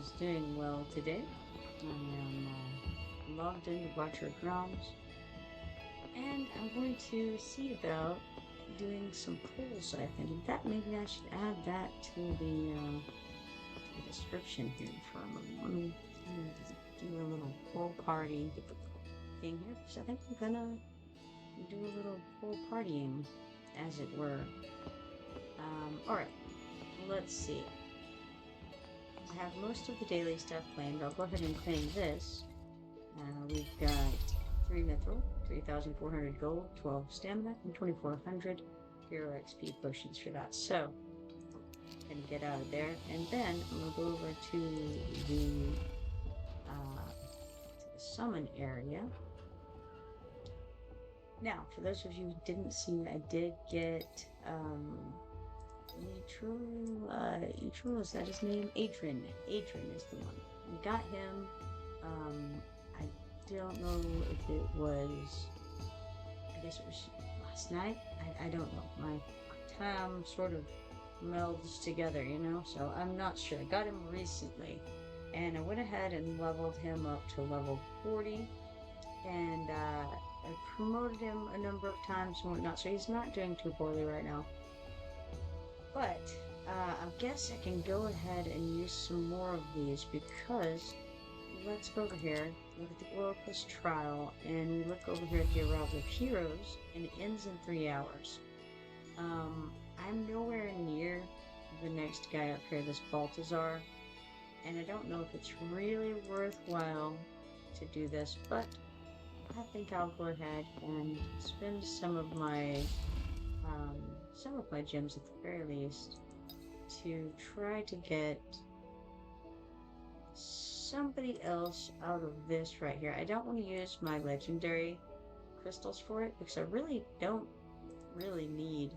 guys doing well today? I am logged into watcherofrealms, and I'm going to see about doing some polls. I think, in fact, maybe I should add that to the description here for a moment. Let me do a little poll party thing here, because I think I'm gonna do a little poll partying, as it were. All right, let's see. I have most of the daily stuff claimed. I'll go ahead and claim this. We've got 3 mithril, 3,400 gold, 12 stamina, and 2,400 hero XP potions for that. So, I'm gonna get out of there, and then I'm gonna go over to the summon area. Now, for those of you who didn't see, I did get Etru, is that his name? Aedrin. Aedrin is the one. I got him. I don't know if it was, I guess it was last night. I don't know. My time sort of melds together, you know? So I'm not sure. I got him recently. And I went ahead and leveled him up to level 40. And I promoted him a number of times and whatnot. So he's not doing too poorly right now. But I guess I can go ahead and use some more of these, because let's go over here, look at the Oracle's Trial, and we look over here at the Arrival of Heroes, and it ends in 3 hours. I'm nowhere near the next guy up here, this Baltazar, and I don't know if it's really worthwhile to do this, but I think I'll go ahead and spend some of my gems at the very least to try to get somebody else out of this right here. I don't want to use my legendary crystals for it, because I really don't need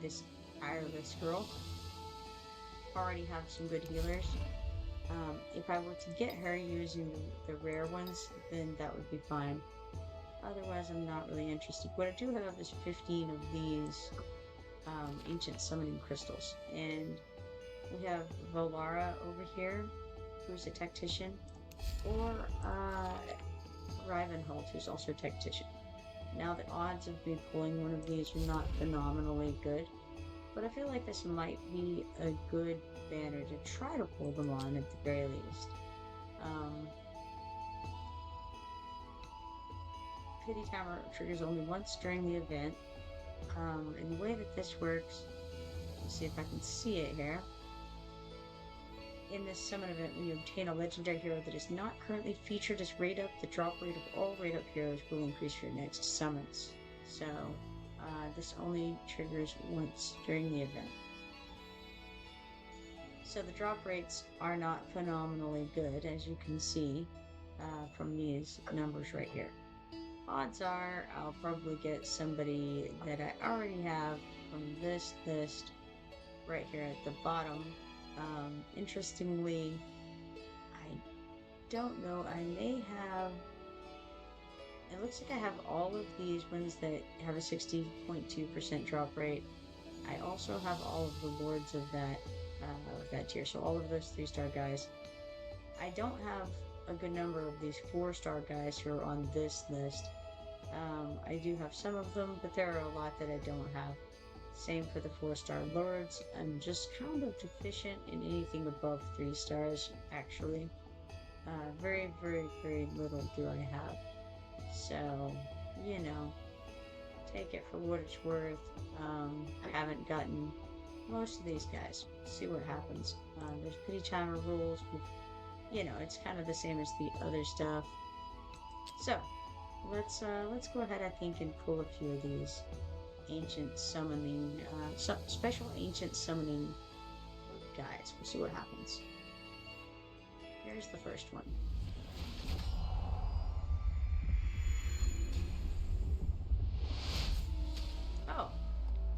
this tireless girl. Already have some good healers. If I were to get her using the rare ones, then that would be fine. Otherwise, I'm not really interested. What I do have is 15 of these ancient summoning crystals. And we have Volara over here, who's a tactician, or Rivenholt, who's also a tactician. Now, the odds of me pulling one of these are not phenomenally good, but I feel like this might be a good banner to try to pull them on at the very least. Pity Timer triggers only once during the event. And the way that this works, let's see if I can see it here. In this summon event, when you obtain a legendary hero that is not currently featured as raid up, the drop rate of all raid up heroes will increase for your next summons. So, this only triggers once during the event. So the drop rates are not phenomenally good, as you can see from these numbers right here. Odds are I'll probably get somebody that I already have from this list right here at the bottom. Interestingly, I don't know, I may have, it looks like I have all of these ones that have a 60.2% drop rate. I also have all of the lords of that tier, so all of those 3-star guys. I don't have a good number of these 4-star guys who are on this list. I do have some of them, but there are a lot that I don't have. Same for the 4-star lords. I'm just kind of deficient in anything above 3 stars, actually. Very, very, very little do I have. So, you know, take it for what it's worth. I haven't gotten most of these guys. See what happens. There's Pity Timer rules. You know, it's kind of the same as the other stuff. So, let's go ahead, I think, and pull a few of these ancient summoning, special ancient summoning guys. We'll see what happens. Here's the first one. Oh,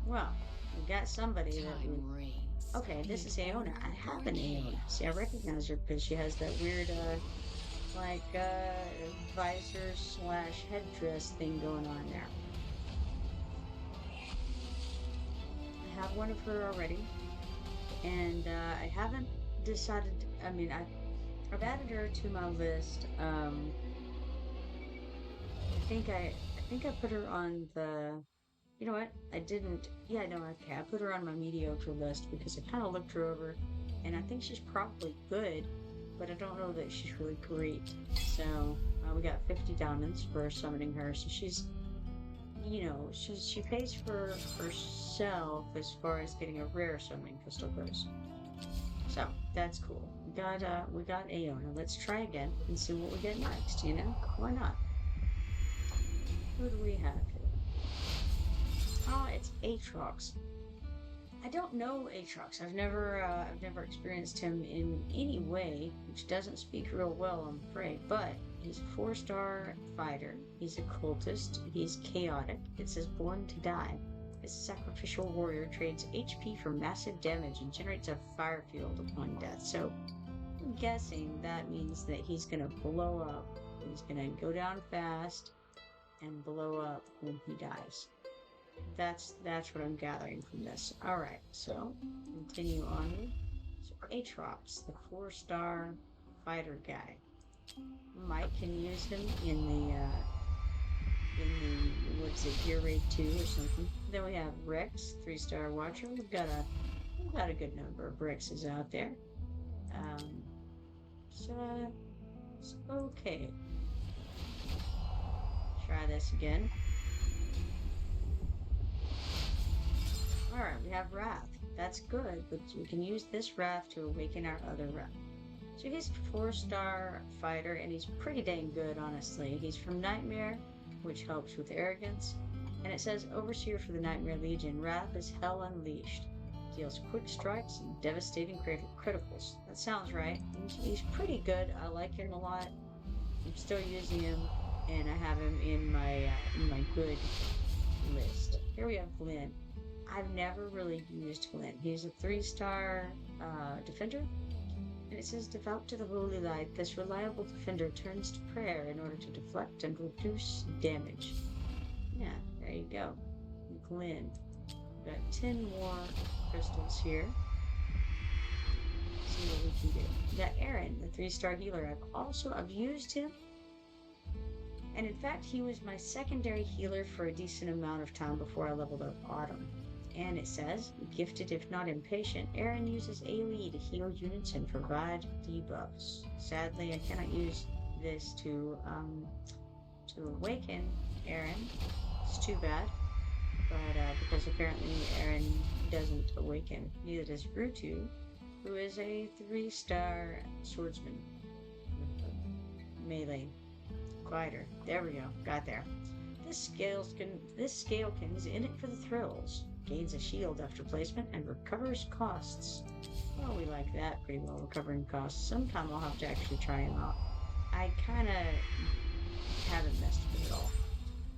well, we got somebody that we... Okay, this is Aona. I have an Aona. See, I recognize her because she has that weird, visor / headdress thing going on there. I have one of her already, and I haven't decided, I mean, I've added her to my list. I think I put her on the, you know what? I didn't. Yeah, no, okay. I put her on my mediocre list because I kind of looked her over, and I think she's probably good, but I don't know that she's really great. So we got 50 diamonds for summoning her. So she's, she pays for herself as far as getting a rare summoning crystal goes. So that's cool. We got Aona. Let's try again and see what we get next. Why not? Who do we have here? Ah, it's Atroxx. I don't know Atroxx. I've never experienced him in any way, which doesn't speak real well, I'm afraid. But he's a 4-star fighter. He's a cultist. He's chaotic. It says born to die. This sacrificial warrior trades HP for massive damage and generates a fire field upon death. So I'm guessing that means that he's gonna blow up. He's gonna go down fast and blow up when he dies. That's what I'm gathering from this. All right, so continue onward. So Atroxx, the 4-star fighter guy. Mike can use him in the what's it, gear raid 2 or something. Then we have Rex, 3-star watcher. We've got a good number of Rexes out there. So it's okay. Try this again. Alright, we have Wrath. That's good, but we can use this Wrath to awaken our other Wrath. So he's a 4-star fighter, and he's pretty dang good, honestly. He's from Nightmare, which helps with arrogance. And it says, Overseer for the Nightmare Legion. Wrath is Hell Unleashed. Deals quick strikes and devastating criticals. That sounds right. He's pretty good. I like him a lot. I'm still using him, and I have him in my good list. Here we have Glenn. I've never really used Glenn. He's a 3-star defender. And it says, devout to the holy light, this reliable defender turns to prayer in order to deflect and reduce damage. Yeah, there you go. Glenn. We've got 10 more crystals here. See what we can do. We got Aaron, the 3-star healer. I've used him. And in fact, he was my secondary healer for a decent amount of time before I leveled up Autumn. And it says, gifted if not impatient, Aaron uses AoE to heal units and provide debuffs. Sadly, I cannot use this to awaken Aaron. It's too bad. But because apparently Aaron doesn't awaken. Neither does Rutu, who is a 3-star swordsman. Melee. Glider. There we go. Got there. This Scalekin is in it for the thrills. Gains a shield after placement and recovers costs. Well, we like that pretty well, recovering costs. Sometime I'll have to actually try him out. I kind of haven't messed with it all.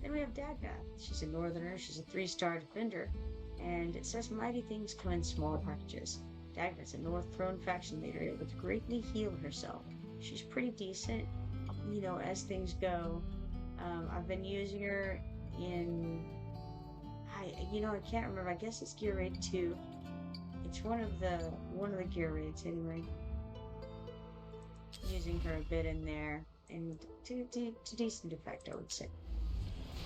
Then we have Dagna. She's a northerner. She's a 3-star defender. And it says mighty things come in small packages. Dagna's a North Throne faction leader able to greatly heal herself. She's pretty decent, as things go. I've been using her in... I can't remember. I guess it's Gear Raid 2. It's one of the Gear Raids anyway. Using her a bit in there, and to decent effect, I would say.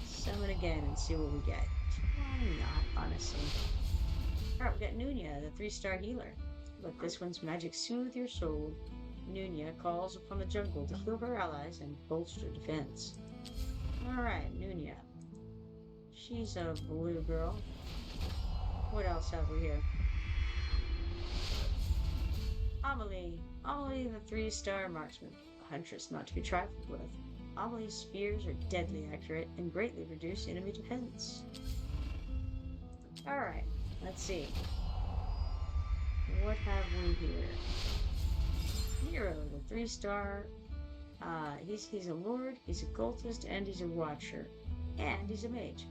Summon again and see what we get. Why not, honestly? Alright, we got Nunya, the 3-star healer. Let this one's magic soothe your soul. Nunya calls upon the jungle to heal her allies and bolster defense. Alright, Nunya. She's a blue girl. What else have we here? Amelie. Amelie, the 3-star marksman. A huntress not to be trifled with. Amelie's spears are deadly accurate and greatly reduce enemy defense. Alright, let's see. What have we here? Nero, the 3-star. He's a lord, he's a cultist, and he's a watcher. And he's a mage.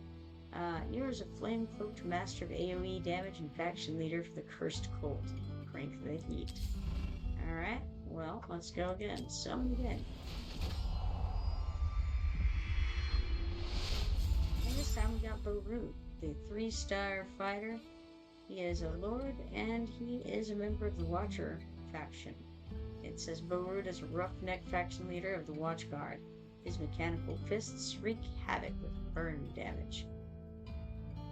Nero's a flame-cloaked master of AoE damage and faction leader for the cursed cult. Crank the heat. Alright, well, let's go again. Summon again. And this time we got Barut, the 3-star fighter. He is a lord, and he is a member of the faction. It says Borud is a roughneck faction leader of the Watch Guard. His mechanical fists wreak havoc with burn damage.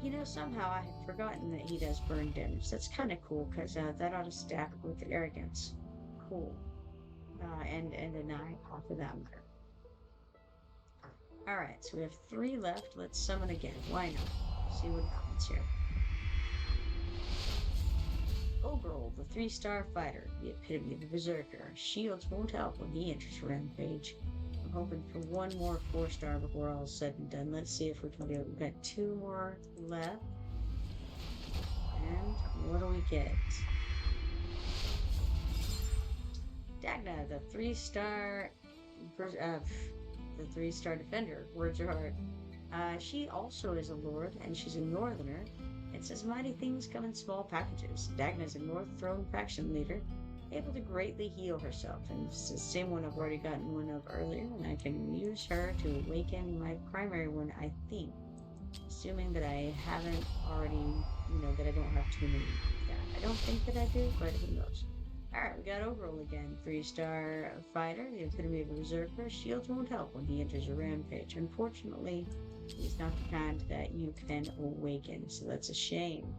You know, somehow I had forgotten that he does burn damage. That's kind of cool, because that ought to stack with arrogance. Cool. And a 9 off of that matter. Alright, so we have 3 left. Let's summon again. Why not? See what happens here. Ogrel, the 3-star fighter, the epitome of the berserker. Shields won't help when he enters Rampage. I'm hoping for one more 4-star before all is said and done. Let's see if we can do it. We've got 2 more left. And what do we get? Dagna, the 3-star defender. Words are hard. She also is a lord, and she's a northerner. It says mighty things come in small packages. Dagna is a North Throne faction leader, able to greatly heal herself, and it's the same one I've already gotten one of earlier, and I can use her to awaken my primary one, I think. Assuming that I haven't already, that I don't have too many. Yeah, I don't think that I do, but who knows. Alright, we got Overall again. 3-star fighter, the epitome of a berserker. Shields won't help when he enters a rampage. Unfortunately, he's not the kind that you can awaken, so that's a shame.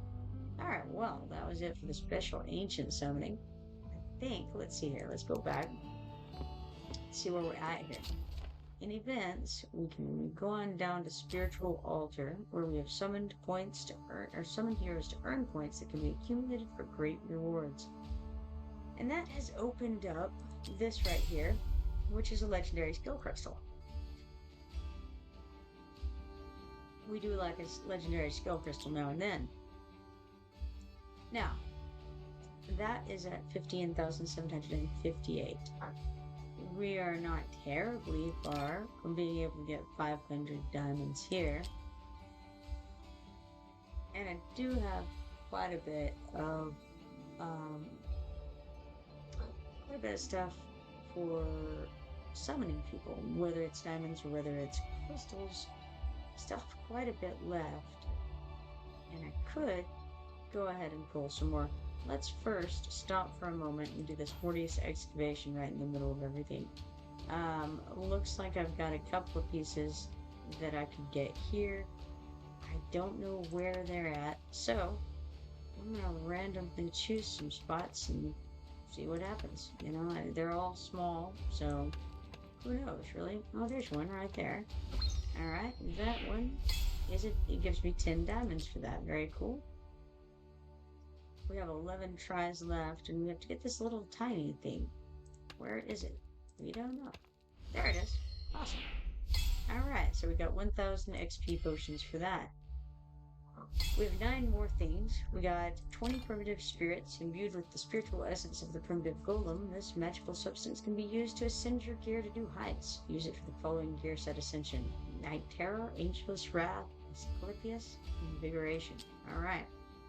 Alright, well, that was it for the special ancient summoning. I think, let's see here, let's go back. Let's see where we're at here. In events, we can go on down to Spiritual Altar, where we have summoned points to earn, or summoned heroes to earn points that can be accumulated for great rewards. And that has opened up this right here, which is a legendary skill crystal. We do like a legendary skill crystal now and then. Now, that is at 15,758. We are not terribly far from being able to get 500 diamonds here. And I do have quite a bit of stuff for summoning people, whether it's diamonds or whether it's crystals. Still have quite a bit left, and I could go ahead and pull some more. Let's first stop for a moment and do this Hordius excavation right in the middle of everything. Looks like I've got a couple of pieces that I could get here. I don't know where they're at, so I'm gonna randomly choose some spots and see what happens. They're all small, so who knows, really? Oh, there's one right there. Alright, that one it gives me 10 diamonds for that. Very cool. We have 11 tries left, and we have to get this little tiny thing. Where is it? We don't know. There it is. Awesome. Alright, so we got 1,000 XP potions for that. We have 9 more things. We got 20 primitive spirits imbued with the spiritual essence of the primitive golem. This magical substance can be used to ascend your gear to new heights. Use it for the following gear set ascension: Night Terror, Ageless Wrath, Asclepius, Invigoration. Alright.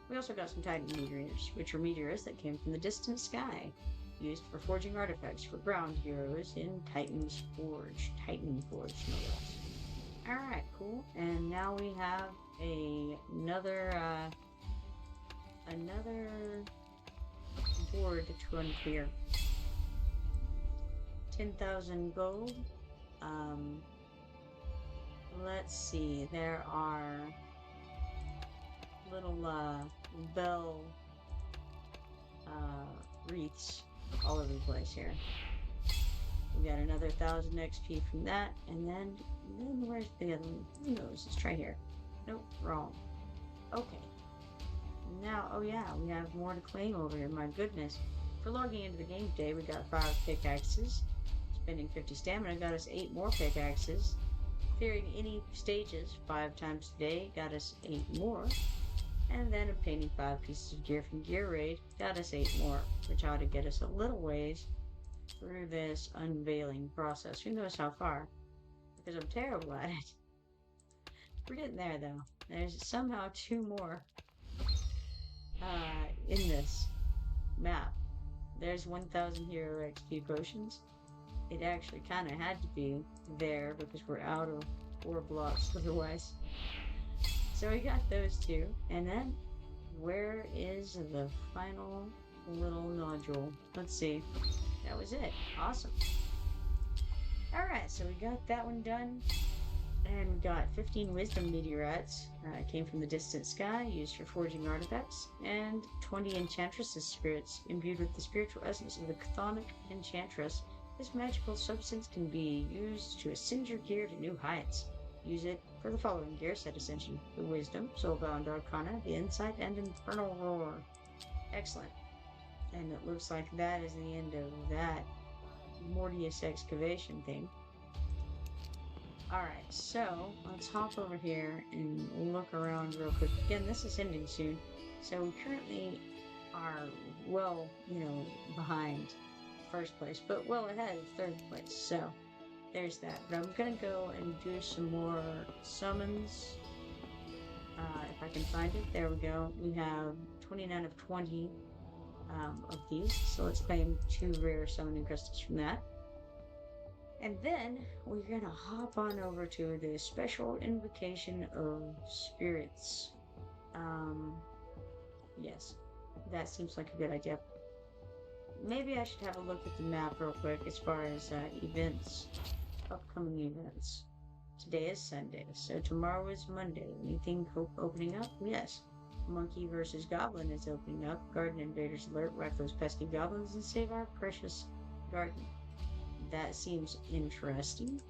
We also got some Titan meteors, which are meteors that came from the distant sky, used for forging artifacts for ground heroes in Titan's Forge. Titan Forge, no less. Alright, cool. And now we have another board to unclear. 10,000 gold. Let's see, there are little bell wreaths all over the place here. We got another 1,000 XP from that, and then where's the other one? Who knows? Let's try here. Nope, wrong. Okay. Now, oh yeah, we have more to claim over here. My goodness. For logging into the game today, we got 5 pickaxes. Spending 50 stamina got us 8 more pickaxes. Clearing any stages 5 times today got us 8 more. And then obtaining 5 pieces of gear from Gear Raid got us 8 more, which ought to get us a little ways through this unveiling process. Who knows how far? Because I'm terrible at it. We're getting there, though. There's somehow 2 more in this map. There's 1,000 hero XP potions. It actually kind of had to be there because we're out of 4 blocks otherwise. So we got those 2. And then, where is the final little nodule. Let's see. That was it. Awesome. Alright, so we got that one done. And we got 15 wisdom meteorites. Came from the distant sky, used for forging artifacts. And 20 enchantress's spirits, imbued with the spiritual essence of the chthonic enchantress. This magical substance can be used to ascend your gear to new heights. Use it for the following gear set ascension: the Wisdom, Soulbound Arcana, the Insight, and Infernal Roar. Excellent. And it looks like that is the end of that Mortius excavation thing. Alright, so let's hop over here and look around real quick. Again, this is ending soon, so we currently are well, behind first place, but well ahead of third place, so there's that. But I'm gonna go and do some more summons, if I can find it. There we go. We have 29 of 20 of these, so let's claim 2 rare summoning crystals from that. And then we're gonna hop on over to the special invocation of spirits. Yes, that seems like a good idea. Maybe I should have a look at the map real quick as far as events, upcoming events. Today is Sunday, so tomorrow is Monday. Anything opening up? Yes. Monkey versus Goblin is opening up. Garden Invaders alert, whack those pesky goblins and save our precious garden. That seems interesting.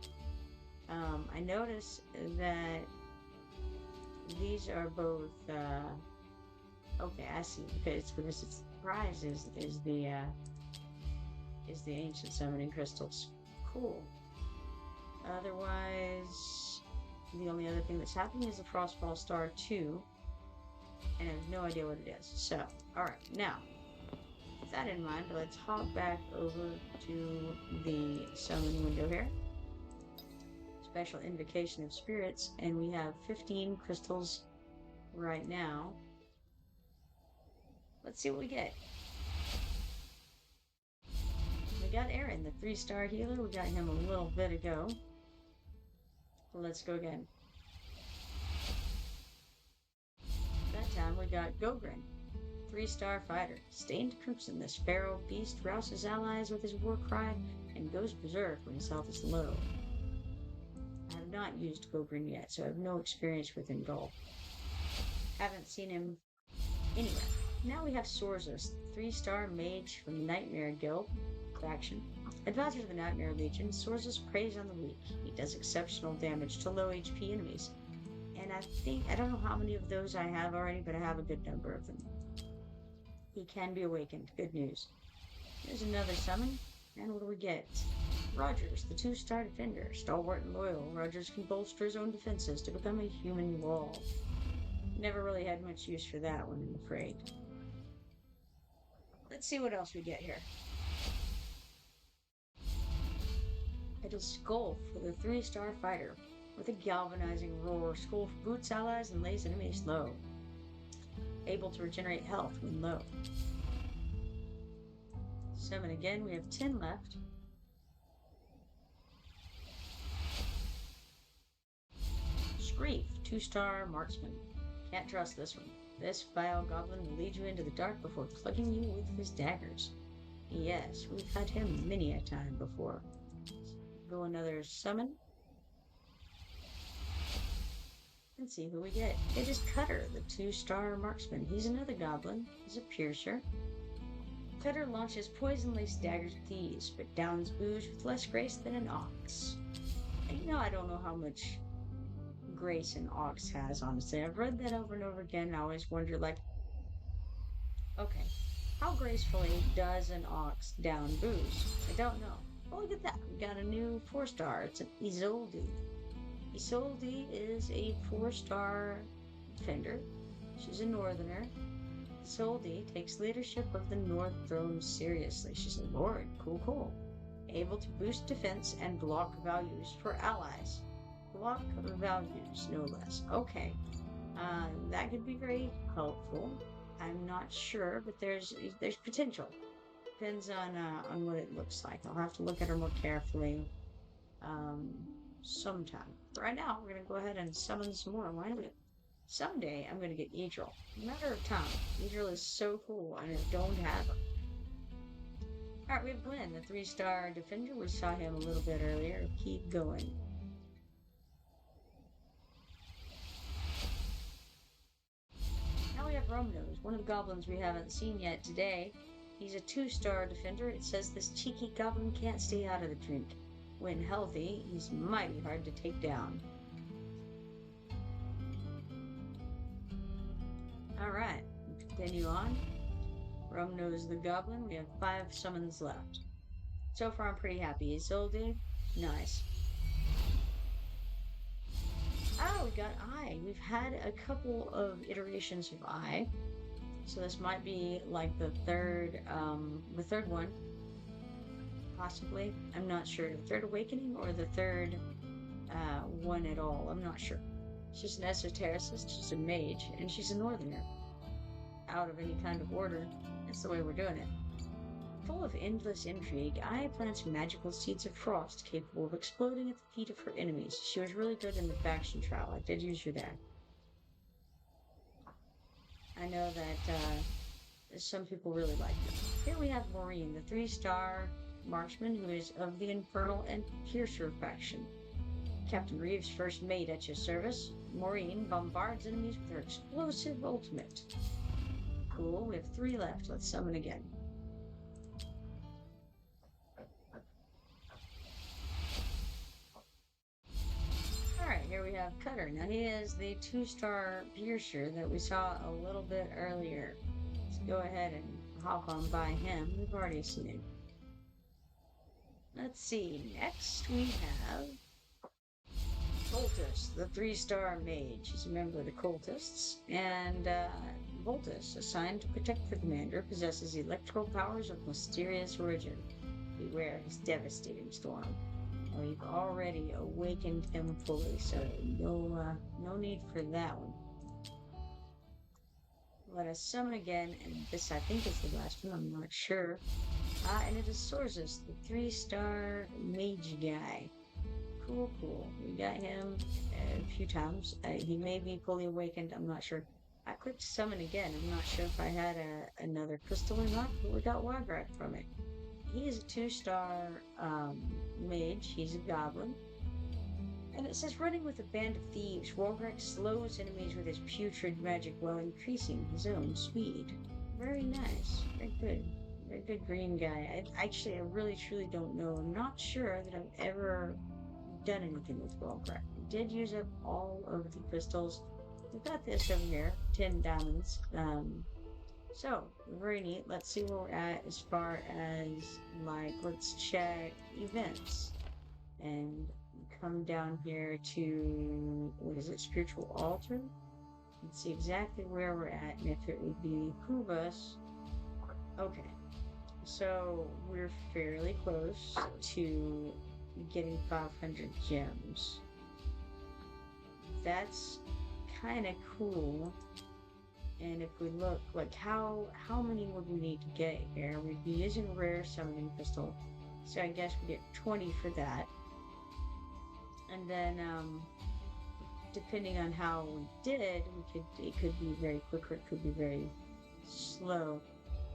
I notice that these are both, okay, I see, because its prize is the ancient summoning crystals. Cool. Otherwise, the only other thing that's happening is the Frostfall Star 2, and I have no idea what it is. So, alright, now, with that in mind, let's hop back over to the summon window here. Special invocation of spirits, and we have 15 crystals right now. Let's see what we get. We got Aedrin, the 3-star healer. We got him a little bit ago. Let's go again. That time we got Gogrin, 3-star fighter. Stained crimson, this pharaoh beast rouses allies with his war cry and goes berserk when his health is low. I have not used Gogrin yet, so I have no experience with Ingol. Haven't seen him anywhere. Now we have Sorzus, 3-star mage from the Nightmare Guild faction. Advisor of the Nightmare Legion, Sorzus preys on the weak. He does exceptional damage to low HP enemies. And I don't know how many of those I have already, but I have a good number of them. He can be awakened. Good news. Here's another summon. And what do we get? Rogers, the 2-star defender. Stalwart and loyal, Rogers can bolster his own defenses to become a human wall. Never really had much use for that one, I'm afraid. Let's see what else we get here. It is Skull for the 3-star fighter. With a galvanizing roar, Skull boots allies and lays enemies low. Able to regenerate health when low. Summon again, we have 10 left. Screef, 2-star marksman. Can't trust this one. This vile goblin will lead you into the dark before plugging you with his daggers. Yes, we've had him many a time before. Go another summon. Let's see who we get. It is Cutter, the 2-star marksman. He's another goblin. He's a piercer. Cutter launches poison-laced daggers with ease, but downs boos with less grace than an ox. And I don't know how much grace an ox has, honestly. I've read that over and over again, and I always wonder, okay, how gracefully does an ox down boos? I don't know. Oh, look at that. We got a new 4-star. It's an Isolde. Isolde is a 4-star defender. She's a northerner. Isolde takes leadership of the North Throne seriously. She's a lord. Cool, cool. Able to boost defense and block values for allies. Block values, no less. Okay. That could be very helpful. I'm not sure, but there's potential. Depends on what it looks like. I'll have to look at her more carefully sometime. But right now, we're going to go ahead and summon some more. Why not? Someday, I'm going to get Aedrin. Matter of time. Aedrin is so cool, and I don't have her. Alright, we have Glenn, the 3-star defender. We saw him a little bit earlier. Keep going. Now we have Romnose, one of the goblins we haven't seen yet today. He's a 2-star defender. It says this cheeky goblin can't stay out of the drink. When healthy, he's mighty hard to take down. Alright, continue on. Romnose the goblin. We have 5 summons left. So far I'm pretty happy. Isolde, nice. Oh, we got I. We've had a couple of iterations of I. So this might be like the third one. Possibly. I'm not sure. The third awakening or the third one at all. I'm not sure. She's an esotericist, she's a mage, and she's a northerner. Out of any kind of order. That's the way we're doing it. Full of endless intrigue, I plants magical seeds of frost capable of exploding at the feet of her enemies. She was really good in the faction trial. I did use her there. I know that some people really like her. Here we have Maureen, the 3-star marksman who is of the Infernal and Piercer faction. Captain Reeves' first mate at your service. Maureen bombards enemies with her explosive ultimate. Cool, we have 3 left. Let's summon again. Alright, here we have Cutter. Now he is the 2-star piercer that we saw a little bit earlier. Let's go ahead and hop on by him. We've already seen him. Let's see. Next we have Voltus, the 3-star mage. He's a member of the cultists. And Voltus, assigned to protect the commander, possesses electrical powers of mysterious origin. Beware his devastating storm. We've already awakened him fully, so no need for that one. Let us summon again, and this I think is the last one, I'm not sure. And it is Sorzus, the 3-star mage guy. Cool. We got him a few times. He may be fully awakened, I'm not sure. I clicked summon again, I'm not sure if I had another crystal or not, but we got Wagrat from it. He is a 2-star mage. He's a goblin. And it says, running with a band of thieves, Walgrex slows enemies with his putrid magic while increasing his own speed. Very nice. Very good. Very good green guy. I really, truly don't know. I'm not sure that I've ever done anything with Walgrex. I did use up all of the crystals. We've got this over here. 10 diamonds. So, very neat. Let's see where we're at as far as, like, let's check events. And come down here to, what is it, Spiritual Altar? Let's see exactly where we're at and if it would behoove us. Okay. So, we're fairly close to getting 500 gems. That's kind of cool. And if we look, like, how many would we need to get here? We'd be using a rare summoning crystal, so I guess we get 20 for that. And then, depending on how we did, it could be very quick or it could be very slow.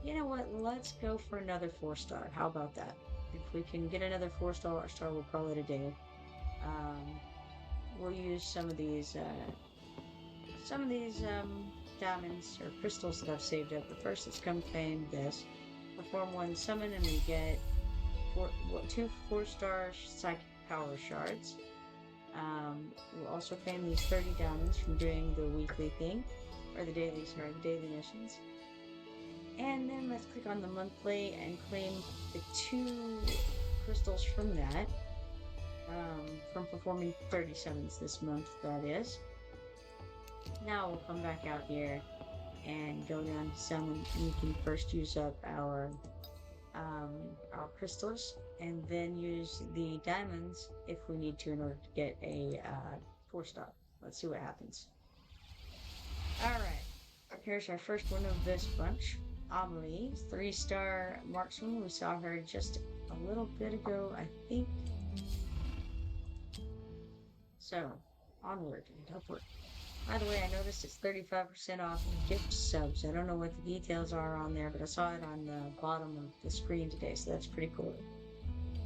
You know what? Let's go for another 4-star. How about that? If we can get another 4-star, we'll call it a day. We'll use some of these diamonds or crystals that I've saved up. The first is come claim this. Perform 1 summon and we get 2 4-star psychic power shards. We'll also claim these 30 diamonds from doing the weekly thing, or the daily missions. And then let's click on the monthly and claim the 2 crystals from that, from performing 30 summons this month, that is. Now we'll come back out here and go down to summon, and we can first use up our crystals, and then use the diamonds if we need to in order to get a 4-star. Let's see what happens. Alright, here's our first one of this bunch. Amelie, 3-star marksman. We saw her just a little bit ago, I think. So, onward and upward. By the way, I noticed it's 35% off gift subs. I don't know what the details are on there, but I saw it on the bottom of the screen today, so that's pretty cool.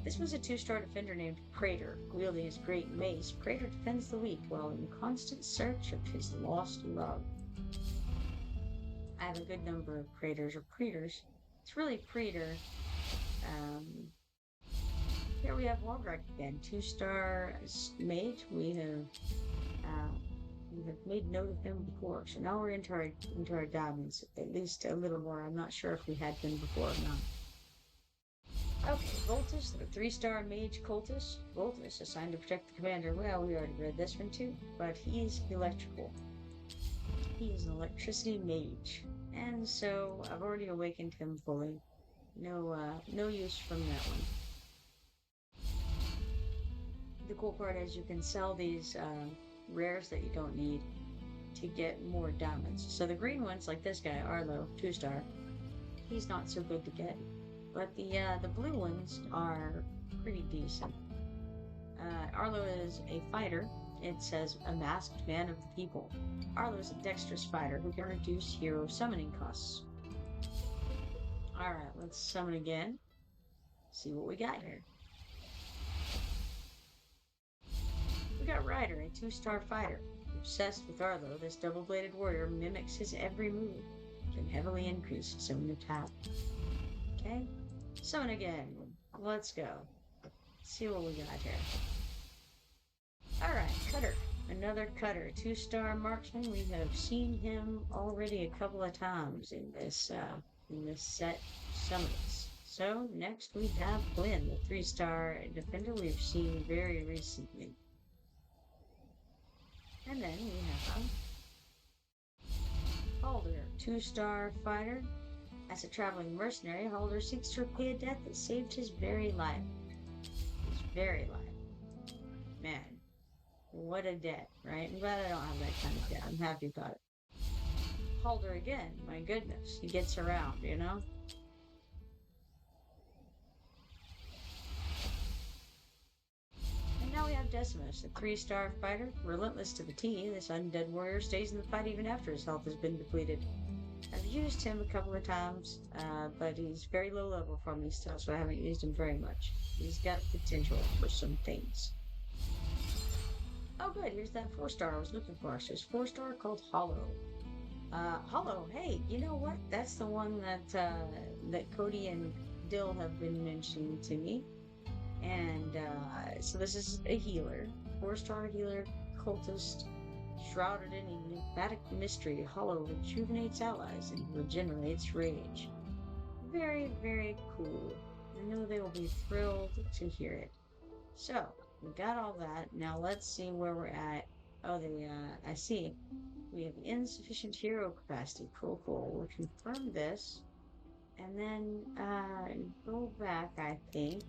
This was a 2-star defender named Praetor. Wielding his great mace, Praetor defends the weak while in constant search of his lost love. I have a good number of Praetors or Praetors. It's really Praetor. Here we have Walgrek again, 2-star mage. We have made note of him before, so now we're into our diamonds, at least a little more. I'm not sure if we had been before or not. Okay, Voltus, the 3-star mage cultist. Voltus, assigned to protect the commander. Well, we already read this one too, but he's electrical. He is an electricity mage, and so I've already awakened him fully. No use from that one. The cool part is you can sell these rares that you don't need to get more diamonds. So the green ones, like this guy, Arlo, 2-star, he's not so good to get. But the blue ones are pretty decent. Arlo is a fighter. It says a masked man of the people. Arlo is a dexterous fighter who can reduce hero summoning costs. Alright, let's summon again. See what we got here. We got Ryder, a 2-star fighter. Obsessed with Arlo, this double-bladed warrior mimics his every move. Can heavily increase his own attack. Okay, summon again. Let's go. See what we got here. Alright, Cutter. Another Cutter, 2-star marksman. We have seen him already a couple of times in this set summons. So next we have Flynn, the 3-star defender we've seen very recently. And then we have Halder, 2-star fighter. As a traveling mercenary, Halder seeks to repay a debt that saved his very life. His very life. Man, what a debt, right? I'm glad I don't have that kind of debt. I'm happy about it. Halder again, my goodness. He gets around, you know? And now we have Decimus, a 3-star fighter. Relentless to the T, this undead warrior stays in the fight even after his health has been depleted. I've used him a couple of times, but he's very low level for me still, so I haven't used him very much. He's got potential for some things. Oh good, here's that 4-star I was looking for. So it's 4-star called Hollow. Hollow, hey, you know what? That's the one that Cody and Dill have been mentioning to me. And so this is a healer, 4-star healer, cultist, shrouded in enigmatic mystery. Hollow rejuvenates allies and regenerates rage. Very, very cool. I know they will be thrilled to hear it. So, we got all that. Now let's see where we're at. Oh, I see. We have insufficient hero capacity. Cool, cool. We'll confirm this. And then go back, I think,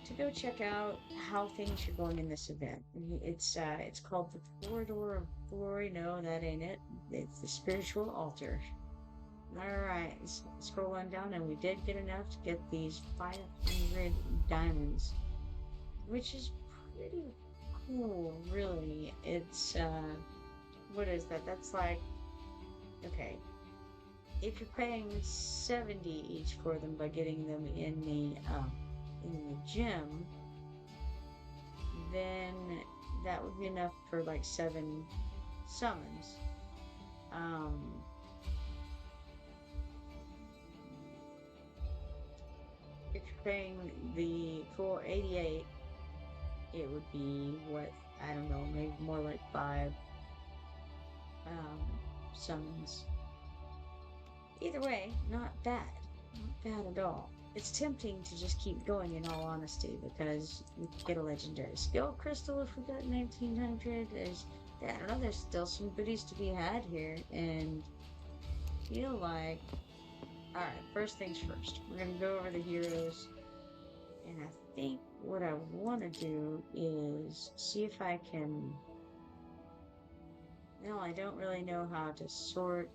to go check out how things are going in this event. It's called the Corridor of Glory. No, that ain't it. It's the Spiritual Altar. Alright, scroll on down, and we did get enough to get these 500 diamonds, which is pretty cool, really. It's, what is that? That's like, okay, if you're paying 70 each for them by getting them in the gym, then that would be enough for like 7 summons. If you're paying the 488, it would be what, I don't know, maybe more like 5 summons. Either way, not bad. Not bad at all. It's tempting to just keep going, in all honesty, because you get a legendary skill crystal if we got 1900. I don't know, there's still some goodies to be had here, and I feel like, alright, first things first, we're gonna go over the heroes, and I think what I want to do is see if I can, no, I don't really know how to sort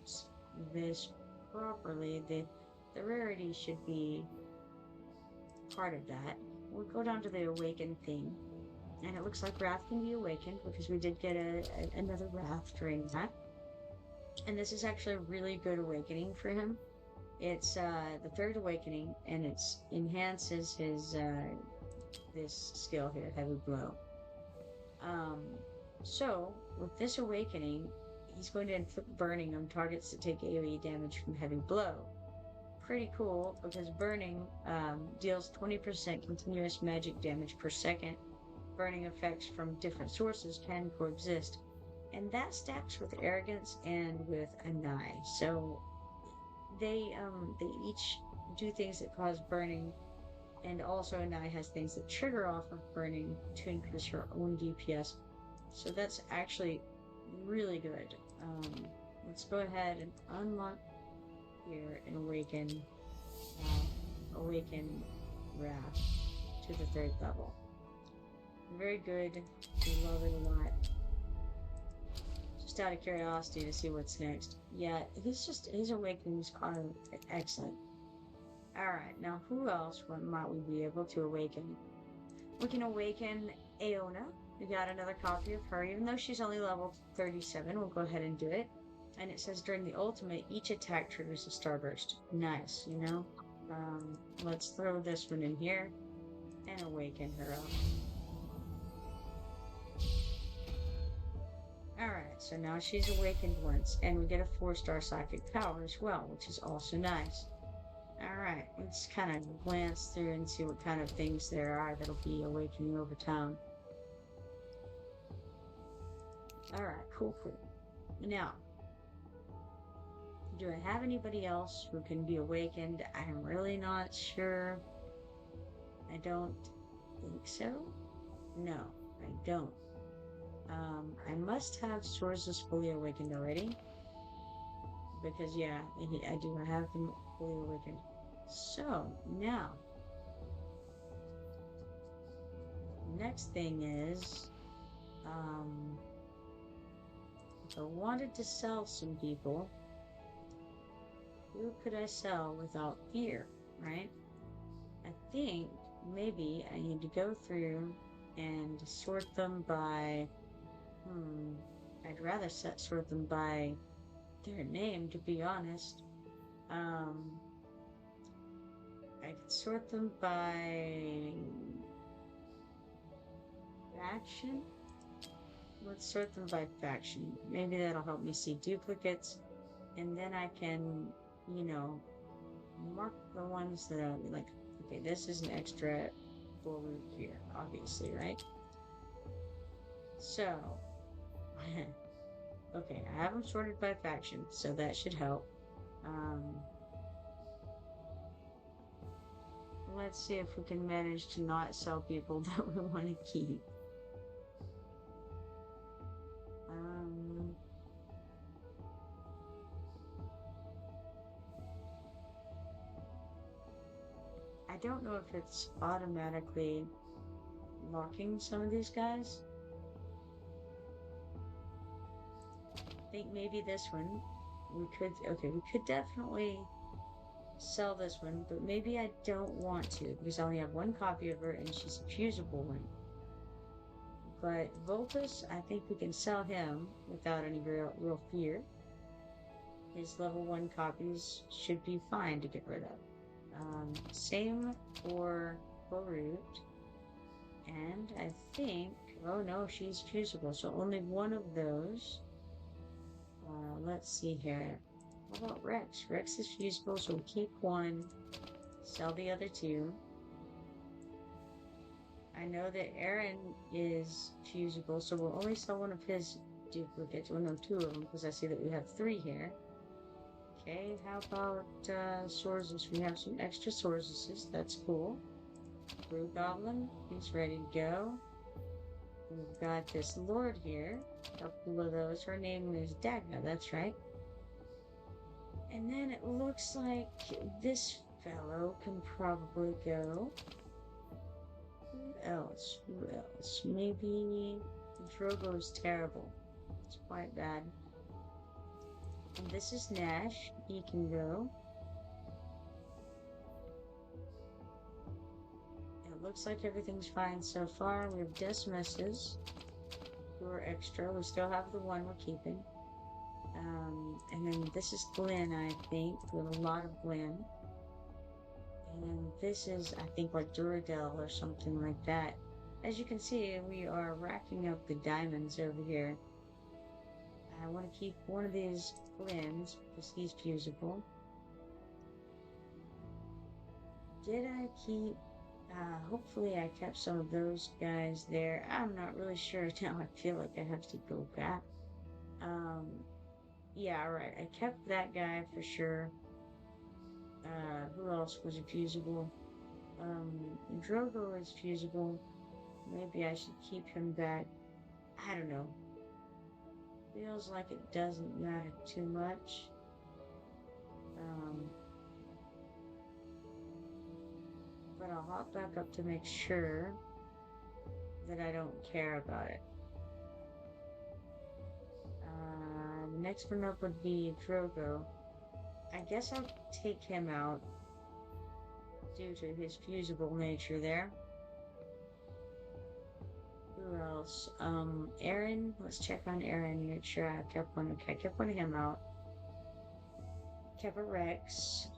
this properly. The rarity should be part of that. We'll go down to the awakened thing. And it looks like Wrath can be awakened because we did get another Wrath during that. And this is actually a really good awakening for him. It's the third awakening, and it enhances his this skill here, Heavy Blow. Um, so with this awakening, he's going to inflict burning on targets that take AoE damage from Heavy Blow. Pretty cool, because burning deals 20% continuous magic damage per second. Burning effects from different sources can coexist, and that stacks with arrogance and with Anai. So they each do things that cause burning, and also Anai has things that trigger off of burning to increase her own DPS. So that's actually really good. Let's go ahead and unlock here and awaken Wrath to the 3rd level. Very good. We love it a lot. Just out of curiosity to see what's next. Yeah, his awakenings are excellent. Alright, now who else might we be able to awaken? We can awaken Aona. We got another copy of her, even though she's only level 37. We'll go ahead and do it. And it says during the ultimate, each attack triggers a starburst. Nice, you know? Let's throw this one in here and awaken her up. Alright, so now she's awakened once, and we get a 4-star psychic power as well, which is also nice. Alright, let's kind of glance through and see what kind of things there are that'll be awakening over town. Alright, cool. Now, do I have anybody else who can be awakened? I'm really not sure. I don't think so. No, I don't. I must have sources fully awakened already. Because, yeah, I do have them fully awakened. So, now, next thing is, if I wanted to sell some people, who could I sell without fear, right? I think maybe I need to go through and sort them by, I'd rather sort them by their name, to be honest. I could sort them by faction. Let's sort them by faction. Maybe that'll help me see duplicates, and then I can, you know, mark the ones that are like, okay, this is an extra full root here, obviously, right? So, okay, I have them sorted by faction, so that should help. Let's see if we can manage to not sell people that we want to keep. I don't know if it's automatically locking some of these guys. I think maybe this one we could definitely sell this one, but maybe I don't want to because I only have one copy of her and she's a fusible one. But Voltus, I think we can sell him without any real fear. His level 1 copies should be fine to get rid of. Same for Borut. And I think, oh no, she's fusible, so only one of those. Let's see here. How about Rex? Rex is fusible, so we'll keep one, sell the other 2. I know that Aaron is fusible, so we'll only sell one of his duplicates. Well, no, 2 of them, because I see that we have 3 here. Okay, how about sources? We have some extra sources. That's cool. Blue Goblin, he's ready to go. We've got this Lord here. A couple of those. Her name is Dagna, that's right. And then it looks like this fellow can probably go. Who else? Maybe Drogo's terrible. It's quite bad. And this is Nash. He can go. looks like everything's fine so far. We have dismisses who are extra. We still have the one we're keeping. And then this is Glenn, I think. We have a lot of Glenn. And this is, I think, like Duradel or something like that. As you can see, we are racking up the diamonds over here. I want to keep one of these Glens because he's fusible. Did I keep... hopefully I kept some of those guys there. I'm not really sure now. I feel like I have to go back. Yeah, right. I kept that guy for sure. Who else was fusible? Drogo is fusible. Maybe I should keep him back. I don't know. Feels like it doesn't matter too much. But I'll hop back up to make sure that I don't care about it. The next one up would be Drogo. I guess I'll take him out due to his fusible nature there. Who else? Aedrin. Let's check on Aedrin. Make sure I kept one. Okay, I kept one of him out. Kept a Rex.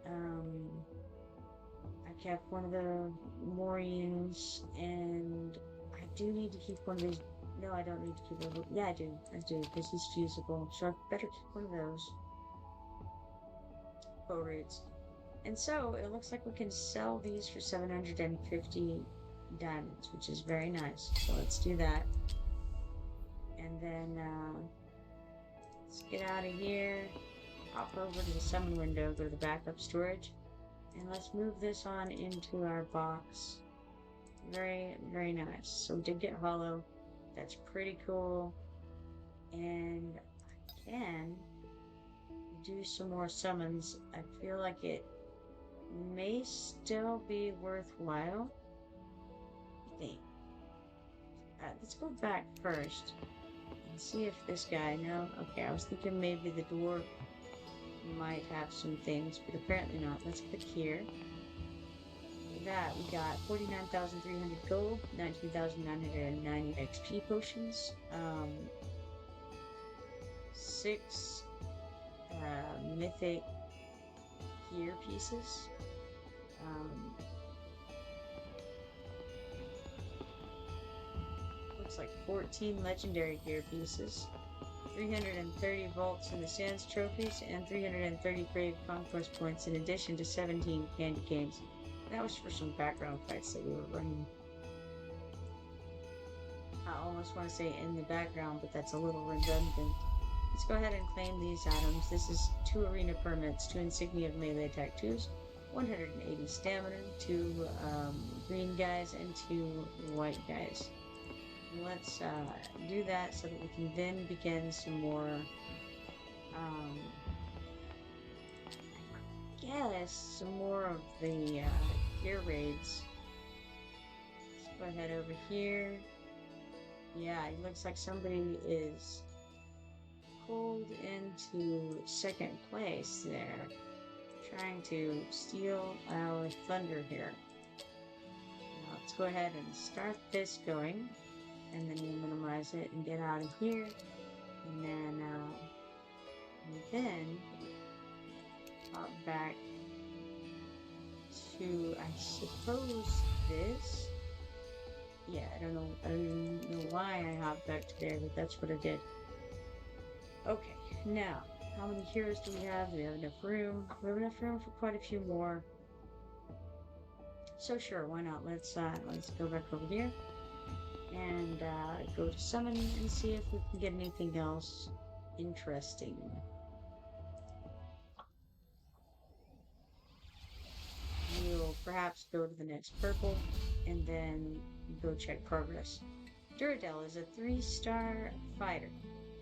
I kept one of the Morians, and I do need to keep one of these. No, I don't need to keep one. Yeah, I do, because he's fusible. So I better keep one of those. Bow roots. And so it looks like we can sell these for 750 diamonds, which is very nice. So let's do that. And then let's get out of here, hop over to the summon window, go to the backup storage, and let's move this on into our box. Very, very nice. So we did get hollow. That's pretty cool. And I can do some more summons. I feel like it may still be worthwhile. I think. Let's go back first and see if this guy. No, okay. I was thinking maybe the dwarf might have some things, but apparently not. Let's click here. With that, we got 49,300 gold, 19,990 XP potions, 6 mythic gear pieces. Looks like 14 legendary gear pieces, 330 vaults in the sands trophies, and 330 grave conquest points in addition to 17 candy canes. That was for some background fights that we were running. I almost want to say in the background, but that's a little redundant. Let's go ahead and claim these items. This is 2 arena permits, 2 insignia of melee attack 2s, 180 stamina, 2 green guys, and 2 white guys. Let's do that so that we can then begin some more, some more of the gear raids. Let's go ahead over here. Yeah, it looks like somebody is pulled into second place there, trying to steal our thunder here. Now let's go ahead and start this going, and then we'll minimize it and get out of here, and then hop back to, I suppose, this. Yeah, I don't know why I hopped back to there, but that's what I did. Okay, now, how many heroes do we have? Do we have enough room? We have enough room for quite a few more. So sure, why not? Let's go back over here and go to summon and see if we can get anything else interesting. We'll perhaps go to the next purple and then go check progress. Duradel is a 3-star fighter.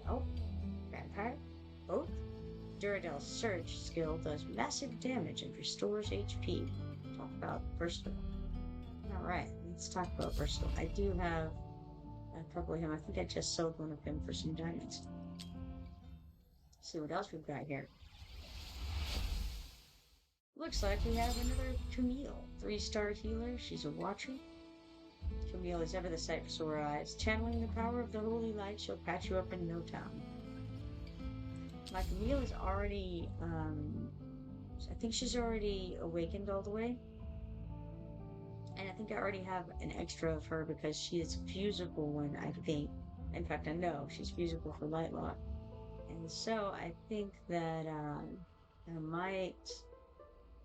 Oh, vampire. Both. Duradel's Surge skill does massive damage and restores HP. Talk about versatile. Alright, let's talk about versatile. I do have a couple of him. I think I just sold one of him for some diamonds. Let's see what else we've got here. Looks like we have another Camille, 3-star healer. She's a watcher. Camille is ever the sight for sore eyes. Channeling the power of the holy light, she'll patch you up in no time. My Camille is already, I think she's already awakened all the way. And I think I already have an extra of her because she is a fusible one, I think. In fact, I know she's fusible for Lightlock. And so I think that I might,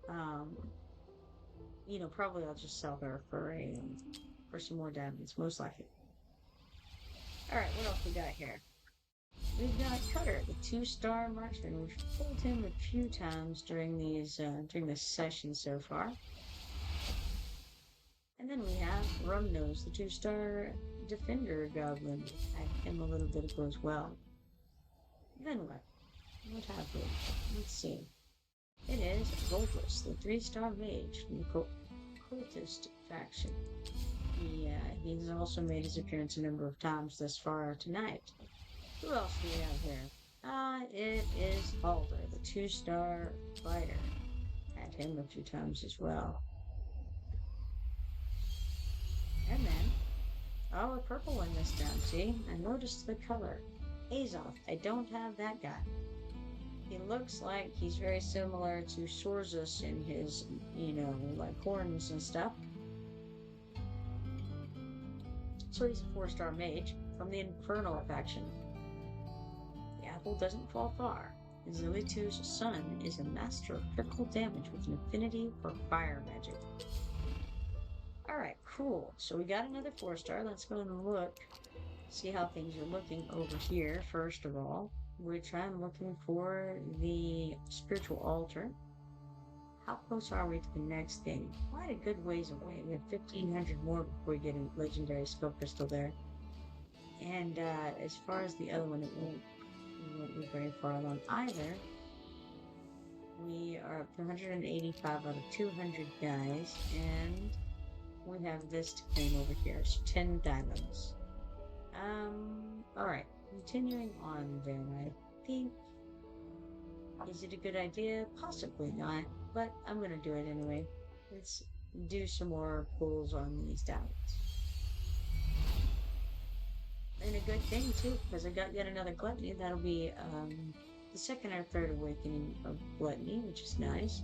um, probably I'll just sell her for some more diamonds, most likely. All right, what else we got here? We've got Cutter, the 2-star marksman. We've pulled him a few times during this session so far. And then we have Rumnose, the 2-star defender goblin. I had him a little bit ago as well. Then what? What happened? Let's see. It is Voltus, the 3-star mage from the cultist faction. He's also made his appearance a number of times thus far tonight. Who else do we have here? It is Halder, the 2-star fighter. Had him a few times as well. And then, a purple one this time, see? I noticed the color. Azoth, I don't have that guy. He looks like he's very similar to Sorzus in his, like horns and stuff. So he's a 4-star mage from the Infernal faction. The apple doesn't fall far. Zilitu's son is a master of critical damage with an affinity for fire magic. Alright, cool. So we got another 4-star. Let's go and look. See how things are looking over here, first of all. Which I'm looking for the spiritual altar. How close are we to the next thing? Quite a good ways away. We have 1,500 more before we get a legendary skull crystal there. And as far as the other one, it won't be very far along either. We are up to 185 out of 200 guys, and we have this to claim over here. So 10 diamonds. Alright. Continuing on then, I think. Is it a good idea? Possibly not, but I'm going to do it anyway. Let's do some more pulls on these diamonds. And a good thing, too, because I got yet another gluttony. That'll be the second or third awakening of gluttony, which is nice.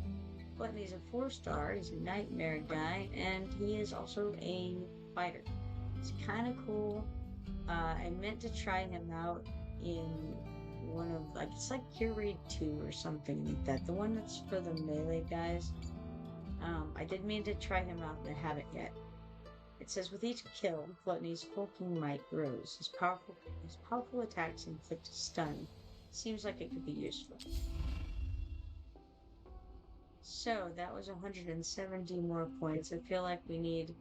Gluttony's a 4-star. He's a nightmare guy, and he is also a fighter. It's kind of cool. I meant to try him out in one of, it's like Cure Raid 2 or something like that. The one that's for the melee guys. I did mean to try him out, and I haven't yet. It says, with each kill, Gluttony's hulking might grows. His powerful attacks inflict a stun. Seems like it could be useful. So, that was 170 more points. I feel like we need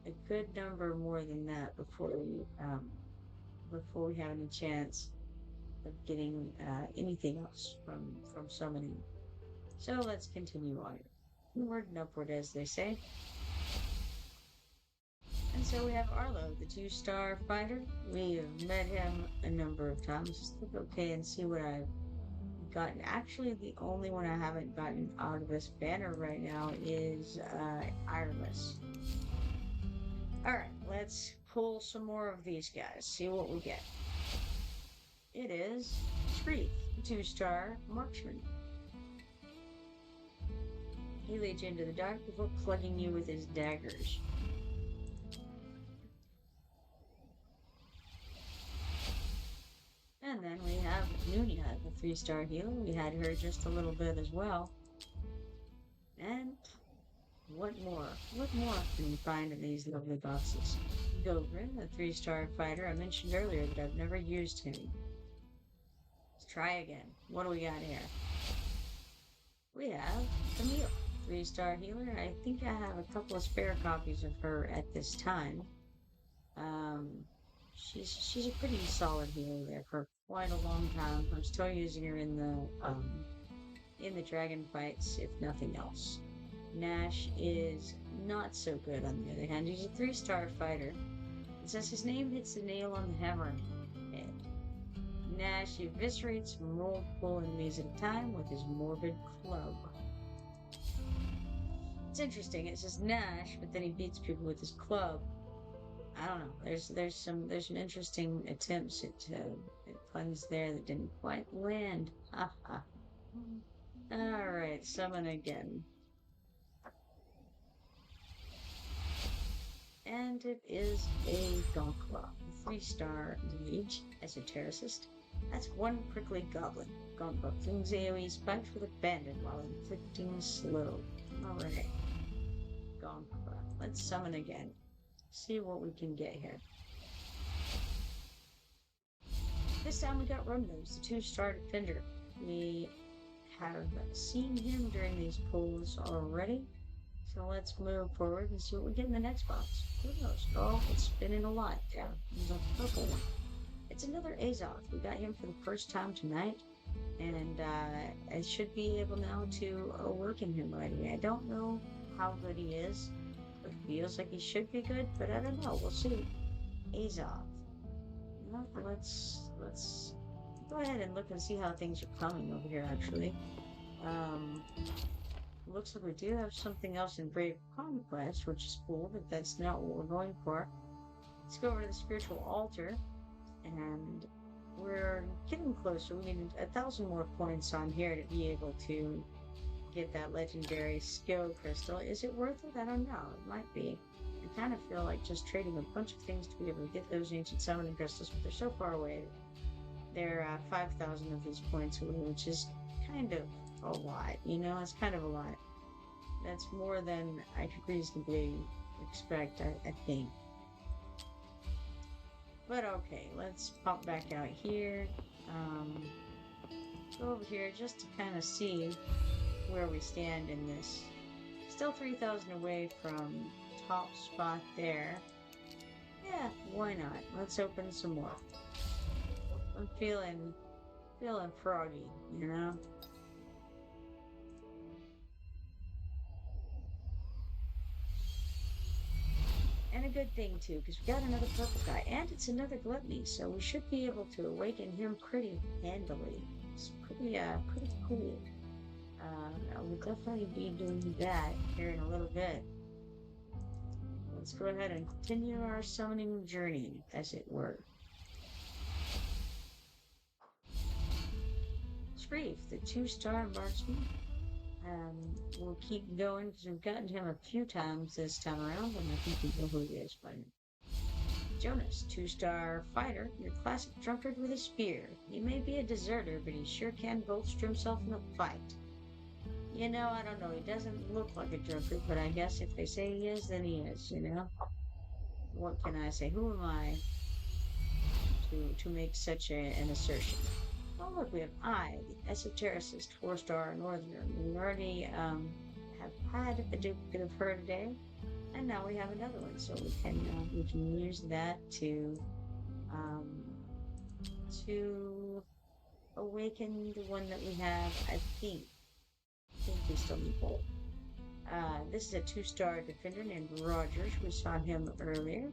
a good number more than that before we have any chance of getting anything else from summoning. So let's continue on. Onward and upward, as they say. And so we have Arlo, the 2-star fighter. We have met him a number of times. Let's look okay and see what I've gotten. Actually, the only one I haven't gotten out of this banner right now is Ireless. Alright, let's pull some more of these guys, see what we get. It is Shreef, 2-star marksman. He leads you into the dark before plugging you with his daggers. And then we have Nunia, the 3-star healer. We had her just a little bit as well. And what more? What more can we find in these lovely boxes? Gogrin, the 3-star fighter. I mentioned earlier that I've never used him. Let's try again. What do we got here? We have Camille, 3-star healer. I think I have a couple of spare copies of her at this time. She's a pretty solid healer there for quite a long time. I'm still using her in the dragon fights, if nothing else. Nash is not so good on the other hand. He's a 3-star fighter. It says his name hits the nail on the hammer head. Nash eviscerates multiple enemies at a time with his morbid club. It's interesting. It says Nash, but then he beats people with his club. I don't know. There's some interesting attempts at puns there that didn't quite land. Ha ha. All right, summon again. And it is a Gonkla, a 3-star mage, esotericist. That's one prickly goblin. Gonkla flings AoE spikes with abandon while inflicting slow. Alright. Gonkla. Let's summon again. See what we can get here. This time we got Rumnose, the 2-star defender. We have seen him during these pulls already. So let's move forward and see what we get in the next box. Who knows? Oh, it's spinning a lot. Yeah, there's a purple one. It's another Azoth. We got him for the first time tonight. And I should be able now to awaken him right away. I don't know how good he is. It feels like he should be good, but I don't know. We'll see. Azoth. Well, let's go ahead and look and see how things are coming over here, actually. Looks like we do have something else in Brave Conquest, which is cool, but that's not what we're going for. Let's go over to the Spiritual Altar, and we're getting closer. We need 1,000 more points on here to be able to get that legendary skill crystal. Is it worth it? I don't know. It might be. I kind of feel like just trading a bunch of things to be able to get those ancient summoning crystals, but they're so far away. They're 5,000 of these points away, which is kind of a lot, you know, it's kind of a lot. That's more than I could reasonably expect, I think. But okay, let's pop back out here. Go over here just to kind of see where we stand in this. Still 3,000 away from top spot there. Yeah, why not? Let's open some more. I'm feeling froggy, you know? And a good thing too, because we got another purple guy, and it's another gluttony, so we should be able to awaken him pretty handily. It's pretty cool. We'll definitely be doing that here in a little bit. Let's go ahead and continue our summoning journey, as it were. Screef, the 2-star marksman. We'll keep going because we've gotten him a few times this time around, and I think you know who he is by now. Jonas, 2-star fighter, your classic drunkard with a spear. He may be a deserter, but he sure can bolster himself in a fight. You know, I don't know, he doesn't look like a drunkard, but I guess if they say he is, then he is, you know? What can I say? Who am I to make such an assertion? Oh, look, we have the esotericist, 4-star northerner. We already have had a duplicate of her today, and now we have another one, so we can use that to awaken the one that we have. I think we still need both. This is a 2-star defender named Rogers. We saw him earlier.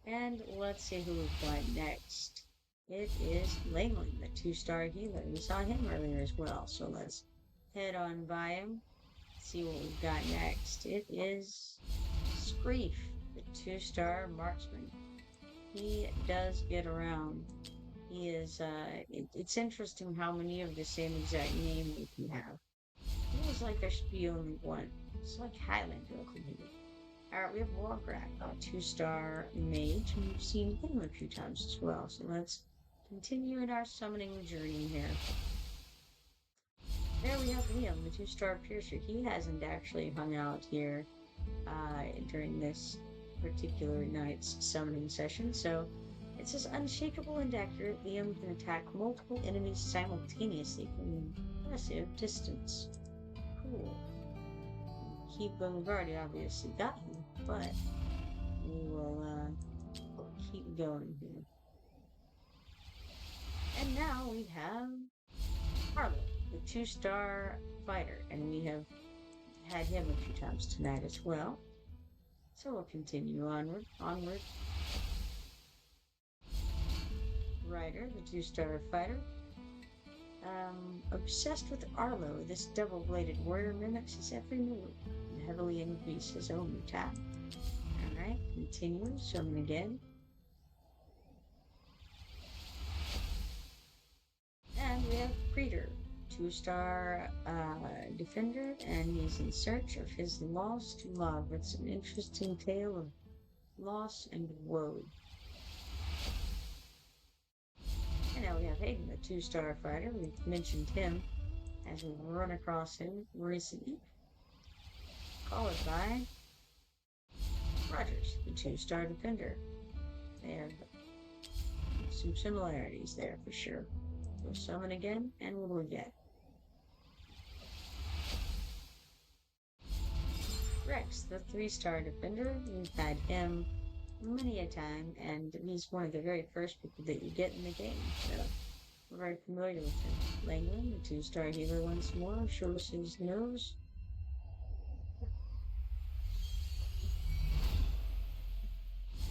And let's see who we've got next. It is Langland, the 2-star healer. We saw him earlier as well, so let's head on by him, see what we've got next. It is Screef, the 2-star marksman. He does get around. He is, it's interesting how many of the same exact name we can have. It feels like there should be only one. It's like Highlander over here. Alright, we have Warcraft, a 2-star mage, and we've seen him a few times as well, so let's continue in our summoning journey here. There we have Liam, the 2-star piercer. He hasn't actually hung out here during this particular night's summoning session, so it says unshakable and accurate. Liam can attack multiple enemies simultaneously from an impressive distance. Cool. Keep Bungardi obviously got him, but we will keep going here. And now we have Harlow, the 2-star fighter, and we have had him a few times tonight as well. So we'll continue onward. Ryder, the 2-star fighter. Obsessed with Arlo, this double-bladed warrior mimics his every move and heavily increase his own attack. Alright, continue, summon again. And we have Creator, 2-star defender, and he's in search of his lost love. It's an interesting tale of loss and woe. And now we have Aedrin, the 2-star fighter. We've mentioned him as we've run across him recently. Followed by Rogers, the 2-star defender. They have some similarities there for sure. We'll summon again, and what do we get? Rex, the 3-star defender. We've had him many a time, and he's one of the very first people that you get in the game, so we're very familiar with him. Langland, the 2-star healer once more, shows his nose.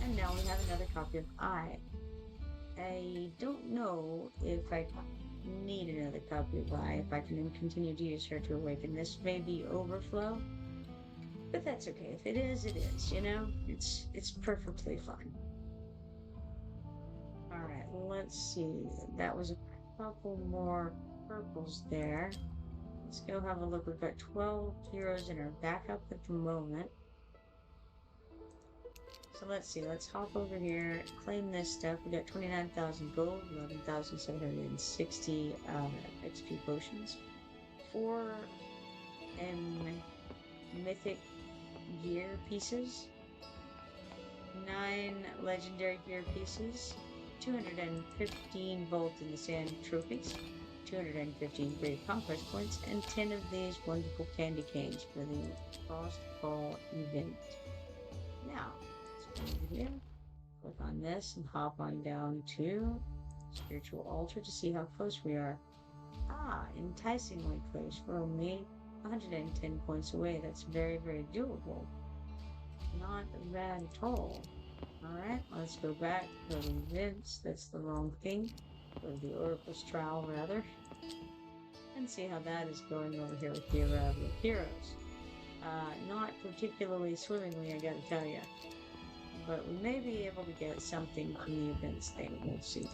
And now we have another copy of I don't know if I need another copy of if I can continue to use her to awaken. This may be overflow, but that's okay. If it is, it is, you know? It's perfectly fine. Alright, let's see. That was a couple more purples there. Let's go have a look. We've got 12 heroes in our backup at the moment. So let's see, let's hop over here, claim this stuff. We got 29,000 gold, 11,760 XP potions, 4 mythic gear pieces, 9 legendary gear pieces, 215 Vault in the Sand trophies, 215 Great Conquest points, and 10 of these wonderful candy canes for the Frost Fall event. Now, over here, click on this and hop on down to Spiritual Altar to see how close we are. Enticingly close. We're only 110 points away. That's very, very doable. Not bad at all. Alright, let's go back. Go to events. That's the wrong thing. Go to the Oracle's Trial, rather. And see how that is going over here with the Arrival of Heroes. Not particularly swimmingly, I gotta tell you. But we may be able to get something from the events thing. We'll see.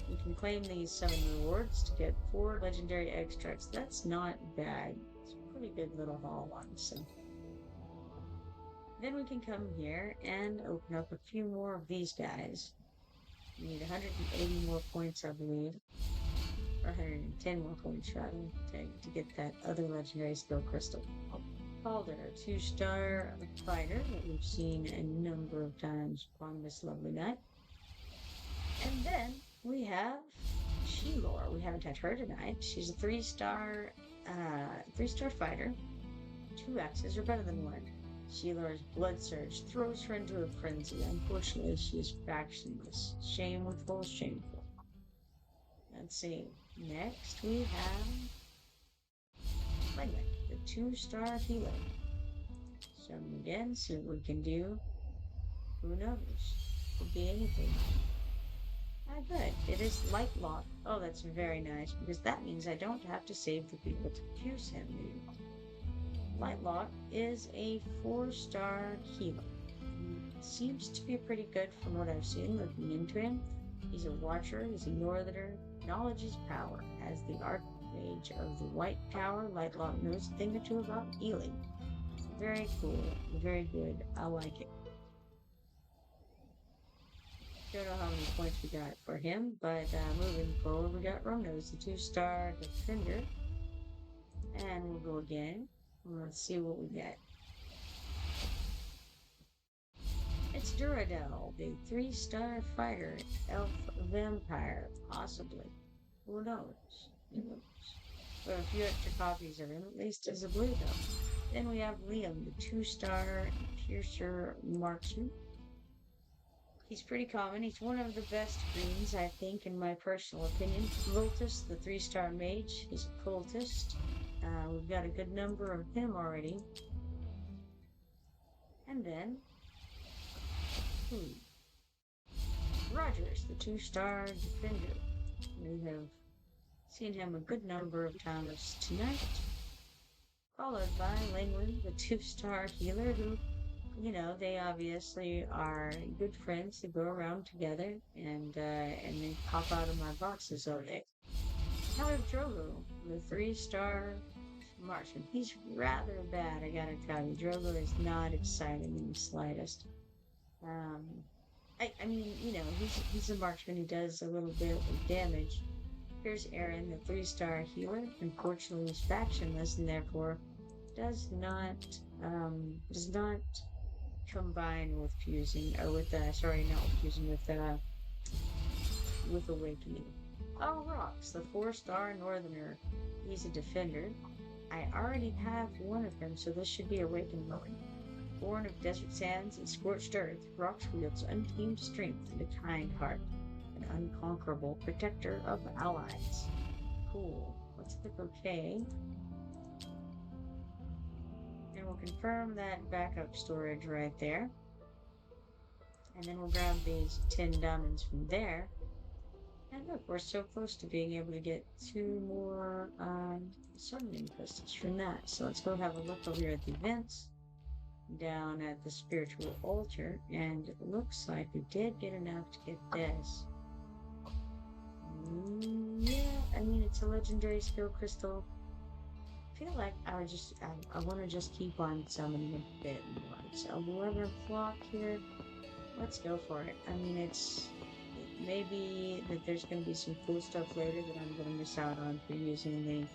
We can claim these 7 rewards to get 4 legendary extracts. That's not bad. It's a pretty good little haul, honestly. Then we can come here and open up a few more of these guys. We need 180 more points, I believe. Or 110 more points, rather, to get that other legendary skill crystal. Calder, 2-star fighter that we've seen a number of times on this lovely night. And then we have She-Lore. We haven't had her tonight. She's a 3-star fighter. 2 axes are better than 1. She-Lore's blood surge throws her into a frenzy. Unfortunately, she is factionless. Shameful, shameful. Let's see. Next we have Langland, the 2-star healer. Summon again, see what we can do. Who knows? Could be anything. Good. It is Light Lock. Oh, that's very nice, because that means I don't have to save the people to Q send me. Light Lock is a 4-star healer. He seems to be pretty good from what I've seen looking into him. He's a watcher, he's a northerner. Knowledge is power. As the Archmage of the White Tower, Light Lock knows a thing or two about healing. Very cool. Very good. I like it. Don't know how many points we got for him, but moving forward, we got Romnose, the 2-star defender. And we'll go again. Let's see what we get. It's Duradel, the 3-star fighter, elf vampire, possibly. Who knows? Who knows? We have a few extra copies of him, at least as a blue though. Then we have Liam, the 2-star piercer marksman. He's pretty common. He's one of the best greens, I think, in my personal opinion. Voltus, the 3-star mage, is a cultist. We've got a good number of him already. And then Rogers, the 2-star defender. We have Seen him a good number of times tonight. Followed by Langland, the two-star healer who, they obviously are good friends. They go around together and they pop out of my boxes all day. Now we have Drogo, the three-star marksman. He's rather bad, I gotta tell you. Drogo is not exciting in the slightest. Um, I mean, he's a marksman who does a little bit of damage. Here's Aedrin, the three-star healer. Unfortunately, he's factionless and therefore does not combine with fusing or with sorry, not with fusing with awakening. Atroxx, the four-star northerner. He's a defender. I already have one of them, so this should be awakened mode. Born of desert sands and scorched earth, Atroxx wields untamed strength and a kind heart, an unconquerable protector of allies. Cool. Let's click OK. And we'll confirm that backup storage right there. And then we'll grab these 10 diamonds from there. And look, we're so close to being able to get 2 more summoning crystals from that. So let's go have a look over here at the events, down at the spiritual altar, and it looks like we did get enough to get this. Yeah, I mean, it's a legendary skill crystal. I feel like I want to just keep on summoning a bit more. So 11 flock here. Let's go for it. I mean, it may be that there's going to be some cool stuff later that I'm going to miss out on for using the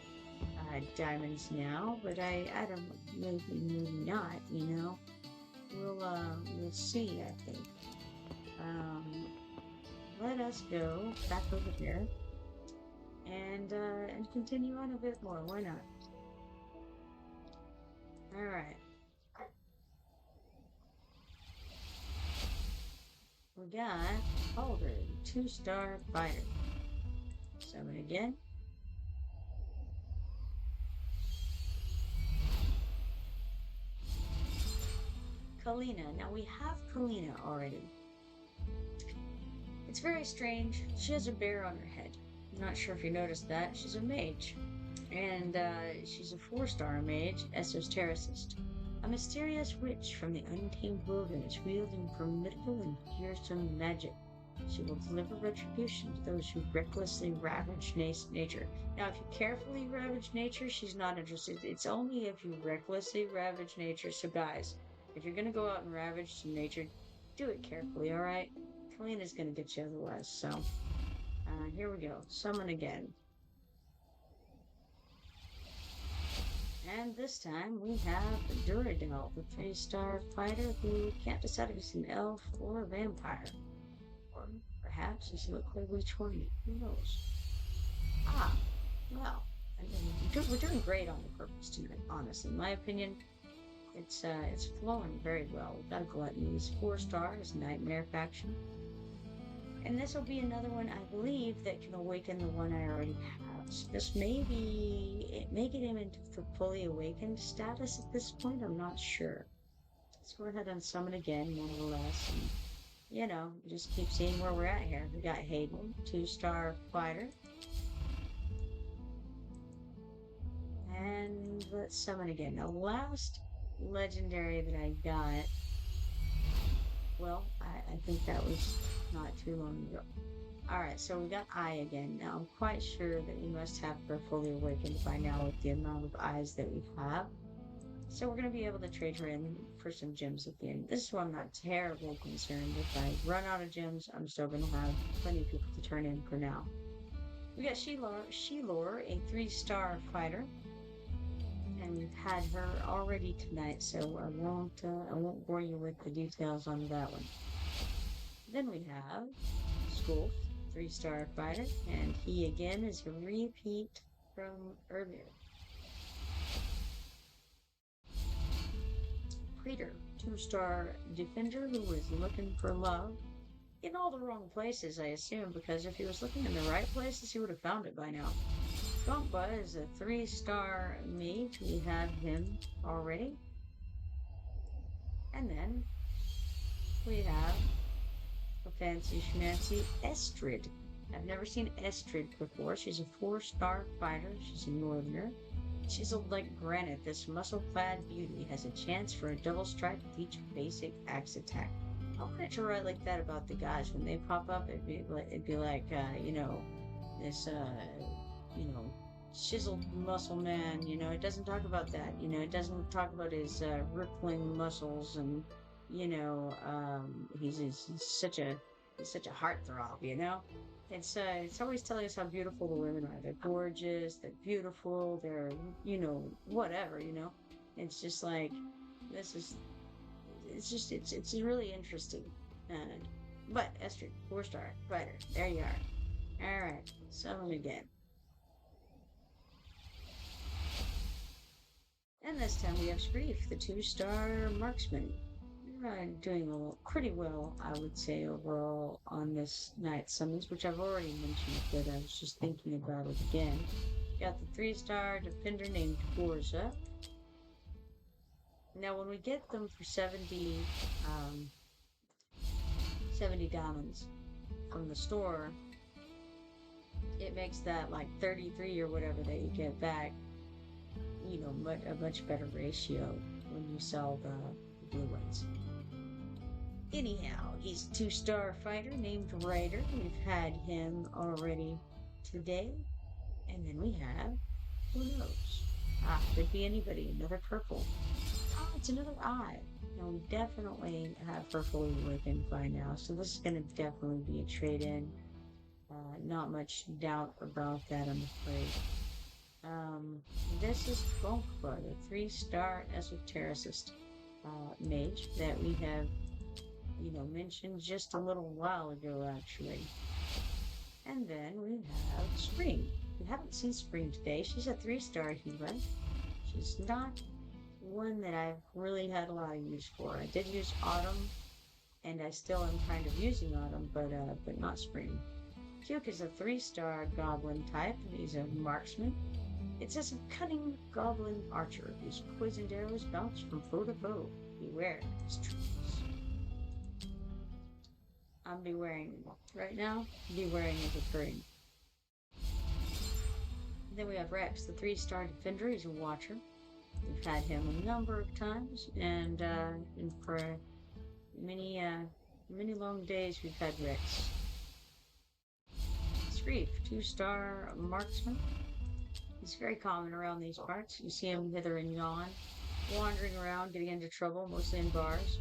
diamonds now, but I don't know, maybe not, We'll see, I think. Let us go back over here and continue on a bit more. Why not? All right. We got Aedrin, 2-star fighter. Summon again. Kalina. Now we have Kalina already. It's very strange. She has a bear on her head. I'm not sure if you noticed that. She's a mage. And she's a 4-star mage, esotericist. A mysterious witch from the untamed wilderness wielding formidable and fearsome magic. She will deliver retribution to those who recklessly ravage nature. Now, if you carefully ravage nature, she's not interested. It's only if you recklessly ravage nature. So, guys, if you're going to go out and ravage some nature, do it carefully, alright? Kalina's going to get you otherwise. So, here we go. Summon again. And this time we have Duradel, the 3-star fighter who can't decide if he's an elf or a vampire. Or perhaps he's a which one. Who knows? Well, I mean, we're doing great on the purpose tonight, honestly. In my opinion, it's flowing very well. We've got a Gluttony. He's 4-star, his Nightmare faction. And this will be another one, I believe, that can awaken the one I already have. So this may get him into the fully awakened status at this point. I'm not sure. Let's go ahead and summon again, nonetheless. And, just keep seeing where we're at here. We got Hayden, 2-star fighter. And let's summon again. The last legendary that I got, well, I think that was not too long ago. Alright, so we got Eye again. Now, I'm quite sure that we must have her fully awakened by now with the amount of eyes that we have. So we're going to be able to trade her in for some gems at the end. This is why I'm not terribly concerned. If I run out of gems, I'm still going to have plenty of people to turn in for now. We got Sheilor, a 3-star fighter. And we've had her already tonight, so I won't bore you with the details on that one. Then we have Skulf, 3-star fighter, and he again is a repeat from earlier. Praetor, 2-star defender who was looking for love in all the wrong places, I assume, because if he was looking in the right places, he would have found it by now. Gompa is a 3-star mage. We have him already. And then we have a fancy schmancy Estrid, I've never seen Estrid before. She's a 4-star fighter. She's a northerner. She's like granite. This muscle-clad beauty has a chance for a double strike with each basic axe attack. I wanted to write like that about the guys when they pop up. It'd be like this chiseled muscle man. It doesn't talk about that. It doesn't talk about his rippling muscles and he's such a heartthrob. It's always telling us how beautiful the women are. They're gorgeous, they're beautiful, they're whatever. It's just like this is it's really interesting. And but Esther, 4-star fighter. There you are. Alright, summon again. And this time we have Screef, the 2-star marksman. Doing pretty well, I would say, overall on this night's summons, which I've already mentioned, but I was just thinking about it again. Got the 3-star defender named Gorza. Now, when we get them for 70 diamonds from the store, it makes that like 33 or whatever that you get back, a much better ratio when you sell the blue ones. Anyhow, he's a 2-star fighter named Ryder. We've had him already today. And then we have, who knows? Could be anybody. Another purple. Oh, it's another eye. Now, we definitely have purple working by now. So this is going to definitely be a trade-in. Not much doubt about that, I'm afraid. This is Funkbud, a 3-star esotericist mage that we have mentioned just a little while ago, actually. And then we have Spring. We haven't seen Spring today. She's a 3-star healer. She's not one that I've really had a lot of use for. I did use Autumn, and I still am kind of using Autumn, but not Spring. Puke is a 3-star goblin type, and he's a marksman. It says a cunning goblin archer whose poisoned arrows bounce from foe to foe. Beware his tricks. I'm bewaring right now. Bewaring is occurring. Then we have Rex, the 3-star defender. He's a watcher. We've had him a number of times, and for many long days we've had Rex. Screef, 2-star marksman. He's very common around these parts. You see him hither and yon, wandering around, getting into trouble, mostly in bars.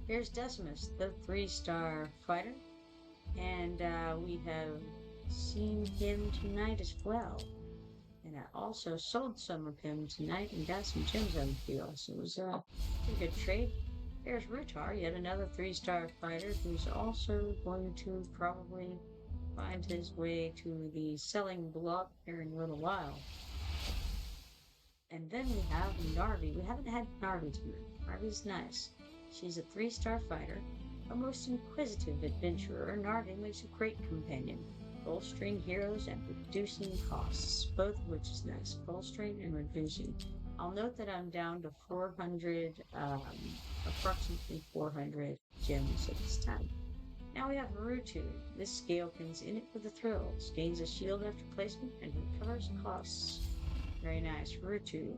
Here's Decimus, the 3-star fighter, and we have seen him tonight as well. And I also sold some of him tonight and got some gems out of the deal, so it was a pretty good trade. There's Rutar, yet another 3-star fighter who's also going to probably find his way to the selling block here in a little while. And then we have Narvi. We haven't had Narvi tonight. Narvi's nice. She's a 3-star fighter, a most inquisitive adventurer. Narvi makes a great companion, bolstering heroes and reducing costs, both of which is nice. Bolstering and reducing. I'll note that I'm down to 400, approximately 400 gems at this time. Now we have Rutu. This Scalekin's in it for the thrills. Gains a shield after placement and recovers costs. Very nice. Rutu.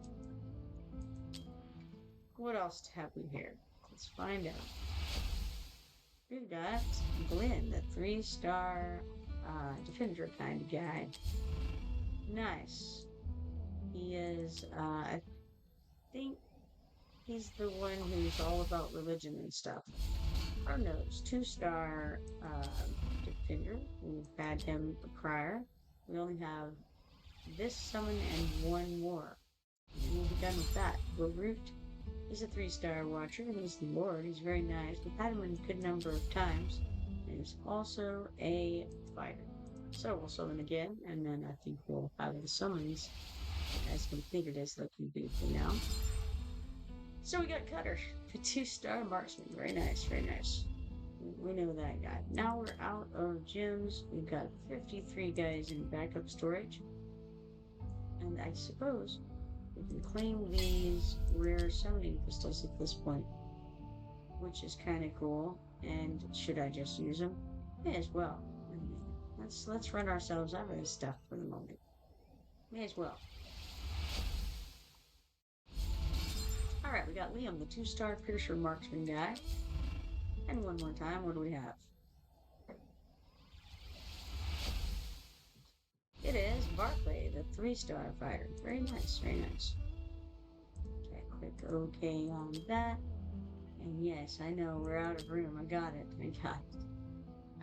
What else have we here? Let's find out. We've got Glenn, the 3-star defender kind of guy. Nice. He is, I think he's the one who's all about religion and stuff. Our nose, 2-star defender. We've had him prior. We only have this summon and one more. And we'll be done with that. Barut is a 3-star watcher. He's the Lord. He's very nice. We've had him a good number of times. And he's also a fighter. So we'll summon again, and then I think we'll have the summons as completed as they can be for now. So we got Cutter, the 2-star marksman. Very nice, very nice. We know that guy. Now we're out of gems. We've got 53 guys in backup storage. And I suppose we can claim these rare summoning crystals at this point, which is kind of cool. And should I just use them? May as well. Let's run ourselves out of this stuff for the moment. May as well. Alright, we got Liam, the 2-star Piercer Marksman guy. And one more time, what do we have? It is Barclay, the 3-star fighter. Very nice, very nice. Okay, click OK on that. And yes, I know, we're out of room. I got it.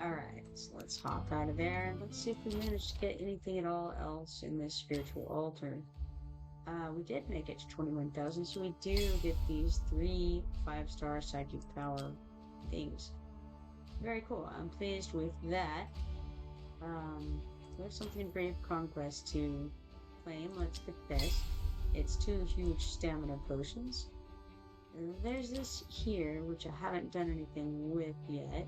Alright, so let's hop out of there and let's see if we manage to get anything at all else in this spiritual altar. We did make it to 21,000, so we do get these 3 5-star psychic power things. Very cool. I'm pleased with that. We have something in Brave Conquest to claim. Let's get this. It's 2 huge stamina potions. There's this here, which I haven't done anything with yet.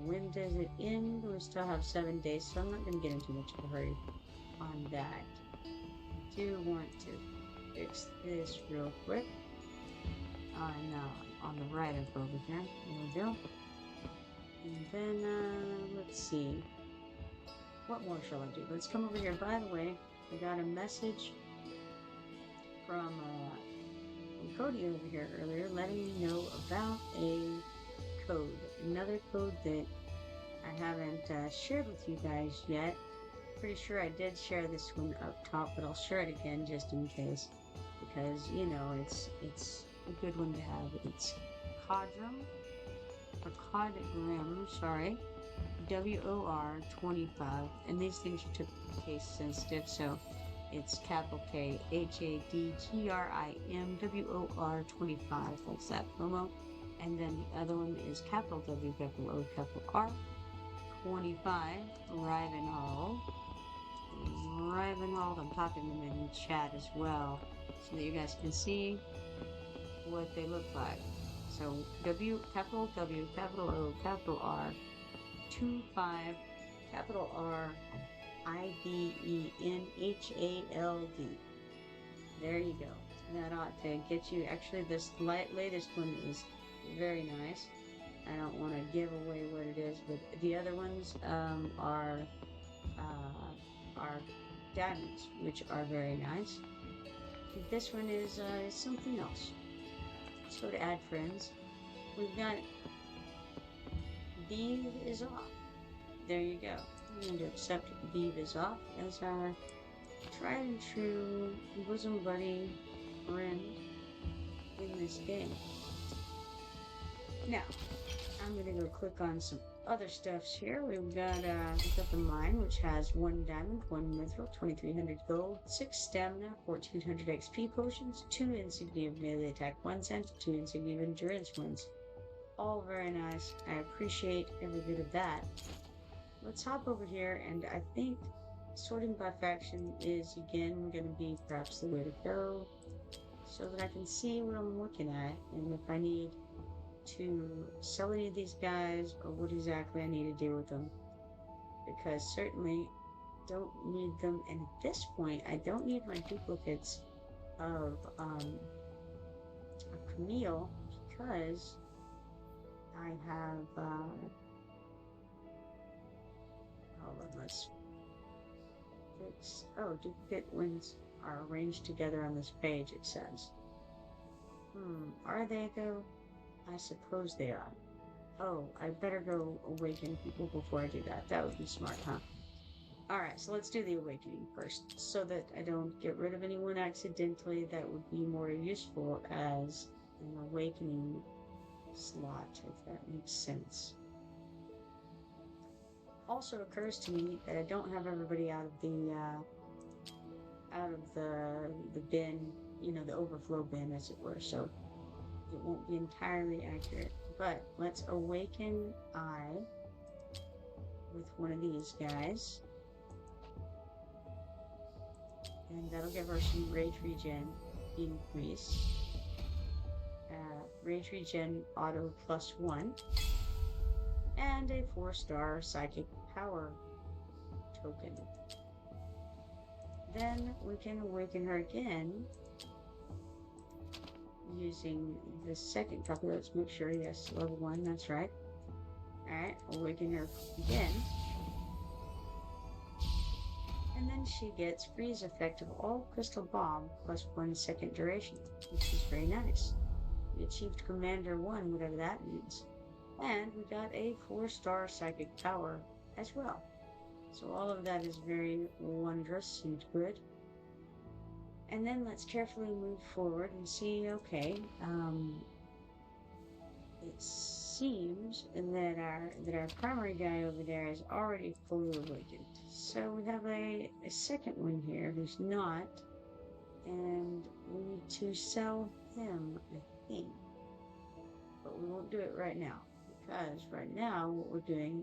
When does it end? We still have 7 days, so I'm not going to get into much of a hurry on that. I do want to fix this real quick. On the right of over here. There we go. And then, let's see. What more shall I do? Let's come over here. By the way, I got a message from Cody over here earlier letting me know about a code. Another code that I haven't shared with you guys yet. Pretty sure I did share this one up top, but I'll share it again just in case. Because, you know, it's a good one to have. It's Codram, or Codgram, sorry, WOR 25, and these things are typically case sensitive, so it's capital K HADGRIM WOR 25. That's that promo, and then the other one is capital W capital O capital R 25. Rivenhold. I'm talking them in chat as well, so that you guys can see what they look like. So capital W, capital O, capital R, 25, capital R, IDENHALD. There you go. That ought to get you. Actually, this latest one is very nice. I don't want to give away what it is, but the other ones are diamonds, which are very nice. This one is something else. Let's go to add friends. We've got Beeve is off. There you go. I'm going to accept Beeve is off as our tried and true bosom buddy friend in this game. Now, I'm going to go click on some other stuffs here. We've got the mine, which has 1 diamond, 1 mithril, 2,300 gold, 6 stamina, 1,400 XP potions, 2 insignia of melee attack 1 cent, 2 insignia of endurance 1. All very nice. I appreciate every bit of that. Let's hop over here, and I think sorting by faction is again going to be perhaps the way to go, so that I can see what I'm looking at, and if I need to sell any of these guys or what exactly I need to do with them, because certainly don't need them, and at this point I don't need my duplicates of Camille, because I have hold on, let's fix, duplicate wins are arranged together on this page, it says. Are they though? I suppose they are. Oh, I better go awaken people before I do that. That would be smart, huh? Alright, so let's do the awakening first, so that I don't get rid of anyone accidentally. That would be more useful as an awakening slot, if that makes sense. Also occurs to me that I don't have everybody out of the bin, you know, the overflow bin, as it were, so it won't be entirely accurate. But let's awaken I with one of these guys, and that'll give her some rage regen increase. Rage regen auto +1, and a 4-star psychic power token. Then we can awaken her again using the second copy. Let's make sure, yes, level 1, that's right. Alright, awaken her again. and she gets freeze effect of all crystal bomb plus 1 second duration, which is very nice. We achieved Commander 1, whatever that means. And we got a 4-star psychic power as well. So all of that is very wondrous and good. And then let's carefully move forward and see, okay, it seems that our primary guy over there is already fully awakened. So we have a second one here who's not, and we need to sell him, I think. But we won't do it right now, because right now what we're doing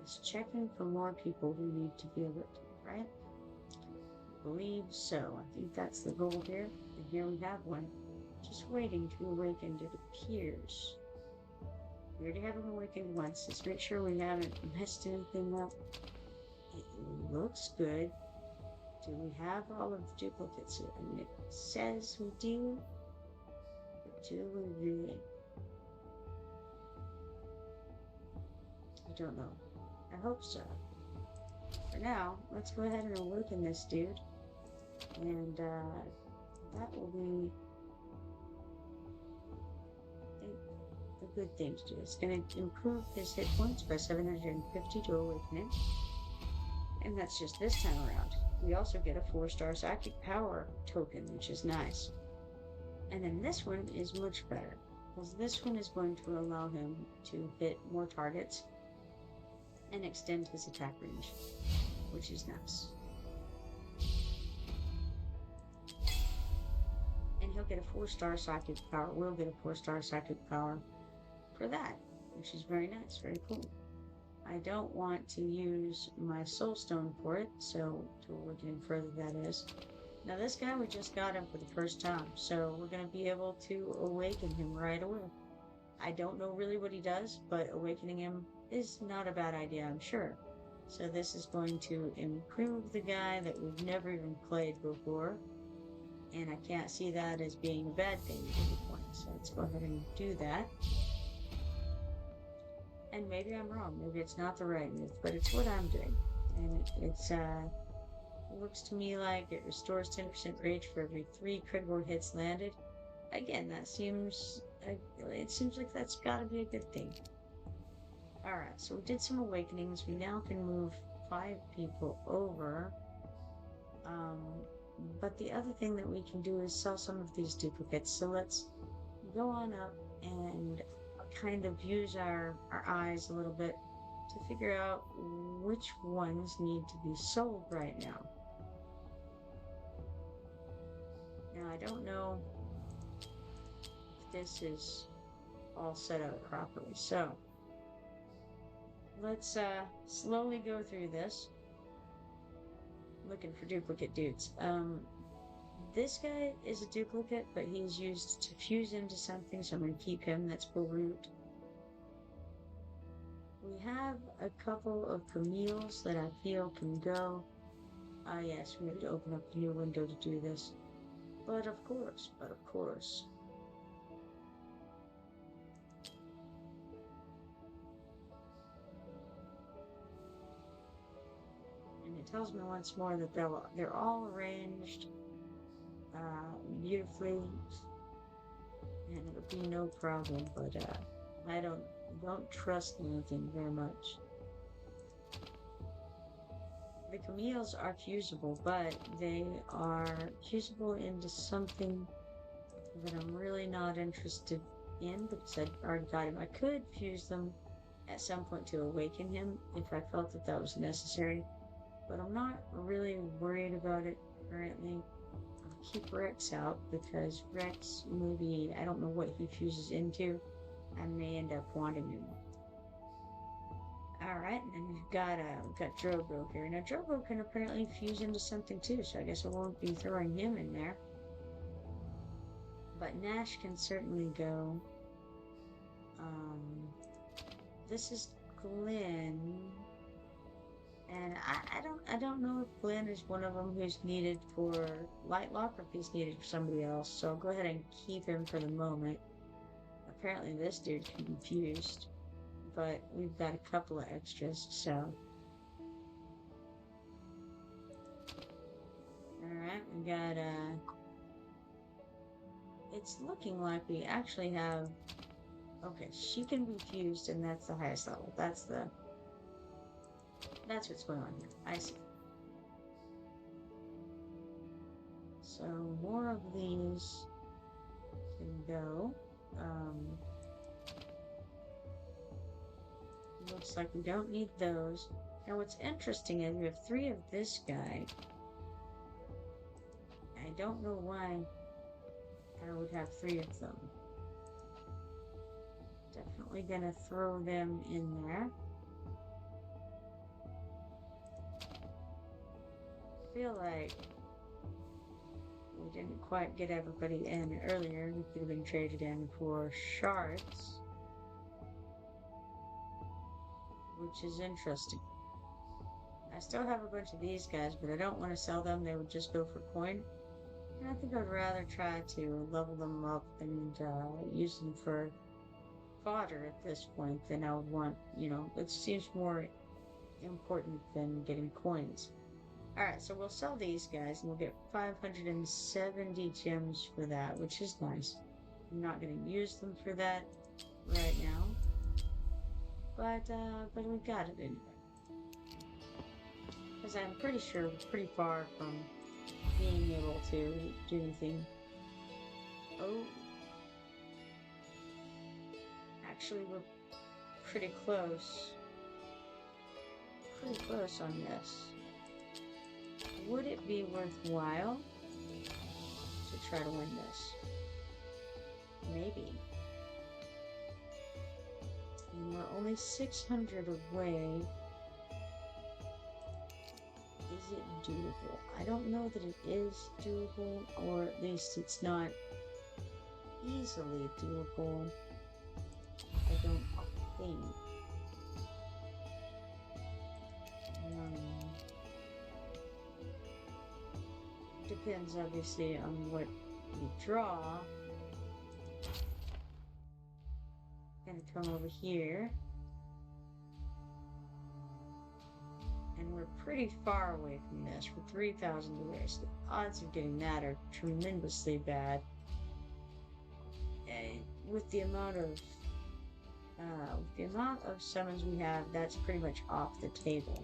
is checking for more people who need to be awakened, right? I believe so. I think that's the goal here. And here we have one. Just waiting to be awakened, it appears. We already have him awakened once. Let's make sure we haven't messed anything up. It looks good. Do we have all of the duplicates? I mean, it says we do. But do we really? I don't know. I hope so. For now, let's go ahead and awaken this dude. And that will be, I think, a good thing to do. It's going to improve his hit points by 750 to awaken him. And that's just this time around. We also get a 4-star psychic power token, which is nice. And then this one is much better, because this one is going to allow him to hit more targets and extend his attack range, which is nice. And he'll get a 4-star psychic power. We'll get a 4-star psychic power for that, which is very nice, very cool. I don't want to use my soul stone for it, so to awaken him further, that is. Now this guy, we just got him for the first time, so we're going to be able to awaken him right away. I don't know really what he does, but awakening him is not a bad idea, I'm sure. So this is going to improve the guy that we've never even played before, and I can't see that as being a bad thing at any point, so let's go ahead and do that. And maybe I'm wrong, maybe it's not the right move, but it's what I'm doing. And it looks to me like it restores 10% rage for every 3 critical hits landed. Again, that seems, it seems like that's gotta be a good thing. Alright, so we did some awakenings. We now can move 5 people over. But the other thing that we can do is sell some of these duplicates. So let's go on up and kind of use our eyes a little bit to figure out which ones need to be sold right now. Now, I don't know if this is all set up properly, so let's slowly go through this, looking for duplicate dudes. This guy is a duplicate, but he's used to fuse into something, so I'm going to keep him. That's Beirut. We have a couple of Camille's that I feel can go. Yes, we have to open up a new window to do this. But of course. And it tells me once more that they're all arranged beautifully, and it'll be no problem, but I don't trust anything very much. The Camille's are fusible, but they are fusible into something that I'm really not interested in, because I already got him. I could fuse them at some point to awaken him if I felt that that was necessary, but I'm not really worried about it currently. I'll keep Rex out, because Rex, maybe, I don't know what he fuses into. I may end up wanting him. Alright, and then we've got Drogo here. Now Drogo can apparently fuse into something too, so I guess I won't be throwing him in there. But Nash can certainly go. This is Glenn. And I don't know if Glenn is one of them who's needed for Lightlock, or if he's needed for somebody else, so I'll go ahead and keep him for the moment. Apparently this dude can be fused, but we've got a couple of extras, so. Alright, we got, it's looking like we actually have, okay, she can be fused, and that's the highest level. That's what's going on here. I see. So more of these can go. Looks like we don't need those. Now what's interesting is we have 3 of this guy. I don't know why I would have 3 of them. Definitely gonna throw them in there. I feel like we didn't quite get everybody in earlier. We could have been traded in for shards, which is interesting. I still have a bunch of these guys, but I don't want to sell them. They would just go for coin. And I think I'd rather try to level them up and use them for fodder at this point than I would want, you know, it seems more important than getting coins. Alright, so we'll sell these guys and we'll get 570 gems for that, which is nice. I'm not going to use them for that right now. But we got it anyway. Because I'm pretty sure we're pretty far from being able to do anything. Oh. Actually, we're pretty close. Pretty close on this. Would it be worthwhile to try to win this? Maybe. And we're only 600 away. Is it doable? I don't know that it is doable, or at least it's not easily doable. I don't think. Depends obviously on what you draw. Gonna come over here. And we're pretty far away from this. We're 3,000 away, so the odds of getting that are tremendously bad. With the amount of summons we have, that's pretty much off the table.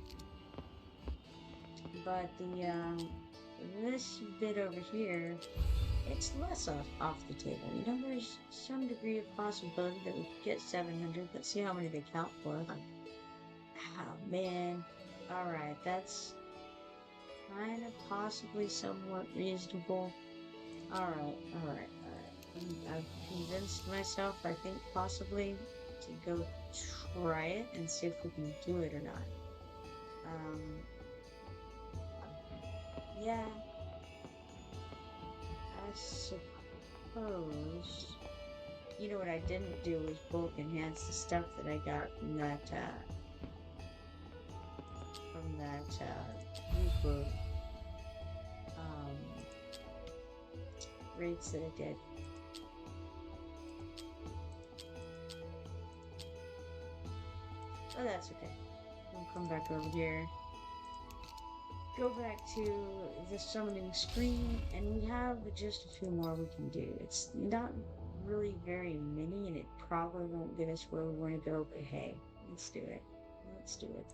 But this bit over here, it's less off the table. You know, there's some degree of possibility that we could get 700. Let's see how many they count for. Oh, man. Alright, that's kind of possibly somewhat reasonable. Alright. I've convinced myself, I think, possibly to go try it and see if we can do it or not. Yeah. I suppose. You know what I didn't do was bulk enhance the stuff that I got from that group of raids that I did. Oh, that's okay. We'll come back over here. Go back to the summoning screen, and we have just a few more we can do. It's not really very many, and it probably won't get us where we want to go, but hey, let's do it. Let's do it.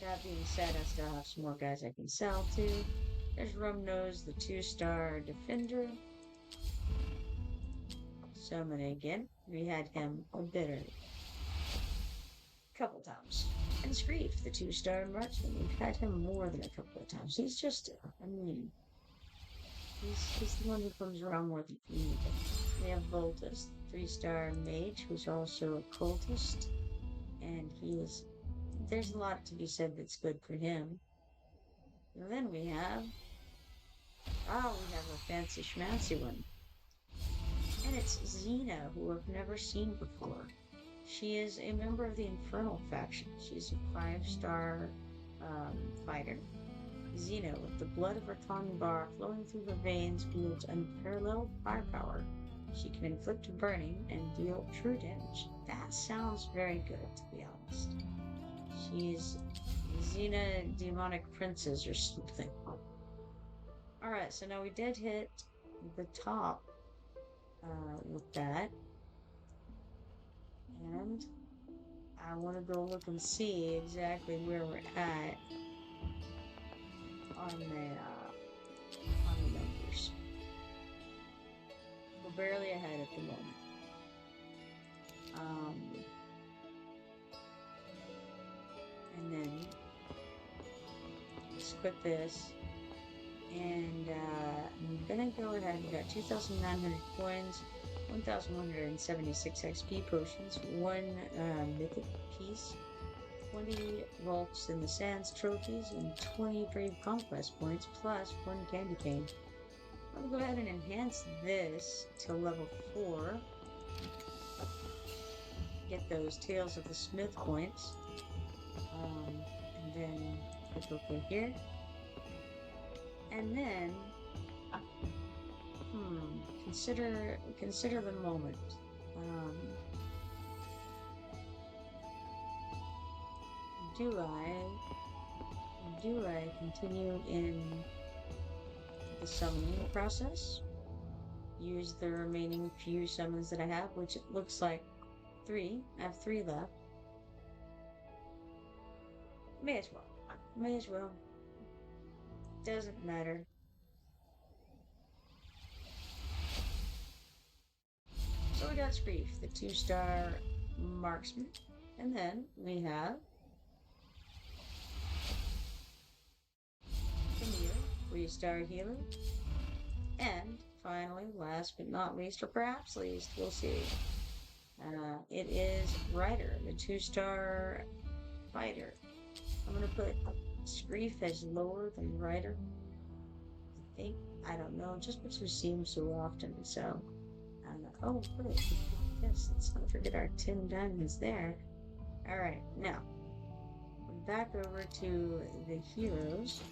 That being said, I still have some more guys I can sell to. There's Rumnose, the 2-star defender. Summon again. We had him a bit couple times. And Screef, the 2-star marksman. We've had him more than a couple of times. He's just, I mean, he's the one who comes around more than you need him. We have Voltus, 3-star mage, who's also a cultist. And there's a lot to be said that's good for him. And then we have a fancy schmancy one. And it's Xena, who I've never seen before. She is a member of the Infernal faction. She's a 5-star fighter. Xena, with the blood of her Tonbar flowing through her veins, wields unparalleled firepower. She can inflict burning and deal true damage. That sounds very good, to be honest. She's Xena demonic princes or something. Alright, so now we did hit the top with that. And I want to go look and see exactly where we're at on the numbers. We're barely ahead at the moment. And then let's quit this. And I'm gonna go ahead. We got 2,900 coins, 1,176 XP potions, 1 mythic piece, 20 vaults in the sands trophies, and 20 brave conquest points, plus 1 candy cane. I'm gonna go ahead and enhance this to level 4. Get those Tales of the Smith points. And then click OK here. And then consider the moment. Do I continue in the summoning process? Use the remaining few summons that I have, which it looks like 3. I have 3 left. May as well. Doesn't matter. So we got Screef, the 2-star marksman. And then we have Camille, 3-star healer. And finally, last but not least, or perhaps least, we'll see. It is Ryder, the 2-star fighter. I'm gonna put Screef as lower than Ryder. I don't know, just because we see him so often, so oh good. Yes, let's not forget our 10 diamonds there. Alright, now back over to the heroes.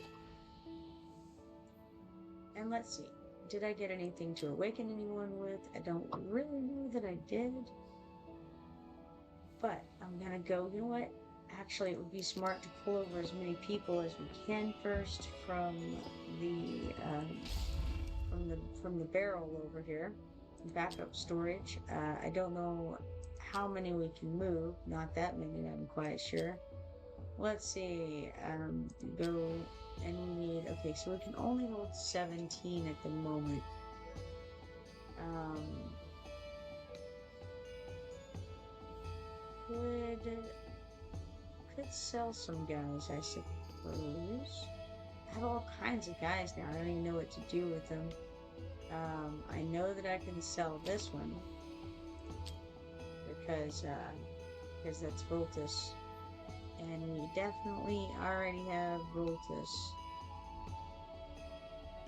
And let's see. Did I get anything to awaken anyone with? I don't really know that I did. But I'm gonna go, you know what? Actually, it would be smart to pull over as many people as we can first from the barrel over here, backup storage. I don't know how many we can move. Not that many, I'm quite sure. Let's see. Go and we need. Okay, so we can only hold 17 at the moment. Could sell some guys, I suppose. I have all kinds of guys now. I don't even know what to do with them. I know that I can sell this one because that's Voltus, and we definitely already have Voltus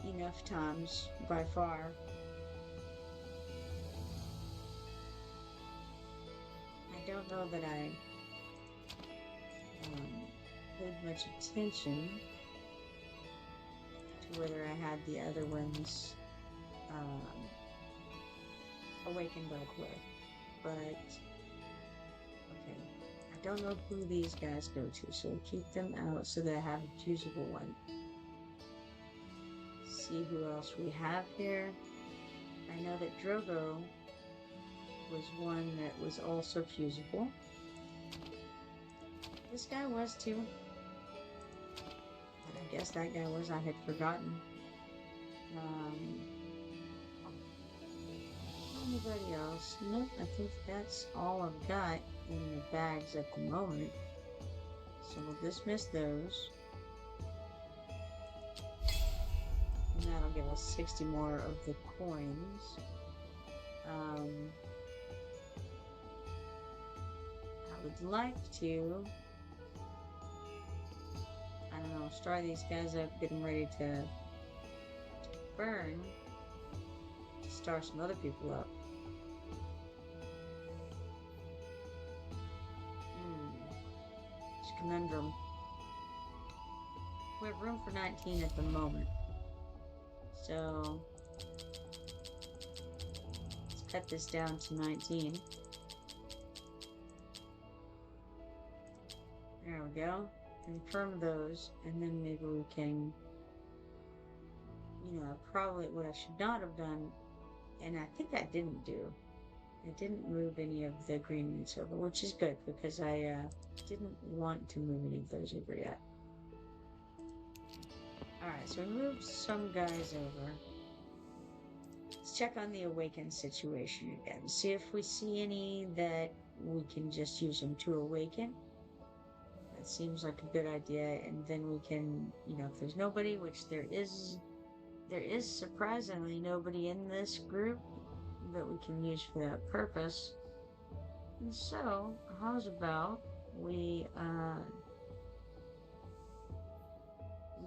enough times by far. I don't know that I paid much attention to whether I had the other ones awakened right away, but okay, I don't know who these guys go to, so we'll keep them out so that I have a fusible one. See who else we have here. I know that Drogo was one that was also fusible. This guy was too. But I guess that guy was, I had forgotten. Anybody else? Nope, I think that's all I've got in the bags at the moment. So we'll dismiss those. And that'll give us 60 more of the coins. I would like to, I don't know, start these guys up, get them ready to burn, to start some other people up. It's a conundrum. We have room for 19 at the moment, so let's cut this down to 19. There we go. confirm those, and then maybe we can, probably what I should not have done, and I think I didn't do, I didn't move any of the agreements over, which is good because I didn't want to move any of those over yet. Alright, so we moved some guys over. Let's check on the awakened situation again. See if we see any that we can just use them to awaken. That seems like a good idea. And then we can, if there's nobody, which there is surprisingly nobody in this group that we can use for that purpose. And so, how's about we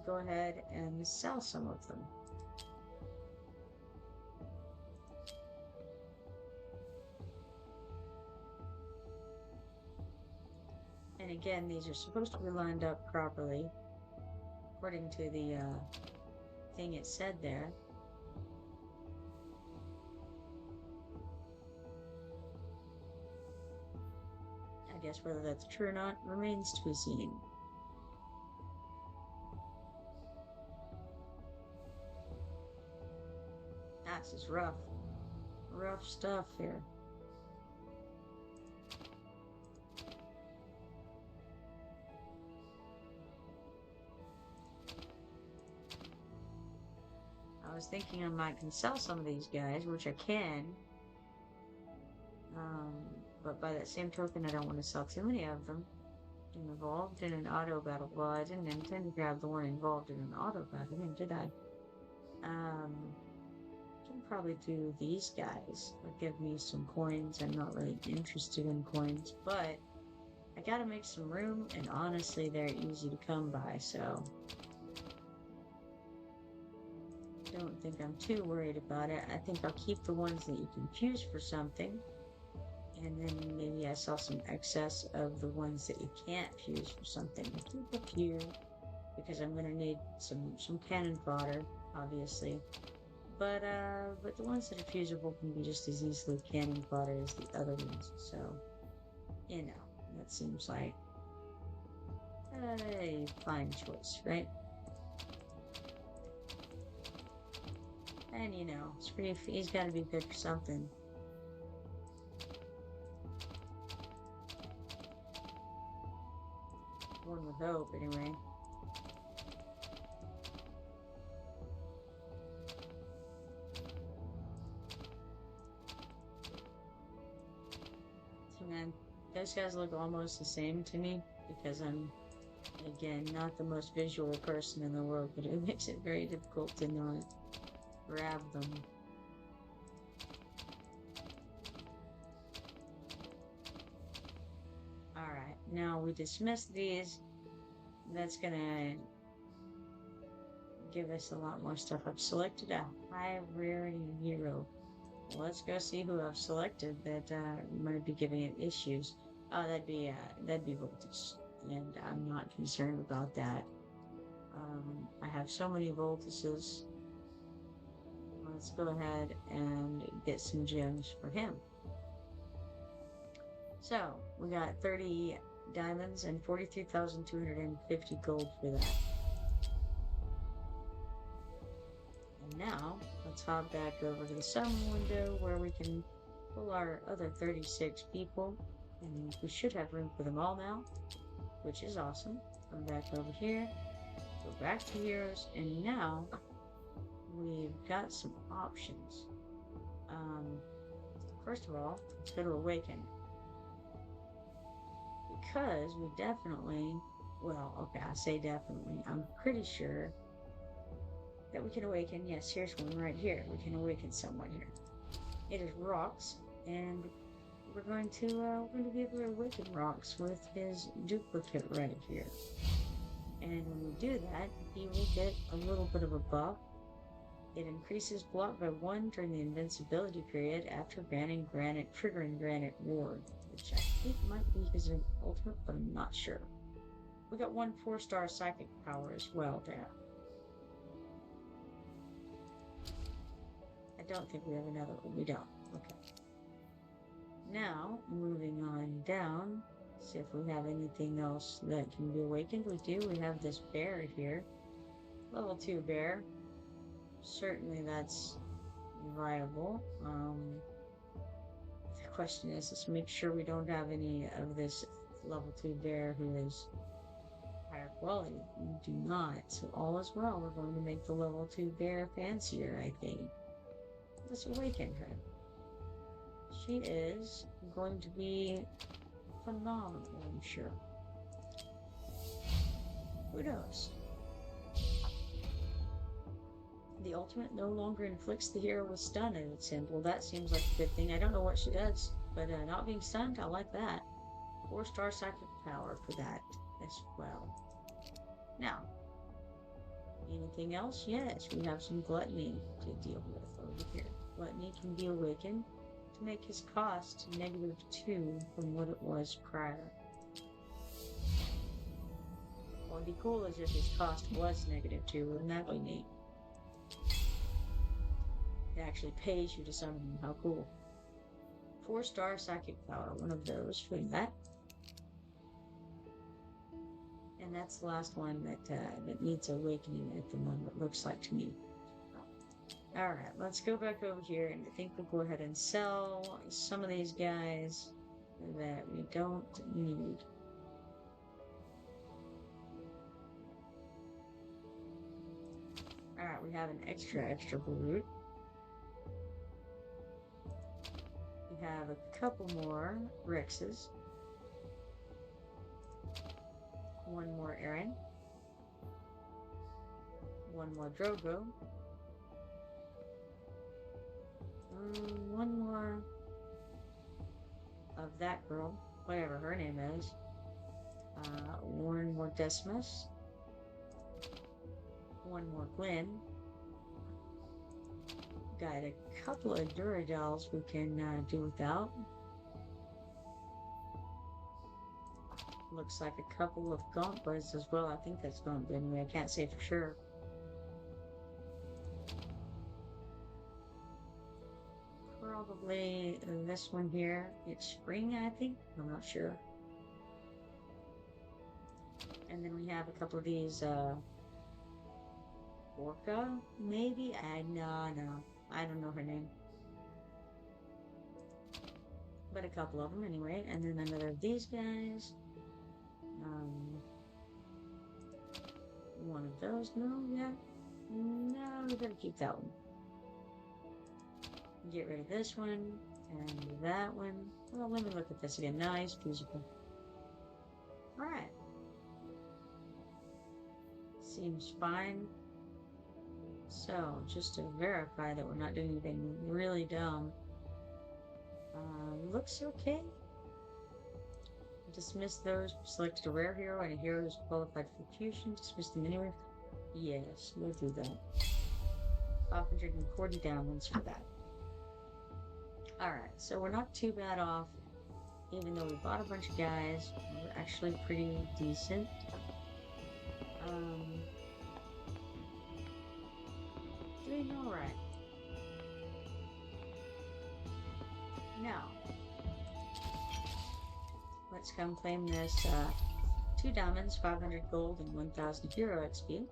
go ahead and sell some of them. And again, these are supposed to be lined up properly, according to the thing it said there. I guess whether that's true or not remains to be seen. This is rough. Rough stuff here. I was thinking I might can sell some of these guys, which I can. But by that same token, I don't want to sell too many of them. Involved in an auto battle. Well, I didn't intend to grab the one involved in an auto battle, did I? Can probably do these guys. They'll give me some coins. I'm not really interested in coins, but I gotta make some room, and honestly, they're easy to come by, so don't think I'm too worried about it. I think I'll keep the ones that you can fuse for something, and then maybe I saw some excess of the ones that you can't fuse for something. I'll keep a few, because I'm gonna need some cannon fodder, obviously. But the ones that are fusible can be just as easily cannon fodder as the other ones, so, that seems like a fine choice, right? And, he's gotta be good for something. One would hope, anyway. And those guys look almost the same to me because I'm, again, not the most visual person in the world, but it makes it very difficult to not grab them. Alright, now we dismiss these. That's gonna give us a lot more stuff. I've selected a high rarity hero. Let's go see who I've selected that might be giving it issues. Oh, that'd be Voltus, and I'm not concerned about that. I have so many Voltuses. Let's go ahead and get some gems for him. So we got 30 diamonds and 43,250 gold for that. And now, let's hop back over to the summon window where we can pull our other 36 people. And we should have room for them all now, which is awesome. Come back over here, go back to heroes, and now we've got some options. First of all, let's go to Awaken. Because we definitely, I say definitely, I'm pretty sure that we can awaken. Yes, here's one right here. We can awaken someone here. It is Atroxx, and we're going to be able to awaken Atroxx with his duplicate right here. And when we do that, he will get a little bit of a buff. It increases block by 1 during the invincibility period after triggering Granite Ward, which I think might be his ultimate, but I'm not sure. We got 1 4-star psychic power as well there. I don't think we have another one. We don't. Okay. Now, moving on down, See if we have anything else that can be awakened. We do. We have this bear here. Level 2 bear. Certainly that's viable. The question is, let's make sure we don't have any of this level 2 bear who is higher quality. We do not. So all is well. We're going to make the level 2 bear fancier, I think. Let's awaken her. She is going to be phenomenal, I'm sure. Who knows? The ultimate no longer inflicts the hero with stun at its end. Well, that seems like a good thing. I don't know what she does, but not being stunned, I like that. 4-star psychic power for that as well. Now, anything else? Yes, we have some gluttony to deal with over here. Gluttony can be awakened to make his cost -2 from what it was prior. What would be cool is if his cost was -2, wouldn't that be neat? It actually pays you to summon him. How cool. 4-star psychic power, one of those for that. And that's the last one that needs awakening at the moment, looks like to me. Alright, let's go back over here, and I think we'll go ahead and sell some of these guys that we don't need. Alright, we have an extra brute. We have a couple more Rexes. One more Aedrin. One more Drogo. One more of that girl, whatever her name is. One more Decimus. One more Glenn. Got a couple of Duradels we can do without. Looks like a couple of Gauntlets as well. I think that's Gauntlet anyway. I can't say for sure. Probably this one here. It's spring, I think. I'm not sure. And then we have a couple of these Orca, maybe? No. I don't know her name. But a couple of them anyway. And then another of these guys. One of those. No, yeah. No, we better keep that one. Get rid of this one. And that one. Well, let me look at this again. Nice, beautiful. Alright. Seems fine. So, just to verify that we're not doing anything really dumb. Looks okay. Dismiss those. Selected a rare hero and a hero who's qualified for fusion. Dismiss them anyway. Yes, we'll do that. 540 diamonds for that. Alright, so we're not too bad off. Even though we bought a bunch of guys, we're actually pretty decent. Doing alright. Now, let's come claim this 2 diamonds, 500 gold, and 1000 hero XP.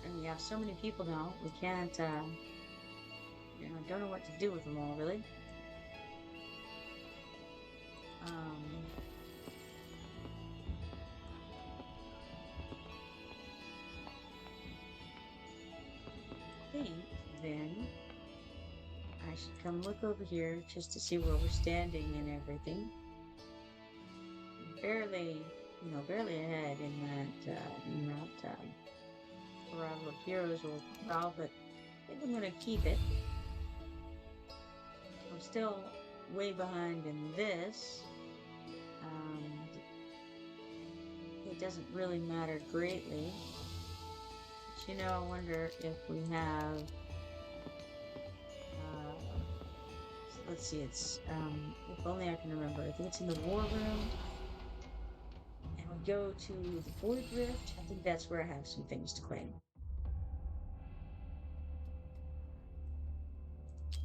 And we have so many people now, we can't, don't know what to do with them all, really. I think then I should come look over here just to see where we're standing and everything. Barely ahead in that arrival of heroes or crowd, but I think I'm gonna keep it. I'm still way behind in this. It doesn't really matter greatly. But, I wonder if we have. Let's see. It's if only I can remember. I think it's in the war room. And we go to the Void Rift. I think that's where I have some things to claim.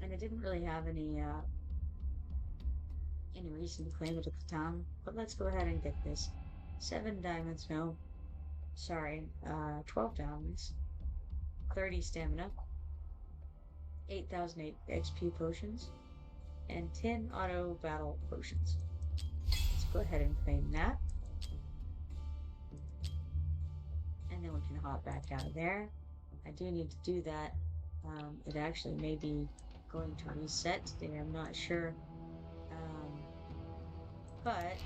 And I didn't really have any any reason to claim it at the time, but let's go ahead and get this. 7 diamonds, no. Sorry, 12 diamonds, 30 stamina, 8,008 XP potions, and 10 auto battle potions. Let's go ahead and claim that. And then we can hop back out of there. I do need to do that. It actually may be going to reset today, I'm not sure. But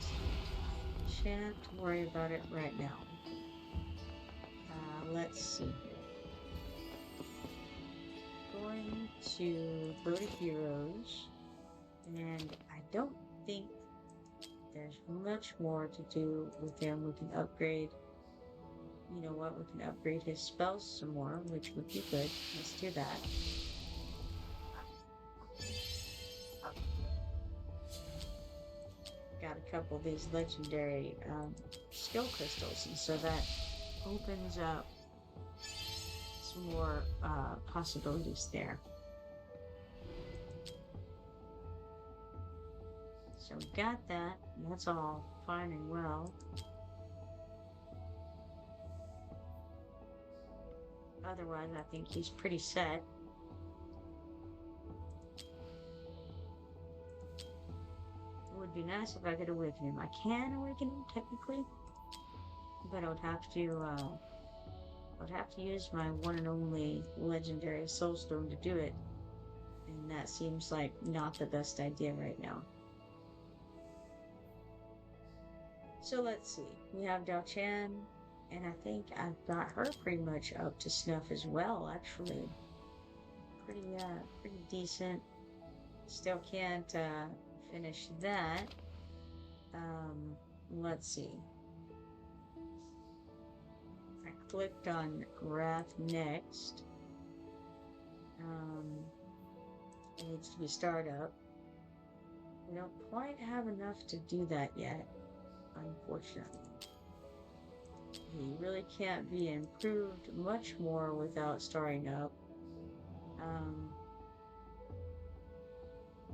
shan't worry about it right now. Let's see here. Going to go to heroes, and I don't think there's much more to do with him. We can upgrade, you know what, we can upgrade his spells some more, which would be good. Let's do that. Got a couple of these legendary skill crystals, and so that opens up some more possibilities there. So we got that, and that's all fine and well. Otherwise, I think he's pretty set. It would be nice if I could awaken him. I can awaken him technically, but I would have to use my one and only legendary soulstone to do it, and that seems like not the best idea right now. So let's see. We have Dao Chan, and I think I've got her pretty much up to snuff as well, actually. Pretty decent. Still can't finish that. Let's see. I clicked on Wrath next. It needs to be startup. We don't quite have enough to do that yet, unfortunately. He really can't be improved much more without starting up.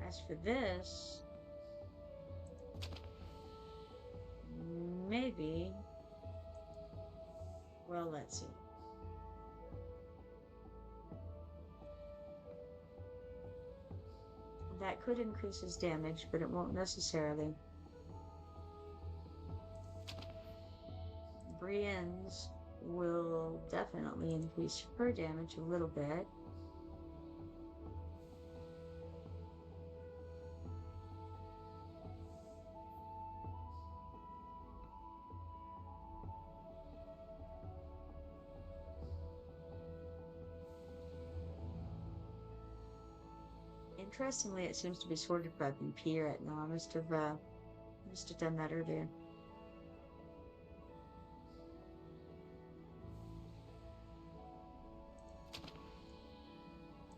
As for this, maybe, well, let's see. That could increase his damage, but it won't necessarily. Brienne's will definitely increase her damage a little bit. Interestingly, it seems to be sorted by BP right now. I must have done that earlier.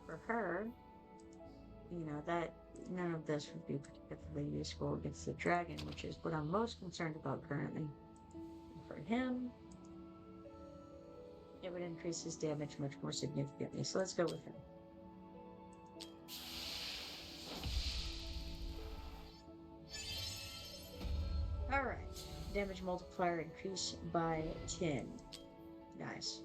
For her, you know, that none of this would be particularly useful against the dragon, which is what I'm most concerned about currently. For him, it would increase his damage much more significantly. So let's go with him. Alright, damage multiplier increase by 10. Nice.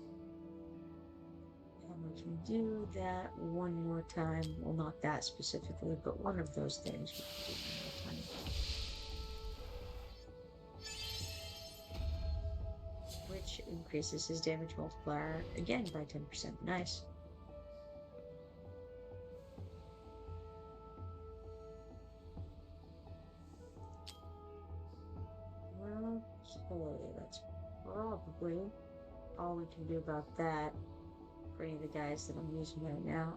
And we can do that one more time. Well, not that specifically, but one of those things we can do one more time. Which increases his damage multiplier again by 10%. Nice. Okay, that's probably all we can do about that for any of the guys that I'm using right now.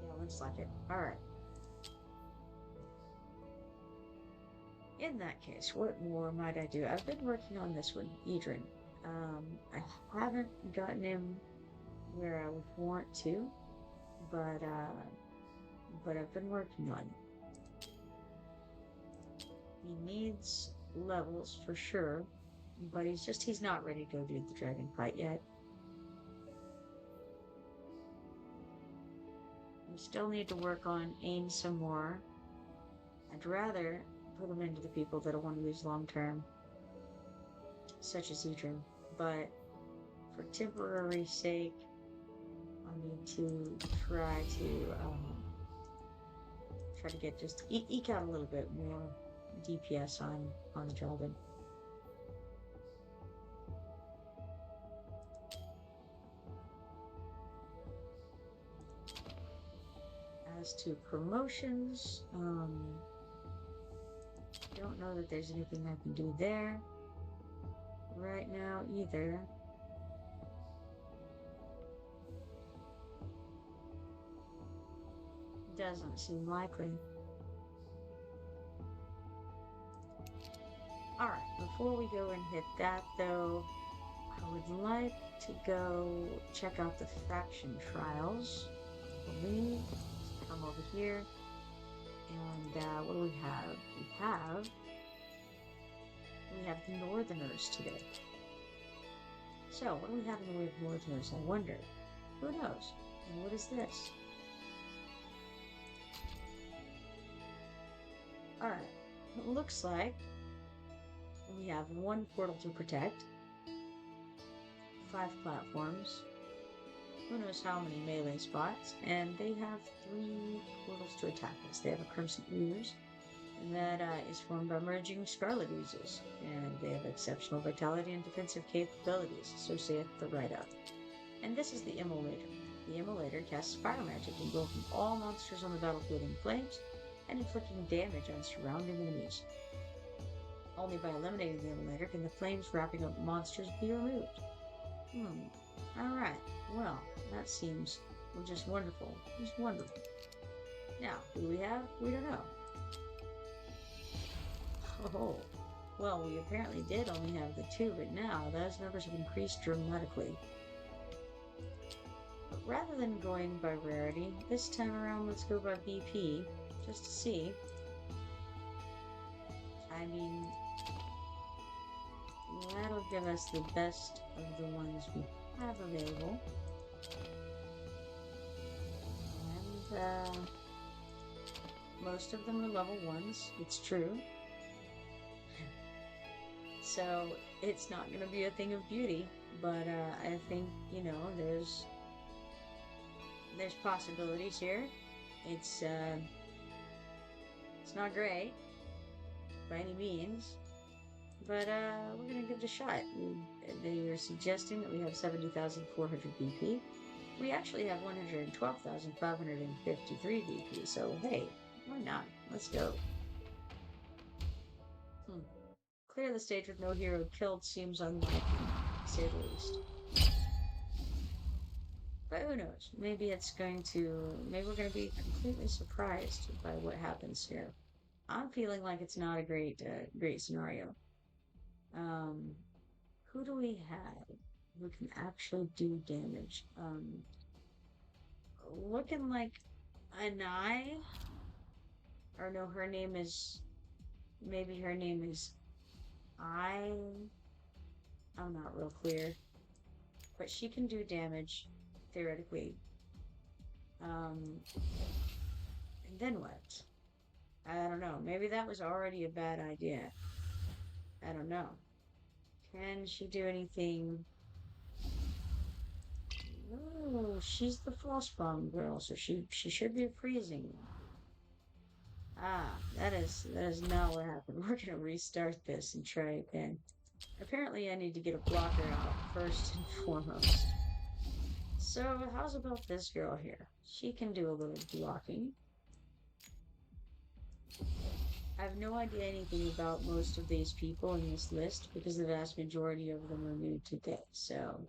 Yeah, looks like it. Alright. In that case, what more might I do? I've been working on this one, Aedrin. I haven't gotten him where I would want to, but I've been working on it. He needs levels for sure, but he's not ready to go do the dragon fight yet. We still need to work on aim some more. I'd rather put him into the people that I want to use long term, such as Aedrin, but for temporary sake, I need to try to get just eke out a little bit more DPS on the dragon. As to promotions, don't know that there's anything I can do there right now either. Doesn't seem likely. Alright, before we go and hit that though, I would like to go check out the faction trials. I believe. Come over here. And what do we have? We have the Northerners today. So, what do we have in the way of Northerners? I wonder. Who knows? And what is this? Alright. It looks like we have 1 portal to protect, 5 platforms, who knows how many melee spots, and they have 3 portals to attack us. They have a Crimson Ooze that is formed by merging Scarlet Oozes, and they have exceptional vitality and defensive capabilities, so saith the write-up. And this is the Immolator. The Immolator casts fire magic, engulfing all monsters on the battlefield in flames, and inflicting damage on surrounding enemies. Only by eliminating the Immolator can the flames wrapping up monsters be removed. Alright, well, that seems just wonderful. Just wonderful. Now, who do we have? We don't know. Oh, well, we apparently did only have the 2, but now those numbers have increased dramatically. But rather than going by rarity, this time around let's go by BP, just to see. I mean, that'll give us the best of the ones we have available. And most of them are level 1s, it's true. So it's not going to be a thing of beauty, but I think, you know, there's possibilities here. It's not great by any means, but we're gonna give it a shot. They are suggesting that we have 70,400 BP. We actually have 112,553 BP, so hey, why not? Let's go. Clear the stage with no hero killed seems unlikely, to say the least. But who knows? Maybe we're gonna be completely surprised by what happens here. I'm feeling like it's not a great scenario. Who do we have who can actually do damage? Looking like Anai, or no, maybe her name is I'm not real clear, but she can do damage theoretically. And then what? I don't know. Maybe that was already a bad idea. I don't know. Can she do anything? Oh, she's the Frostbomb girl, so she should be freezing. Ah, that is not what happened. We're gonna restart this and try again. Apparently I need to get a blocker out first and foremost. So how's about this girl here? She can do a little blocking. I have no idea anything about most of these people in this list because the vast majority of them are new today. So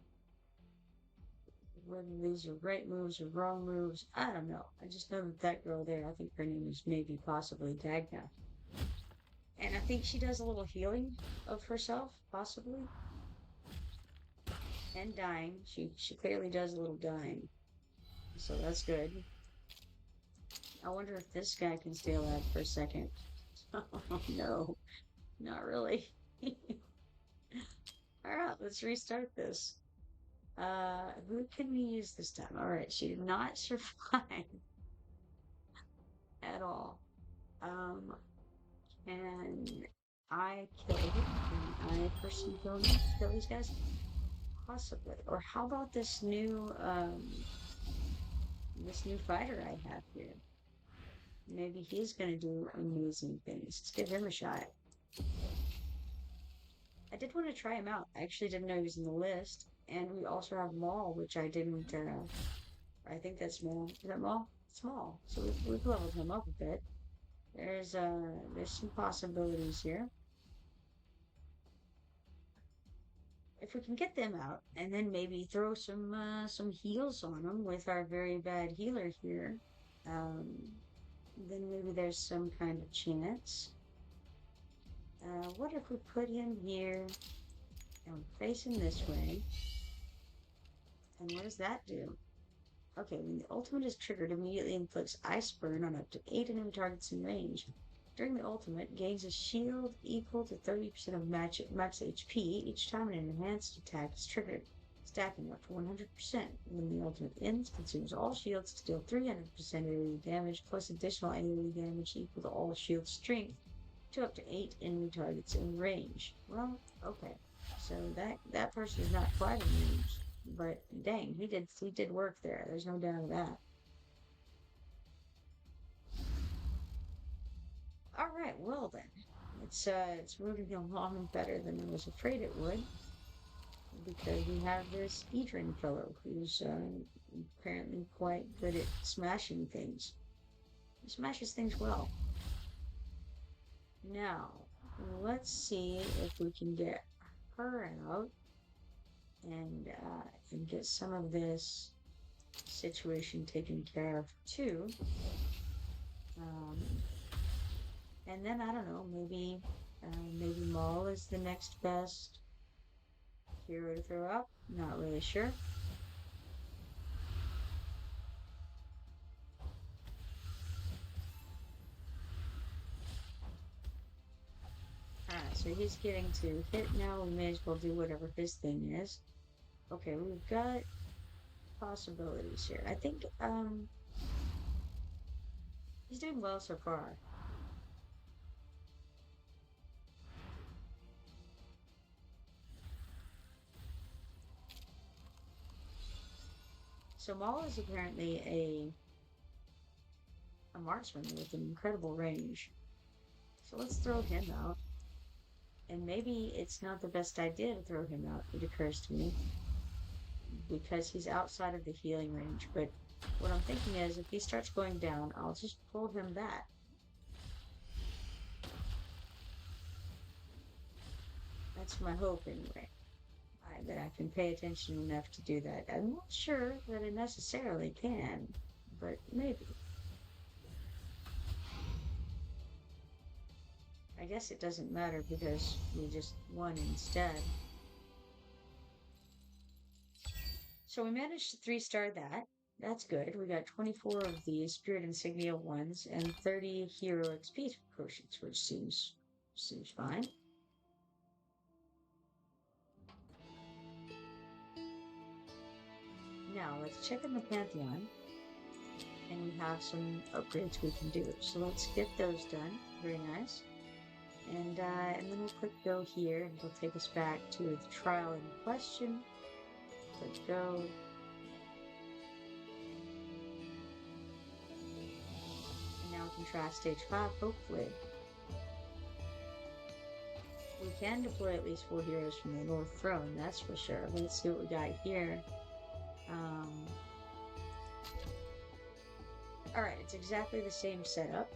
whether these are right moves or wrong moves, I don't know. I just know that girl there, I think her name is maybe possibly Dagna. And I think she does a little healing of herself, possibly. And dying. She clearly does a little dying. So that's good. I wonder if this guy can stay alive for a second. Oh no. Not really. Alright, let's restart this. Who can we use this time? Alright, she did not survive at all. And I kill him? Can I personally kill these guys? Possibly. Or how about this new fighter I have here? Maybe he's gonna do amazing things. Let's give him a shot. I did want to try him out. I actually didn't know he was in the list. And we also have Maul, which I didn't, I think that's Maul. Is that Maul? Small. So we've leveled him up a bit. There's some possibilities here. If we can get them out, and then maybe throw some heals on them with our very bad healer here, then maybe there's some kind of chance. What if we put him here and face him this way? And what does that do? Okay, when the ultimate is triggered, immediately inflicts Ice Burn on up to 8 enemy targets in range. During the ultimate, gains a shield equal to 30% of max HP each time an enhanced attack is triggered, stacking up to 100%. When the ultimate ends, consumes all shields to deal 300% AoE damage, plus additional AoE damage equal to all shield strength, to up to 8 enemy targets in range. Well, okay. So that person is not quite in range. But dang, he did work there. There's no doubt of that. All right, well then, it's moving along better than I was afraid it would, because we have this Aedrin fellow who's apparently quite good at smashing things. He smashes things well. Now, let's see if we can get her out and get some of this situation taken care of too. And then I don't know, maybe Maul is the next best hero to throw up. Not really sure. Alright, so he's getting to hit now. We may as well do whatever his thing is. Okay, we've got possibilities here. I think he's doing well so far. So Maul is apparently a marksman with an incredible range. So let's throw him out. And maybe it's not the best idea to throw him out, it occurs to me, because he's outside of the healing range. But what I'm thinking is, if he starts going down, I'll just pull him back. That's my hope, anyway. That I can pay attention enough to do that. I'm not sure that I necessarily can, but maybe. I guess it doesn't matter because we just won instead. So we managed to 3-star that. That's good. We got 24 of the Spirit Insignia ones and 30 Hero XP potions, which seems fine. Now let's check in the Pantheon, and we have some upgrades we can do. So let's get those done. Very nice. And then we'll click go here, and it'll take us back to the trial in question. Click go. And now we can try stage 5, hopefully. We can deploy at least 4 heroes from the North Throne, that's for sure. Let's see what we got here. Alright, it's exactly the same setup.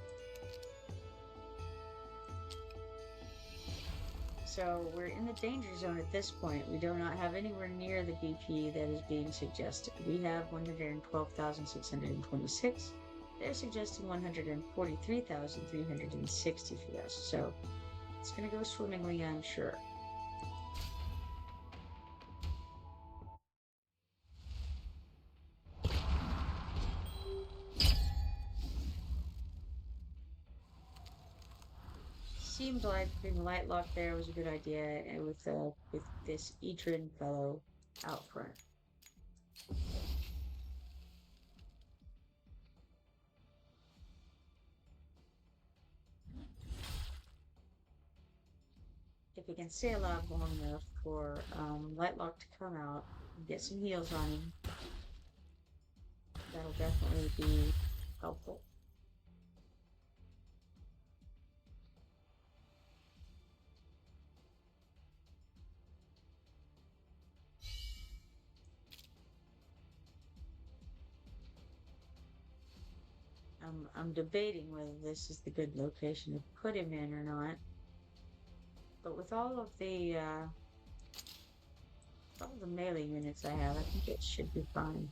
So we're in the danger zone at this point. We do not have anywhere near the BP that is being suggested. We have 112,626. They're suggesting 143,360 for us. So it's going to go swimmingly, I'm sure. seemed like putting light lock there was a good idea, and with this Aedrin fellow out front. If he can stay alive long enough for Lightlock to come out and get some heals on him, that'll definitely be helpful. I'm debating whether this is the good location to put him in or not. But with all of the melee units I have, I think it should be fine.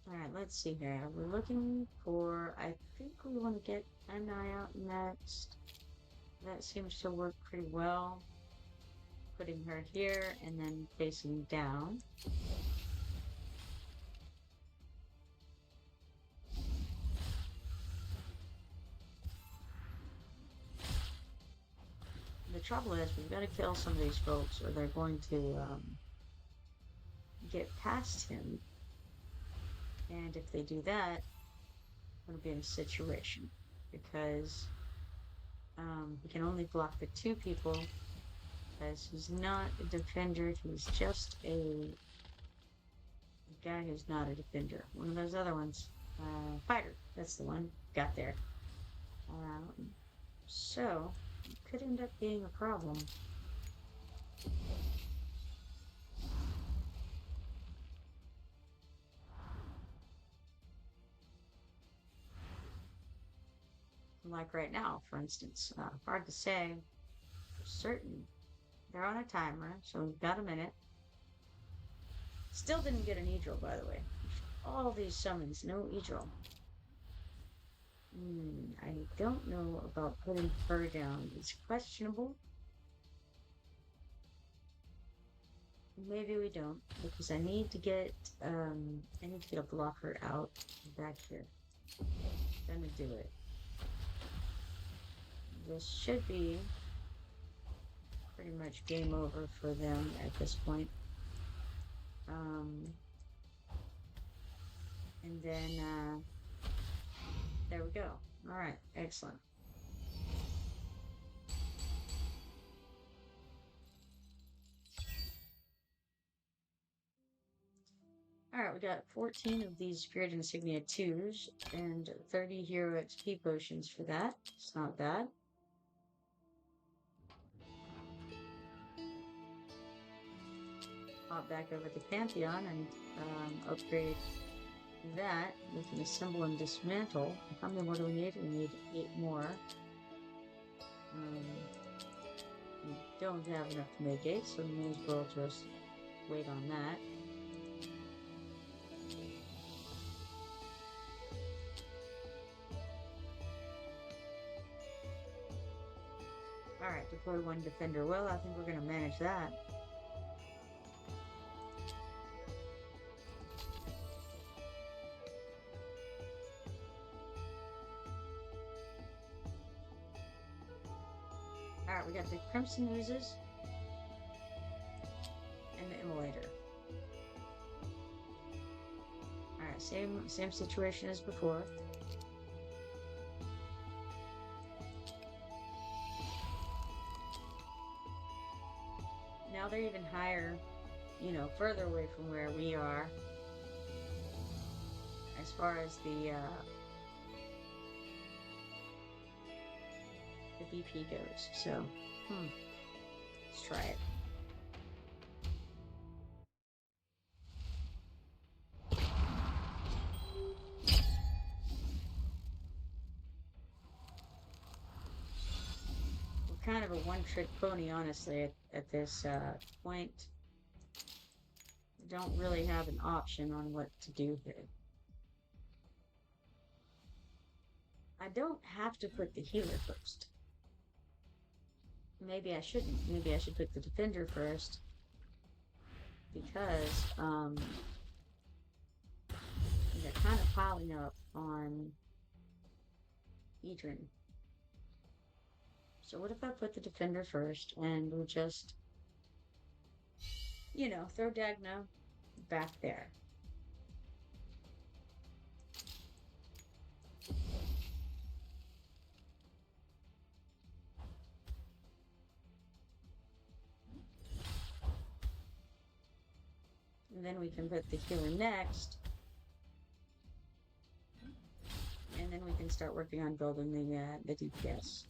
Alright, let's see here. We're looking for, I think we want to get an eye out next. That seems to work pretty well. Putting her here and then facing down. The trouble is we've got to kill some of these folks or they're going to get past him. And if they do that, I'm going to be in a situation because he can only block the 2 people because he's not a defender. He's just a guy who's not a defender. One of those other ones. Fighter. That's the one. Got there. So, it could end up being a problem. Like right now, for instance. Hard to say for certain. They're on a timer, so we've got a minute. Still didn't get an Aedrin, by the way. All these summons, no Aedrin. I don't know about putting her down. It's questionable. Maybe we don't, because I need to get a blocker out back here. Gonna do it. This should be pretty much game over for them at this point. And then, there we go. Alright, excellent. Alright, we got 14 of these Spirit Insignia 2s and 30 Hero XP potions for that. It's not bad. Hop back over to Pantheon and upgrade that. We can assemble and dismantle. How many more do we need? We need 8 more. We don't have enough to make 8, so we may as well just wait on that. Alright, deploy 1 defender. Well, I think we're going to manage that. Alright, we got the Crimson Oozes and the Immolator. Alright, same situation as before. Now they're even higher, you know, further away from where we are as far as the BP goes. So, let's try it. We're kind of a one-trick pony, honestly, at this point. I don't really have an option on what to do here. I don't have to put the healer first. Maybe I shouldn't. Maybe I should put the defender first. Because, they're kind of piling up on Aedrin. So what if I put the defender first and we'll just, you know, throw Dagna back there. And then we can put the healer next. And then we can start working on building the DPS.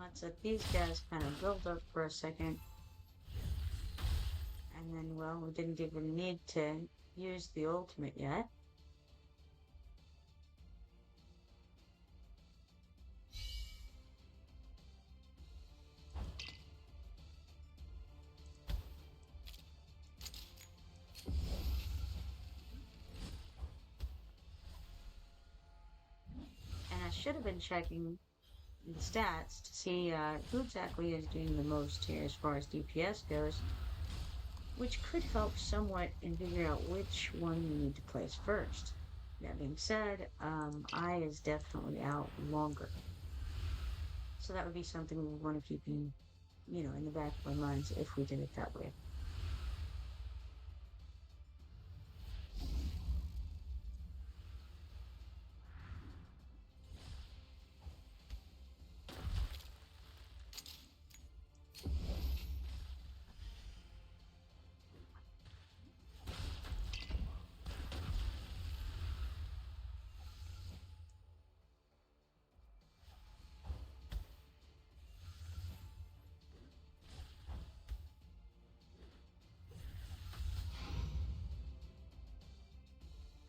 Let's let these guys kind of build up for a second. And then, well, we didn't even need to use the ultimate yet. And I should have been checking the stats to see who exactly is doing the most here as far as DPS goes, which could help somewhat in figuring out which one we need to place first. That being said, I is definitely out longer. So that would be something we would want to keep in, you know, in the back of our minds if we did it that way.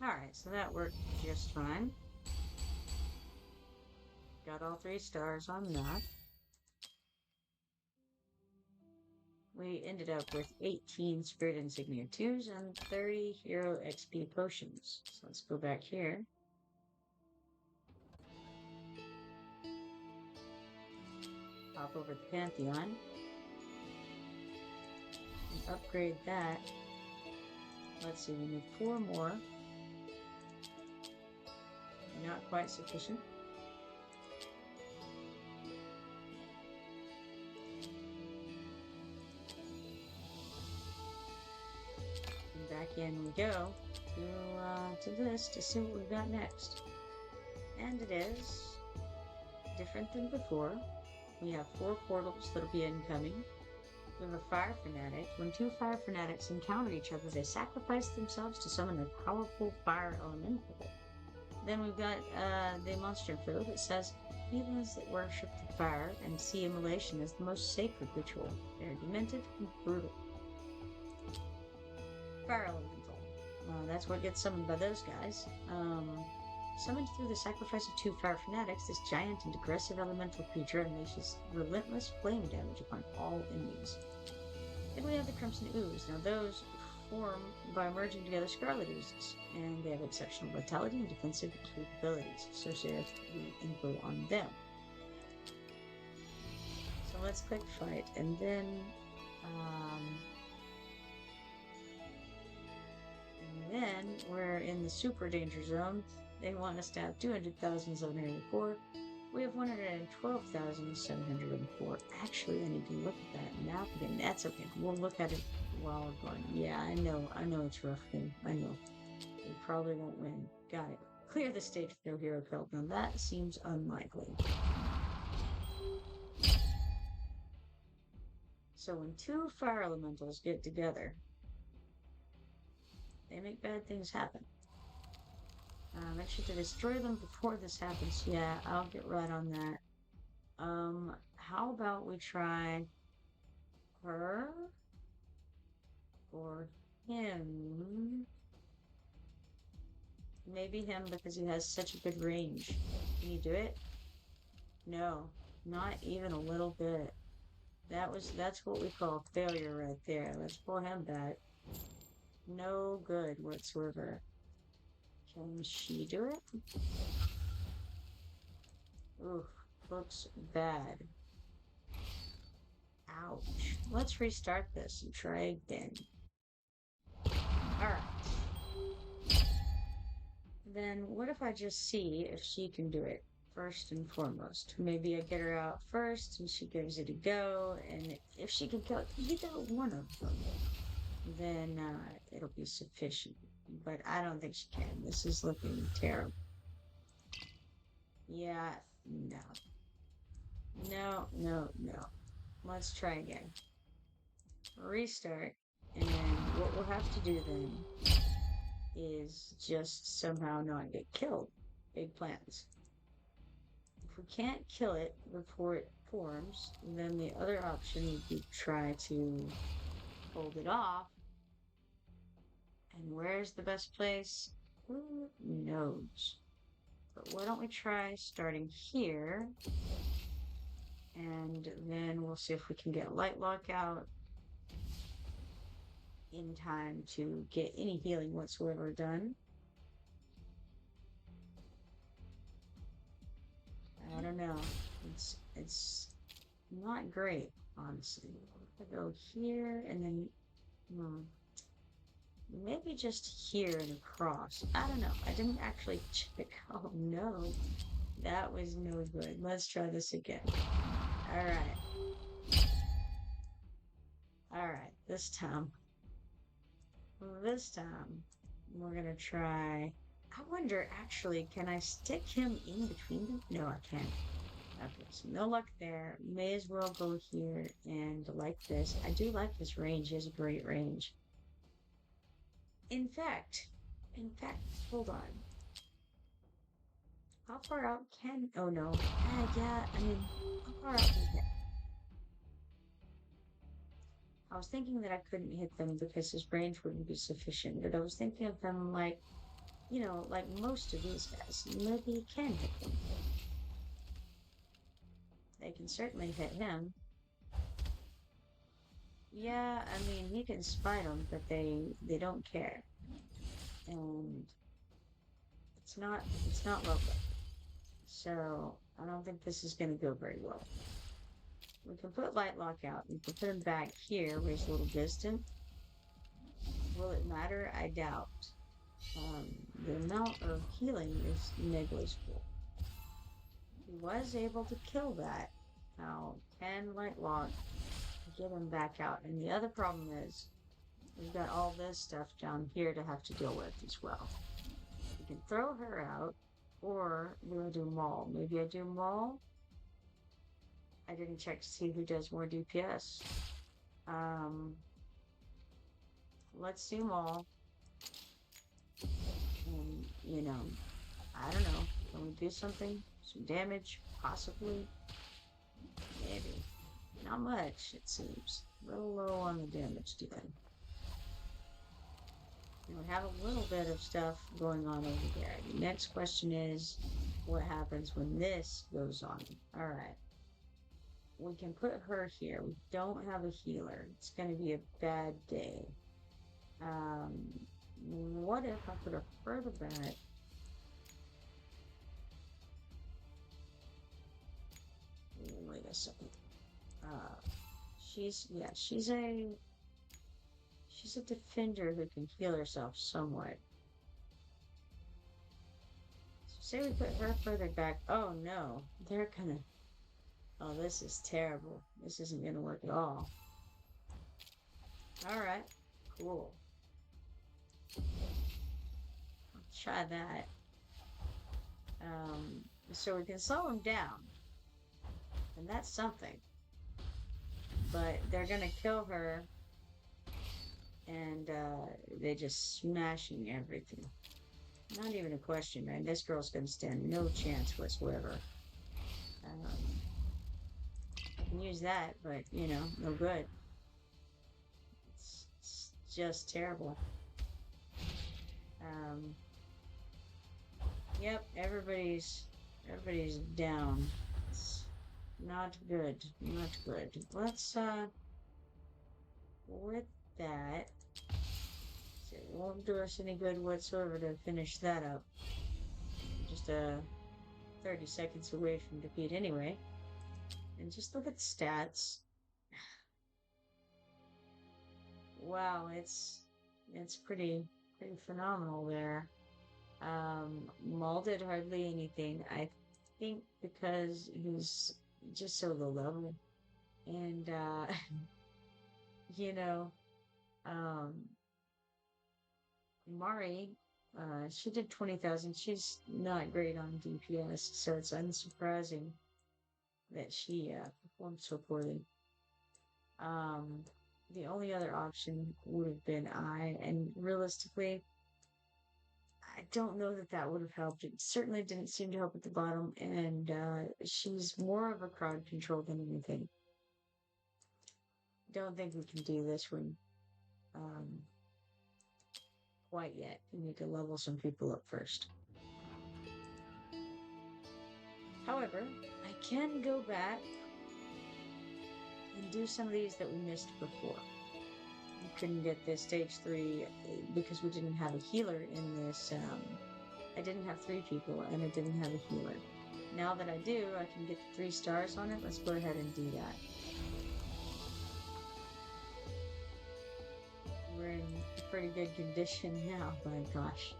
Alright, so that worked just fine. Got all 3 stars on that. We ended up with 18 Spirit Insignia 2s and 30 Hero XP potions. So let's go back here. Hop over the Pantheon. And upgrade that. Let's see, we need 4 more. Not quite sufficient. And back in we go to this to see what we've got next. And it is different than before. We have 4 portals that'll be incoming. We have a fire fanatic. When 2 fire fanatics encounter each other, they sacrifice themselves to summon a powerful fire elemental. Then we've got the monster food that says heathens that worship the fire and see immolation as the most sacred ritual. They are demented and brutal. Fire elemental. That's what gets summoned by those guys. Summoned through the sacrifice of 2 fire fanatics, this giant and aggressive elemental creature unleashes relentless flame damage upon all enemies. Then we have the Crimson Ooze. Now those form by merging together Scarlet Oozes, and they have exceptional vitality and defensive capabilities. So here's the info on them. So let's click fight, and then we're in the super danger zone. They want us to have 200,704. We have 112,704. Actually, I need to look at that map again. That's okay. We'll look at it while we're going. Yeah, I know it's rough thing. I know. We probably won't win. Got it. Clear the stage with no hero killed. Now that seems unlikely. So So when two fire elementals get together, they make bad things happen. Make sure to destroy them before this happens. Yeah, I'll get right on that. How about we try her or him? Maybe him because he has such a good range. Can you do it? No, not even a little bit. That's what we call failure right there. Let's pull him back. No good whatsoever. Can she do it? Oof, looks bad. Ouch. Let's restart this and try again. Alright. Then what if I just see if she can do it first and foremost? Maybe I get her out first and she gives it a go, and if she can kill either one of them, then it'll be sufficient. But I don't think she can. This is looking terrible. Yeah, no. No, no, no. Let's try again. Restart. And what we'll have to do then is just somehow not get killed. Big plans. If we can't kill it before it forms, then the other option would be try to hold it off. And where's the best place? Who knows? But why don't we try starting here? And then we'll see if we can get light lock out in time to get any healing whatsoever done. I don't know. It's not great, honestly. I go here and then maybe just here and across. I don't know. I didn't actually check. Oh no. That was no good. Let's try this again. Alright. Alright, this time we're gonna try. I wonder, actually, can I stick him in between them? No, I can't. Okay, so no luck there. May as well go here and like this. I do like this range. He has a great range. In fact, hold on. How far out can... Oh, no. Yeah, I mean, how far out can he get? I was thinking that I couldn't hit them because his range wouldn't be sufficient, but I was thinking of them like, you know, like most of these guys. Maybe he can hit them. They can certainly hit him. Yeah, I mean, he can spite them, but they don't care. And it's not lovely. So I don't think this is going to go very well. We can put light lock out. We can put him back here where he's a little distant. Will it matter? I doubt. The amount of healing is negligible. He was able to kill that. Now, can light lock get him back out? And the other problem is we've got all this stuff down here to have to deal with as well. We can throw her out, or do I do Maul? Maybe I do Maul. I didn't check to see who does more DPS. Let's do Maul. And, you know, I don't know. Can we do something? Some damage? Possibly? Maybe. Not much, it seems. A little low on the damage today. And we have a little bit of stuff going on over there. The next question is, what happens when this goes on? Alright. We can put her here. We don't have a healer. It's going to be a bad day. What if I put her further back? Wait a second. She's a defender who can heal herself somewhat. So say we put her further back. Oh no, they're gonna... Oh, this is terrible. This isn't gonna work at all. Alright, cool. I'll try that. So we can slow him down. And that's something. But they're gonna kill her, and they're just smashing everything. Not even a question, man. This girl's gonna stand no chance whatsoever. I can use that, but you know, no good. It's just terrible. Um, yep, everybody's down. It's not good, not good. Let's with that, it won't do us any good whatsoever to finish that up. Just 30 seconds away from defeat anyway. And just look at the stats. Wow, it's pretty phenomenal there. Maul did hardly anything. I think because he's just so low level. And you know, um Mari, she did 20,000. She's not great on DPS, so it's unsurprising that she performed so poorly. Um, the only other option would have been and realistically, I don't know that that would have helped. It certainly didn't seem to help at the bottom, and she's more of a crowd control than anything. Don't think we can do this one um, quite yet. We need to level some people up first. However, I can go back and do some of these that we missed before. We couldn't get this stage 3 because we didn't have a healer in this. I didn't have 3 people and I didn't have a healer. Now that I do, I can get 3 stars on it. Let's go ahead and do that. We're in pretty good condition now, my gosh.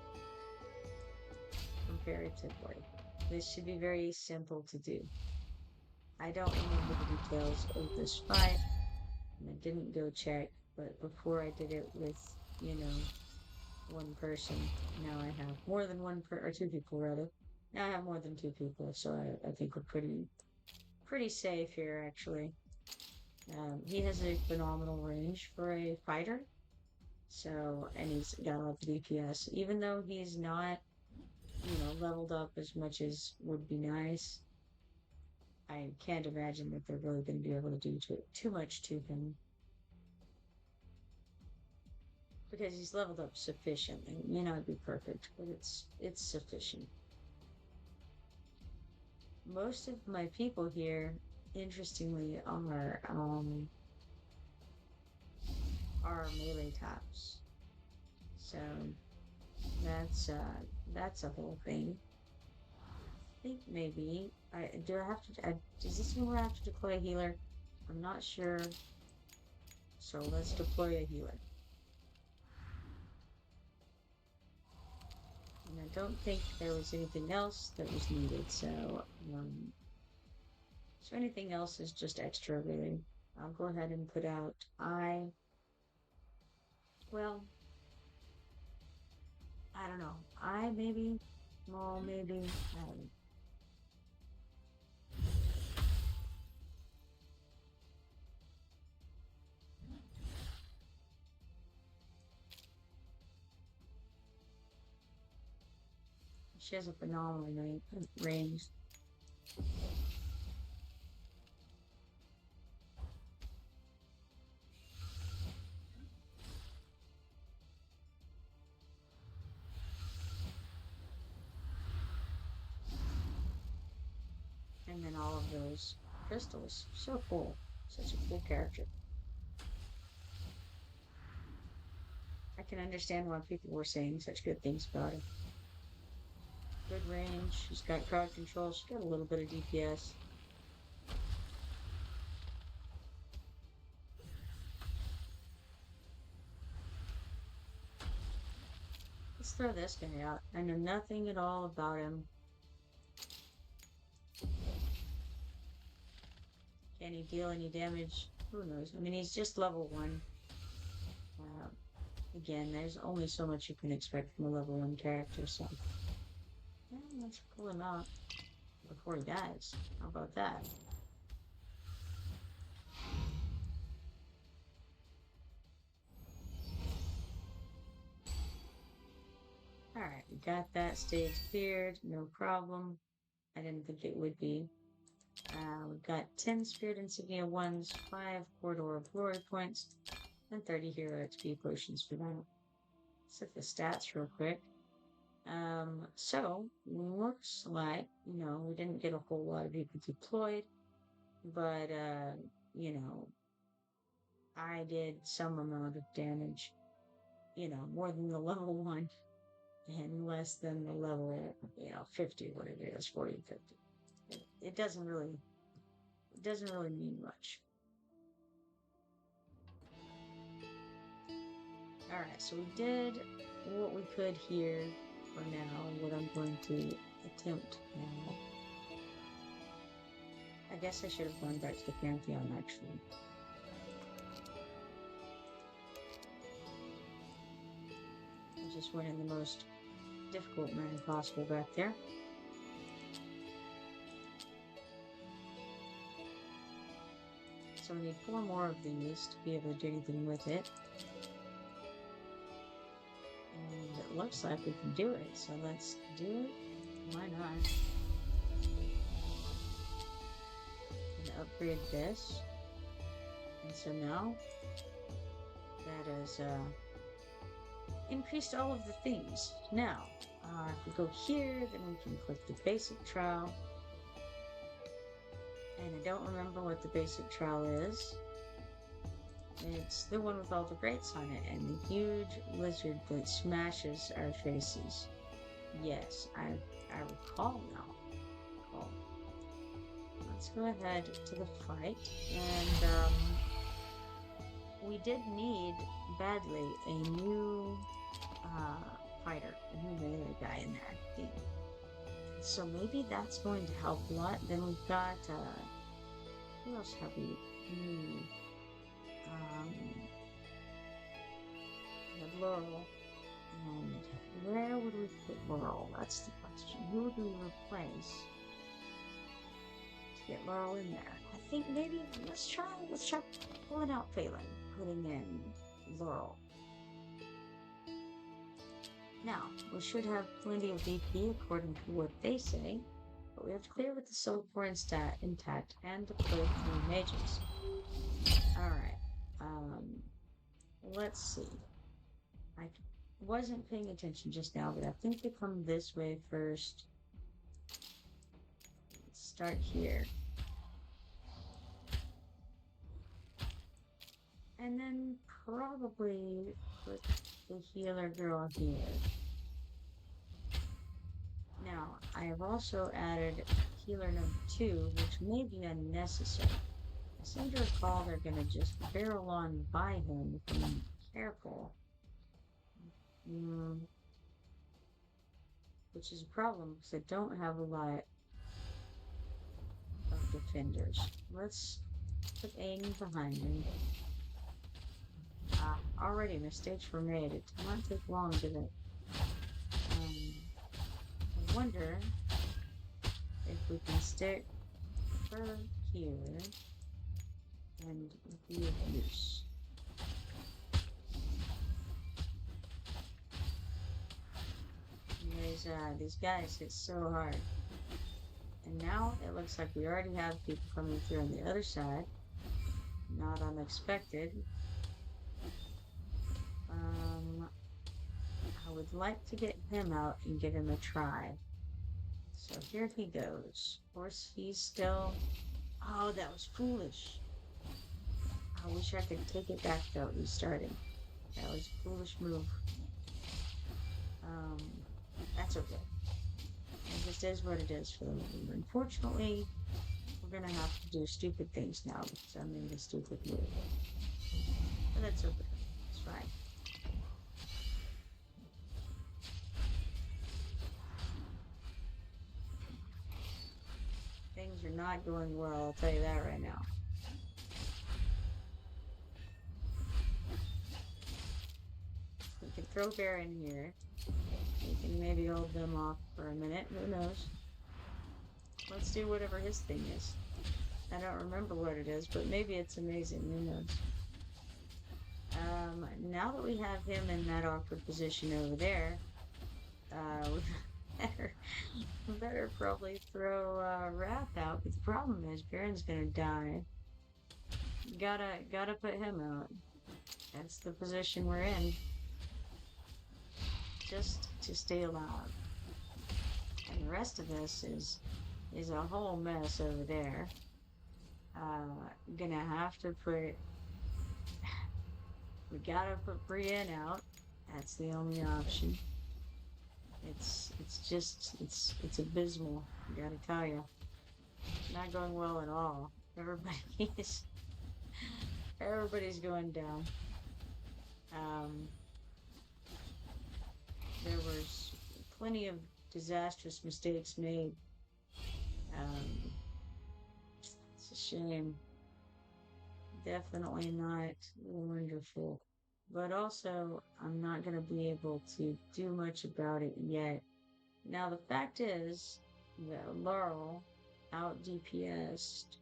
Comparatively. This should be very simple to do. I don't remember the details of this fight, and I didn't go check, but before I did it with, you know, one person, now I have more than or 2 people rather. Now I have more than 2 people, so I think we're pretty safe here actually. He has a phenomenal range for a fighter, so, and he's got a lot of DPS, even though he's not, you know, leveled up as much as would be nice. I can't imagine that they're really going to be able to do too much to him. Because he's leveled up sufficiently. It may not be perfect, but it's sufficient. Most of my people here, interestingly, are melee taps. So that's a whole thing. I think maybe do I have to? Does this mean I have to deploy a healer? I'm not sure. So let's deploy a healer. And I don't think there was anything else that was needed. So anything else is just extra, really. I'll go ahead and put out well, I don't know. Maybe, Maul maybe. She has a phenomenal range. And then all of those crystals. So cool. Such a cool character. I can understand why people were saying such good things about him. Good range. She's got crowd control. She's got a little bit of DPS. Let's throw this guy out. I know nothing at all about him. Can he deal any damage? Who knows? I mean, he's just level 1. Again, there's only so much you can expect from a level 1 character, so yeah, let's pull him out before he dies. How about that? Alright, we got that stage cleared, no problem. I didn't think it would be. We've got 10 Spirit Insignia 1s, 5 Corridor of Glory points, and 30 Hero XP potions for that. Let's look at the stats real quick. So, looks like, we didn't get a whole lot of people deployed, but, I did some amount of damage, more than the level 1 and less than the level, 50, whatever it is, 40, 50. It doesn't really mean much. Alright, so we did what we could here for now, what I'm going to attempt now. I guess I should have gone back to the Pantheon, actually. I just went in the most difficult manner possible back there. So we need 4 more of these to be able to do anything with it. And it looks like we can do it, so let's do it. Why not? And upgrade this. And so now that has increased all of the things. Now, if we go here, then we can click the basic trowel. And I don't remember what the basic trowel is. It's the one with all the grates on it and the huge lizard that smashes our faces. Yes, I recall now. Let's go ahead to the fight. And we did need badly a new fighter, a new melee guy in there, I think. So maybe that's going to help a lot. Then we've got, who else have we? We have Laurel. And where would we put Laurel? That's the question. Who would we replace to get Laurel in there? I think maybe let's try pulling out Phelan, putting in Laurel. Now, we should have plenty of VP according to what they say, but we have to clear with the soul core intact and deploy 3 mages. Alright, let's see. I wasn't paying attention just now, but I think they come this way first. Let's start here. And then probably put the healer girl here. Now, I have also added healer number 2, which may be unnecessary. I seem to recall they're going to just barrel on by him if I'm careful. Which is a problem because I don't have a lot of defenders. Let's put Aiden behind me. Already mistakes were made. It did not take long, did it? I wonder if we can stick her here and be of use. These guys hit so hard. And now it looks like we already have people coming through on the other side. Not unexpected. I would like to get him out and give him a try. So here he goes. Of course, he's still... Oh, that was foolish. I wish I could take it back though, restarting. That was a foolish move. That's okay. It just is what it is for the moment. Unfortunately, we're gonna have to do stupid things now because I'm in the stupid mood. But that's okay. It's fine. Things are not going well, I'll tell you that right now. We can throw Bear in here. We can maybe hold them off for a minute, who knows. Let's do whatever his thing is. I don't remember what it is, but maybe it's amazing, who knows. Now that we have him in that awkward position over there, We better probably throw Wrath out, but the problem is Baron's gonna die. Gotta put him out. That's the position we're in. Just to stay alive. And the rest of this is a whole mess over there. Gonna have to put we gotta put Brienne out. That's the only option. It's abysmal, I gotta tell you. Not going well at all. Everybody's everybody's going down. Um, there was plenty of disastrous mistakes made. Um, it's a shame. Definitely not wonderful. But also, I'm not going to be able to do much about it yet. Now, the fact is that Laurel out DPS'd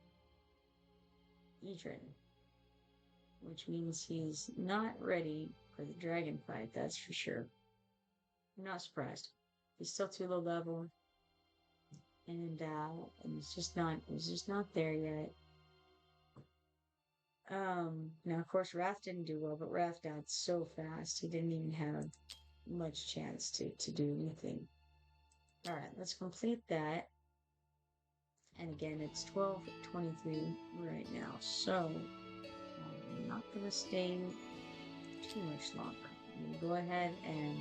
Aedrin, which means he's not ready for the dragon fight, that's for sure. I'm not surprised. He's still too low level, and he's just not there yet. Now of course Wrath didn't do well, but Wrath died so fast he didn't even have much chance to do anything. Alright, let's complete that. And again, it's 12:23 right now, so I'm not gonna stay too much longer. I'm gonna go ahead and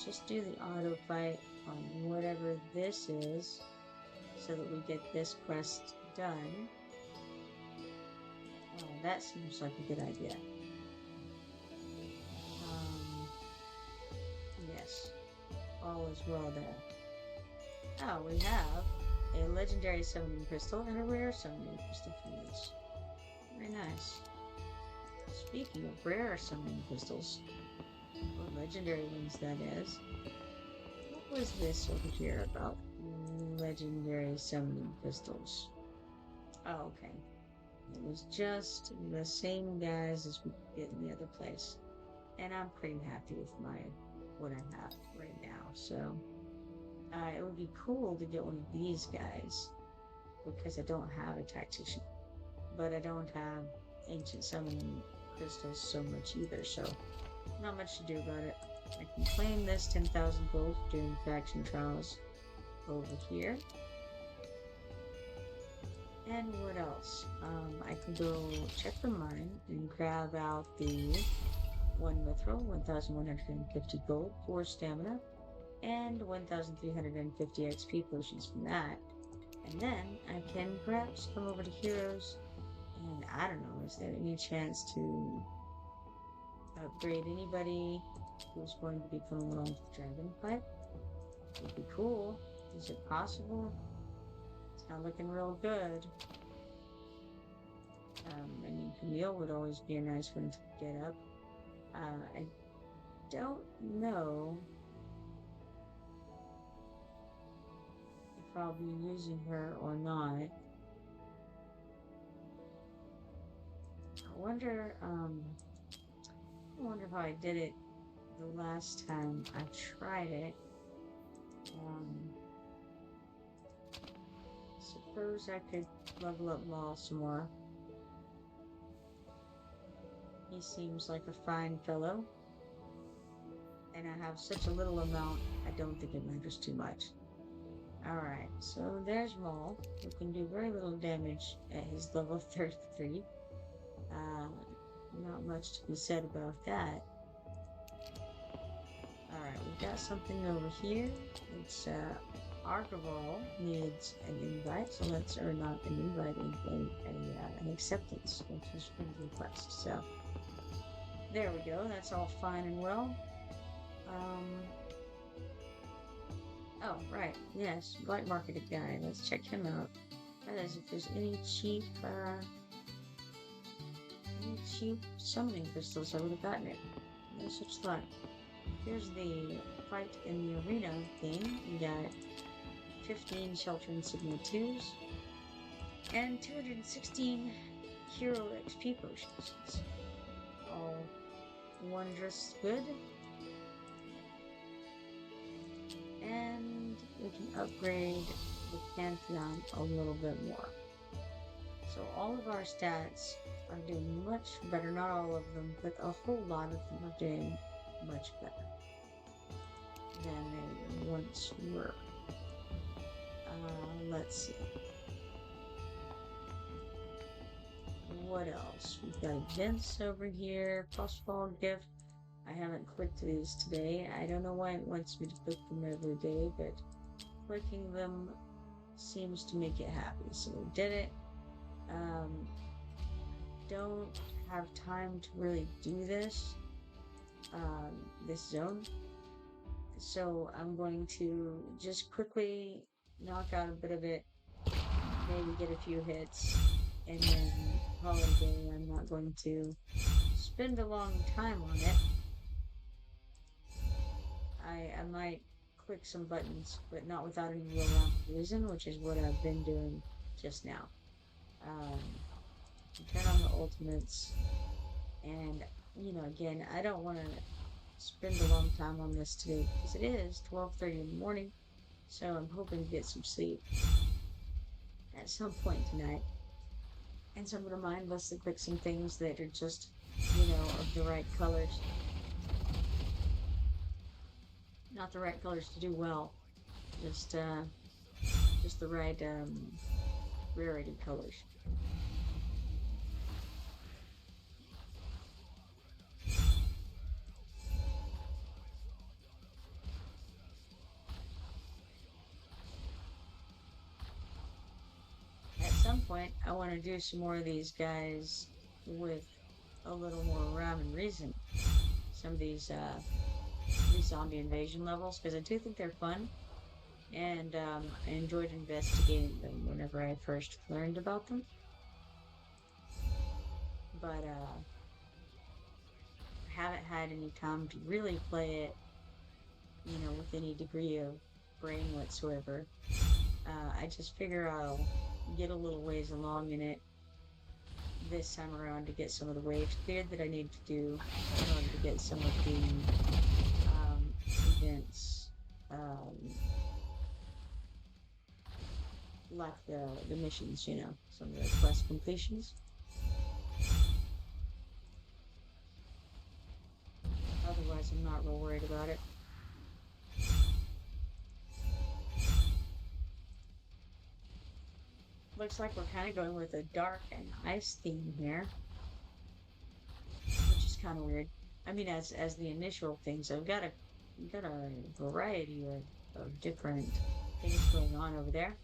just do the auto fight on whatever this is so that we get this quest done. That seems like a good idea. Yes, all is well there. Oh, we have a legendary summoning crystal and a rare summoning crystal from this. Very nice. Speaking of rare summoning crystals, or legendary ones that is, what was this over here about legendary summoning crystals? Oh, okay. It was just the same guys as we get in the other place. And I'm pretty happy with what I have right now. So it would be cool to get one of these guys because I don't have a tactician. But I don't have ancient summoning crystals so much either, so not much to do about it. I can claim this 10,000 gold during faction trials over here. And what else? I can go check the mine and grab out the 1 mithril, 1,150 gold, 4 stamina, and 1,350 XP potions from that. And then I can perhaps come over to Heroes, and I don't know, is there any chance to upgrade anybody who's going to be coming along to the dragon fight? Would be cool. Is it possible? It's not looking real good. I mean, Camille would always be a nice one to get up. I don't know if I'll be using her or not. I wonder how I did it the last time I tried it. Suppose I could level up Maul some more. He seems like a fine fellow. And I have such a little amount, I don't think it matters too much. Alright, so there's Maul, who can do very little damage at his level 33. Not much to be said about that. Alright, we've got something over here. It's Archival needs an invite, so let's, or not an invite, an acceptance, which is a pretty good quest. So there we go, that's all fine and well. Oh, right, yes, black marketed guy, let's check him out. That is, if there's any cheap summoning crystals, I would have gotten it. No such luck. Here's the fight in the arena thing. We got 15 Shelter Insignia 2s and 216 Hero XP potions. All wondrous good. can upgrade the Pantheon a little bit more. So all of our stats are doing much better. Not all of them, but a whole lot of them are doing much better than they once were. Let's see. What else? We've got events over here. Possible gift. I haven't clicked these today. I don't know why it wants me to click them every day, but clicking them seems to make it happy. So we did it. Don't have time to really do this zone. So I'm going to just quickly knock out a bit of it, maybe get a few hits, and then call it a day. I'm not going to spend a long time on it. I might click some buttons, but not without any real reason, which is what I've been doing just now. Turn on the ultimates, and again, I don't want to spend a long time on this today because it is 12:30 in the morning, so I'm hoping to get some sleep at some point tonight. And so I'm going to mindlessly click some things that are just, of the right colors. Not the right colors to do well, just the right rarity colors. At some point, I want to do some more of these guys with a little more rhyme and reason. Some of these zombie invasion levels, because I do think they're fun, and I enjoyed investigating them whenever I first learned about them. But I haven't had any time to really play it, with any degree of brain whatsoever. I just figure I'll get a little ways along in it this time around to get some of the waves cleared that I need to do in order to get some of the events, like the missions, some of the quest completions. Otherwise, I'm not real worried about it. Looks like we're kind of going with a dark and ice theme here, which is kind of weird. I mean, as the initial things, I've got a variety of different things going on over there.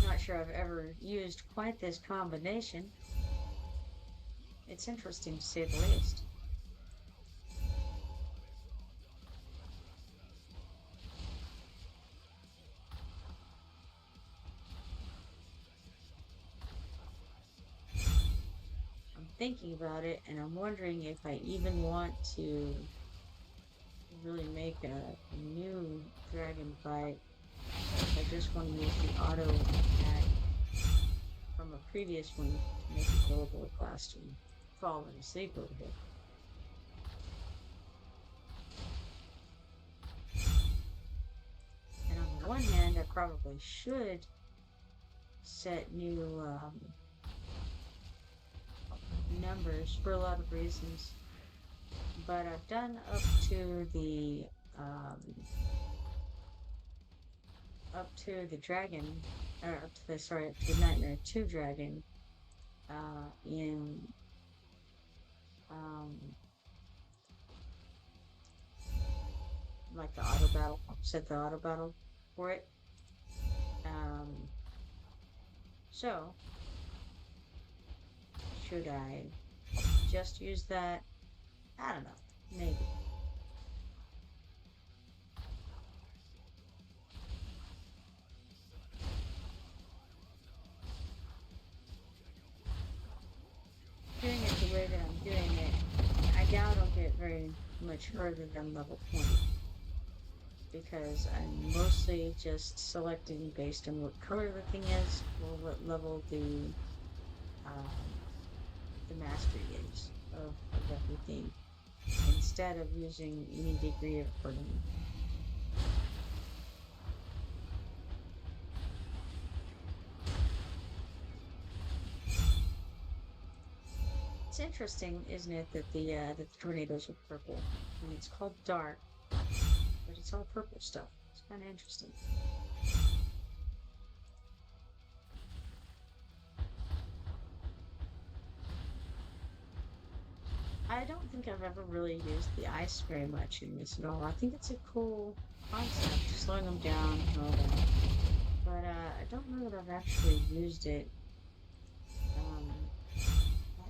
Not sure I've ever used quite this combination. It's interesting to say the least. I'm thinking about it, and I'm wondering if I even want to really make a new dragon fight. I just want to use the auto attack from a previous one to make it go over with last one. Falling asleep over here. And on the one hand, I probably should set new numbers for a lot of reasons, but I've done up to the dragon, or up to the Nightmare 2 dragon in like the auto battle, set the auto battle for it. So should I just use that? I don't know, maybe. Doing it the way that I'm doing it, I doubt I'll get very much further than level 20, because I'm mostly just selecting based on what color the thing is or what level the mastery is of everything, instead of using any degree of burden. interesting, isn't it, that the tornadoes are purple? And it's called dark, but it's all purple stuff. It's kind of interesting. I don't think I've ever really used the ice very much in this at all. I think it's a cool concept, slowing them down and all that. But I don't know that I've actually used it. Um,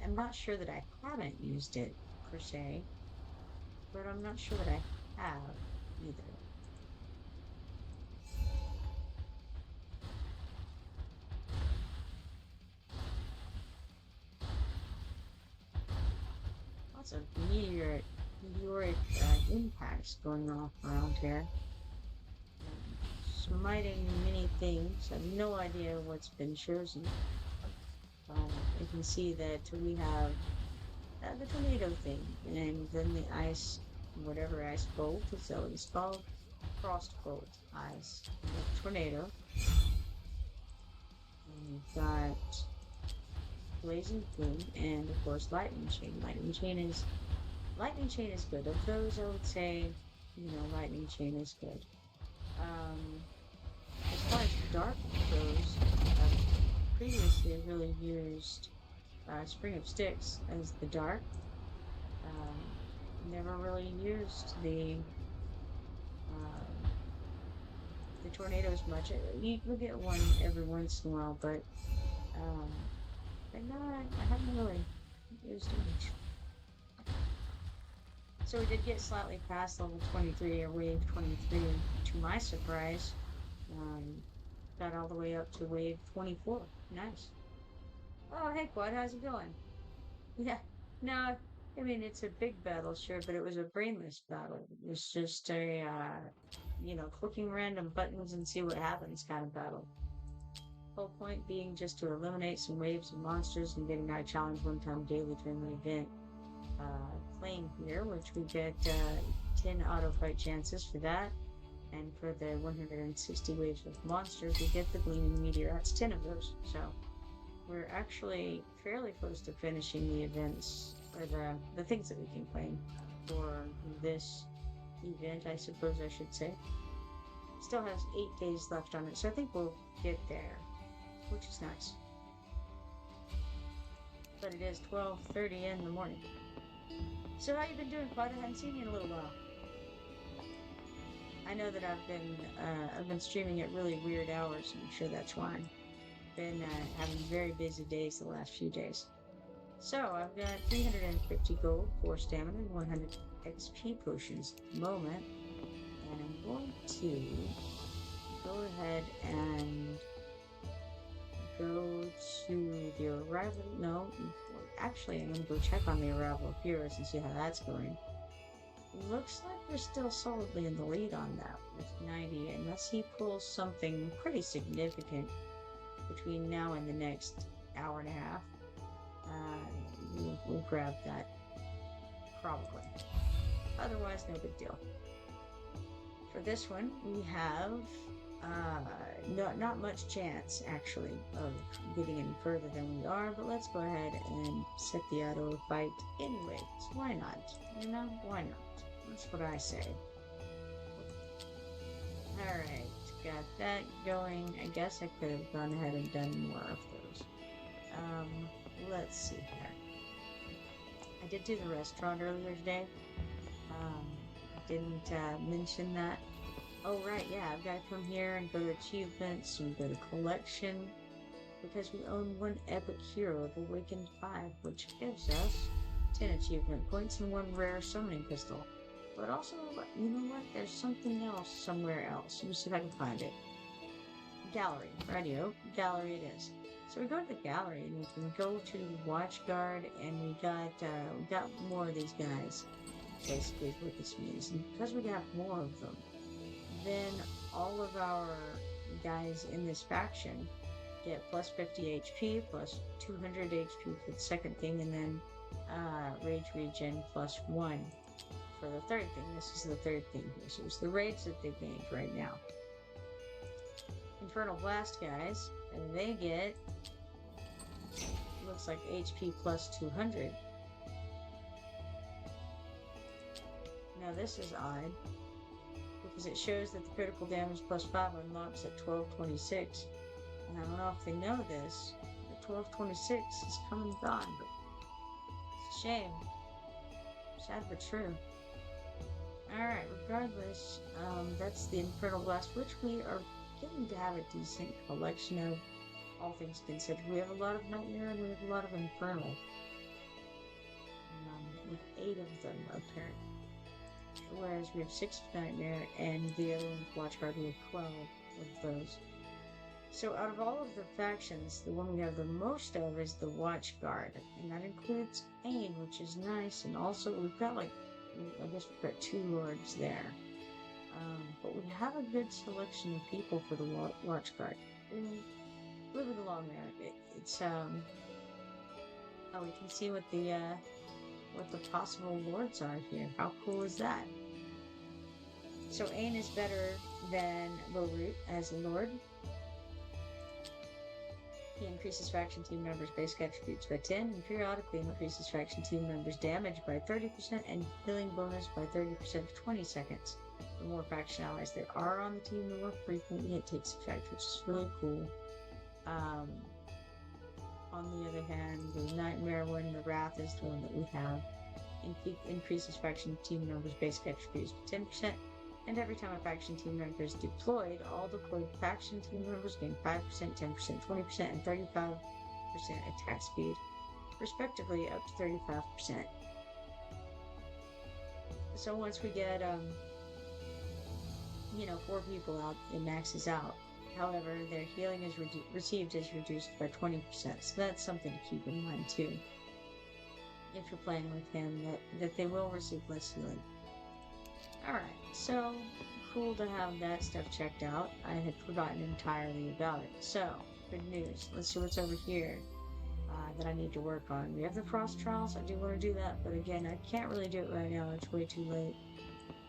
I'm not sure that I haven't used it per se, but I'm not sure that I have either. Lots of meteoric impacts going off around here. Smiting many things. I have no idea what's been chosen. You can see that we have the tornado thing, and then the ice, whatever ice bolt is that what it's called? Frost bolt ice. Tornado. And we've got blazing plume, and of course lightning chain. Lightning chain is good. Of those, I would say, lightning chain is good. As far as dark goes, previously I really used Spring of Sticks as the dark. Never really used um, the tornadoes much. You get one every once in a while, um, but no, I haven't really used it much. So we did get slightly past level 23 or wave 23, to my surprise. Um, got all the way up to wave 24. Nice. Oh, hey, Quad, how's it going? Yeah. No, I mean, it's a big battle, sure, but it was a brainless battle. It was just clicking random buttons and see what happens kind of battle. Whole point being just to eliminate some waves of monsters and getting our challenge one time daily during the event. Playing here, which we get 10 auto fight chances for that. And for the 160 waves of monsters, we get the Gleaming Meteor. That's 10 of those. So we're actually fairly close to finishing the events, or the things that we can claim for this event, I suppose I should say. Still has 8 days left on it, so I think we'll get there, which is nice. But it is 12:30 in the morning. So how you been doing, Quad? I haven't seen you in a little while. I know that I've been streaming at really weird hours, and I'm sure that's why. Been having very busy days the last few days. So I've got 350 gold, 4 stamina, and 100 XP potions at the moment. And I'm going to go ahead and go to the arrival. No, actually, I'm going to go check on the arrival of heroes and see how that's going. Looks like we're still solidly in the lead on that with 90, unless he pulls something pretty significant between now and the next hour and a half. We'll grab that, probably. Otherwise, no big deal. For this one, we have not much chance, actually, of getting any further than we are, but let's go ahead and set the auto fight anyways. Why not? Why not? That's what I say. Alright, got that going. I guess I could have gone ahead and done more of those. Let's see here. I did do the restaurant earlier today. I didn't mention that. Oh, right, yeah, I've got to come here and go to achievements and go to collection, because we own one epic hero of Awakened 5, which gives us 10 achievement points and 1 rare summoning pistol. But also, you know what? There's something else somewhere else. Let me see if I can find it. Gallery. Radio. Gallery it is. So we go to the gallery and we can go to the watch guard, and we got more of these guys. Basically is what this means. And because we have more of them, then all of our guys in this faction get plus 50 HP, plus 200 HP for the second thing, and then rage regen plus 1 for the third thing. This is the third thing here. So it's the raids that they gained right now. Infernal Blast guys, and they get, looks like HP plus 200. Now this is odd, because it shows that the critical damage +5 unlocks at 1226. And I don't know if they know this, but 1226 is come and gone, but it's a shame. Sad but true. Alright, regardless, that's the Infernal Blast, which we are getting to have a decent collection of, all things considered. We have a lot of Nightmare and we have a lot of Infernal. With 8 of them, apparently. Whereas we have 6 Nightmare and the other one's Watchguard, we have 12 of those. So out of all of the factions, the one we have the most of is the Watchguard. And that includes Aon, which is nice. And also we've got I guess we've got 2 lords there. But we have a good selection of people for the Watchguard. Moving along there, it's we can see what the possible lords are here. How cool is that? So Aon is better than Lowroot as a lord. He increases faction team members' basic attributes by 10 and periodically increases faction team members' damage by 30% and healing bonus by 30% for 20 seconds. The more faction allies there are on the team, the more frequently it takes effect, which is really cool. On the other hand, the Nightmare one, the Wrath is the one that we have. Increases faction team members' basic attributes by 10%, and every time a faction team member is deployed, all deployed faction team members gain 5%, 10%, 20%, and 35% attack speed, respectively, up to 35%. So once we get, 4 people out, it maxes out. However, their healing is received is reduced by 20%, so that's something to keep in mind too. If you're playing with him, that they will receive less healing. Alright, so cool to have that stuff checked out. I had forgotten entirely about it. So, good news. Let's see what's over here that I need to work on. We have the Frost Trials. I do want to do that, but again, I can't really do it right now. It's way too late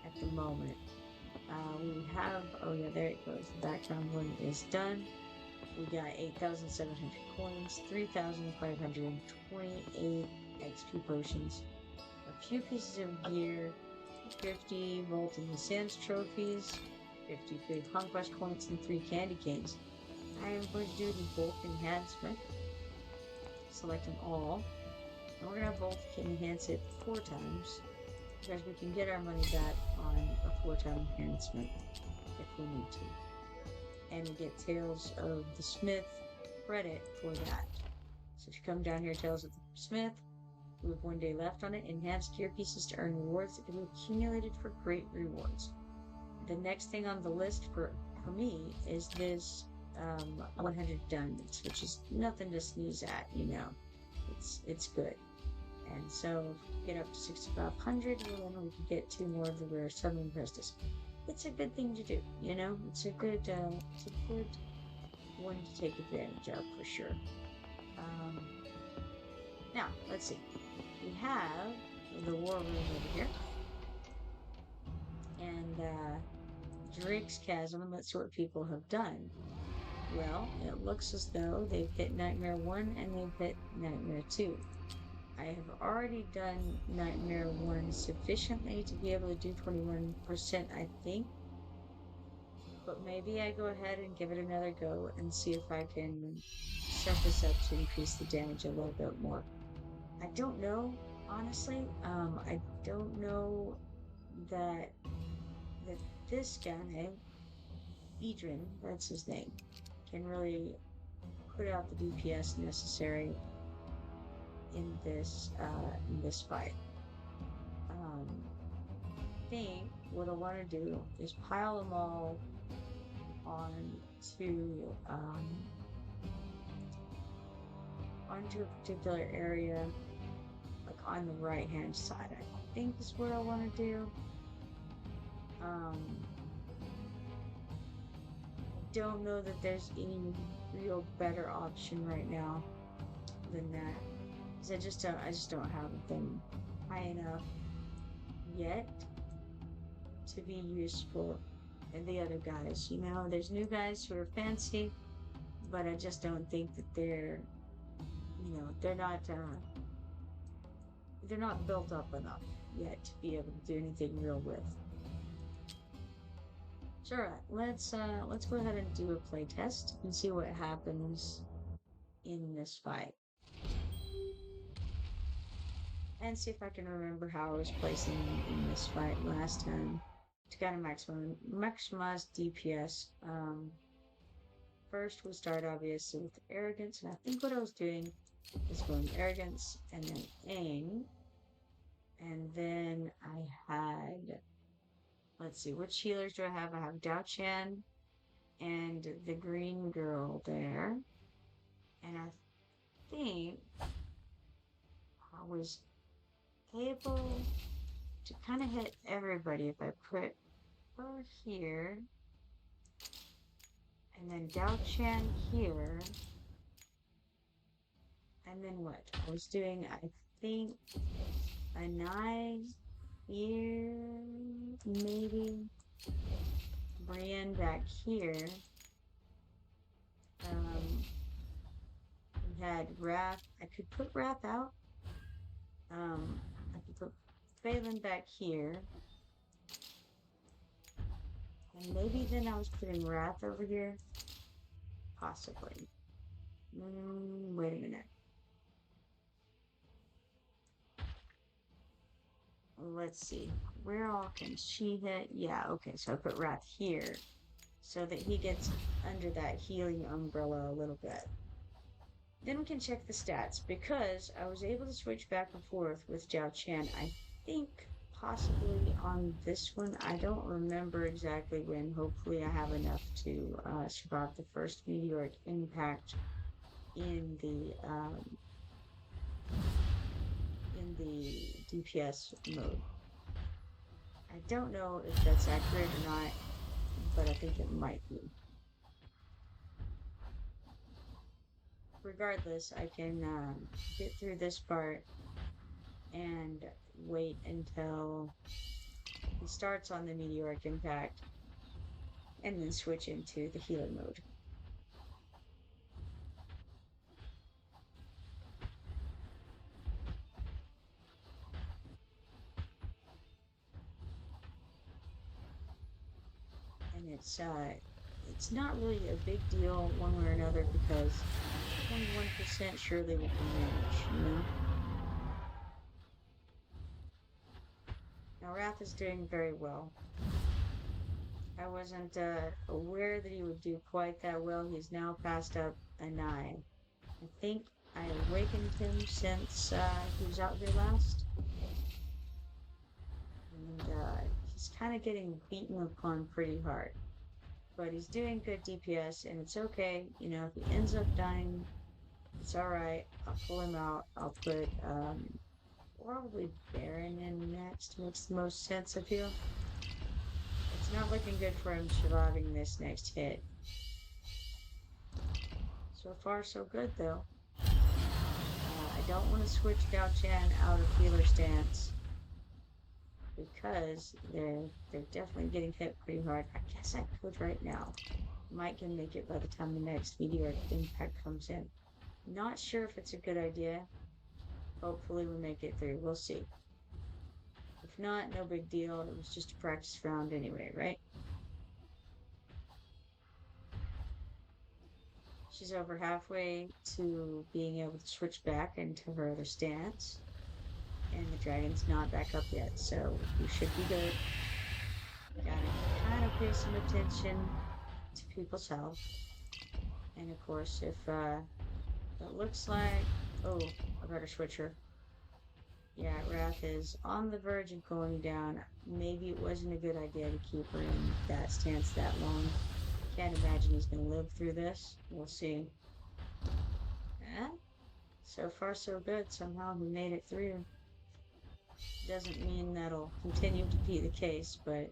at the moment. We have, oh yeah, there it goes. The background one is done. We got 8,700 coins, 3,528 XP potions, a few pieces of gear, 50 Volt in the Sands trophies, 50 big conquest points, and 3 candy canes. I am going to do the bulk enhancement, selecting all, and we're going to bulk enhance it 4 times, because we can get our money back on a 4-time enhancement if we need to. And we get Tales of the Smith credit for that. So if you come down here, Tales of the Smith, we have 1 day left on it. Enhanced gear pieces to earn rewards that can be accumulated for great rewards. The next thing on the list for me is this 100 diamonds, which is nothing to sneeze at, It's good. And so if we get up to 6,500, well, then we can get 2 more of the rare Southern Prestige. It's a good thing to do, It's a good one to take advantage of for sure. Now, let's see. We have the war room over here. And Drake's Chasm, let's see what people have done. Well, it looks as though they've hit Nightmare 1 and they've hit Nightmare 2. I have already done Nightmare 1 sufficiently to be able to do 21%, I think. But maybe I go ahead and give it another go and see if I can set this up to increase the damage a little bit more. I don't know, honestly. I don't know that this guy, Aedrin, that's his name, can really put out the DPS necessary in this fight. I think what I want to do is pile them all onto a particular area, like on the right hand side. I think is what I want to do. Don't know that there's any real better option right now than that. I just don't have them high enough yet to be useful. And the other guys, there's new guys who are fancy, but I just don't think that they're not built up enough. yet to be able to do anything real with. So alright, let's go ahead and do a play test and see what happens in this fight. And see if I can remember how I was placing in this fight last time to kind of maximize DPS. First we start obviously with arrogance, and I think what I was doing is going arrogance and then aim, and then I had, let's see, which healers do I have? I have Dao-Chan and the green girl there, and I think I was able to kind of hit everybody if I put her here, and then Dao-Chan here, and then what? I was doing, I think, a Nai here, maybe, Brienne back here. We had Wrath. I could put Wrath out. I could put Phelan back here. And maybe then I was putting Wrath over here. Possibly. Wait a minute. Let's see. Where all can she hit? Yeah, okay, so I put Wrath here so that he gets under that healing umbrella a little bit. Then we can check the stats, because I was able to switch back and forth with Dao-Chan, I think possibly on this one. I don't remember exactly when. Hopefully I have enough to survive the first meteoric impact in the DPS mode. I don't know if that's accurate or not, but I think it might be. Regardless, I can get through this part and wait until he starts on the meteoric impact and then switch into the healer mode. And it's not really a big deal one way or another, because 21% surely we can manage, you know? Now Wrath is doing very well. I wasn't aware that he would do quite that well. He's now passed up a 9. I think I awakened him since he was out here last. And he's kind of getting beaten upon pretty hard. But he's doing good DPS, and it's okay. You know, if he ends up dying, it's alright. I'll pull him out. I'll put probably Baron in next. Makes the most sense, I feel. It's not looking good for him surviving this next hit. So far, so good, though. I don't want to switch Dao-Chan out of healer stance, because they're definitely getting hit pretty hard. I guess I could right now. Might can make it by the time the next meteoric impact comes in. Not sure if it's a good idea. Hopefully we make it through. We'll see. If not, no big deal. It was just a practice round anyway, right? She's over halfway to being able to switch back into her other stance. And the dragon's not back up yet, so we should be good. Gotta kind of pay some attention to people's health. And of course, if it looks like... Oh, I better switch her. Yeah, Wrath is on the verge of going down. Maybe it wasn't a good idea to keep her in that stance that long. Can't imagine he's going to live through this. We'll see. Eh? So far, so good. Somehow he made it through. Doesn't mean that'll continue to be the case, but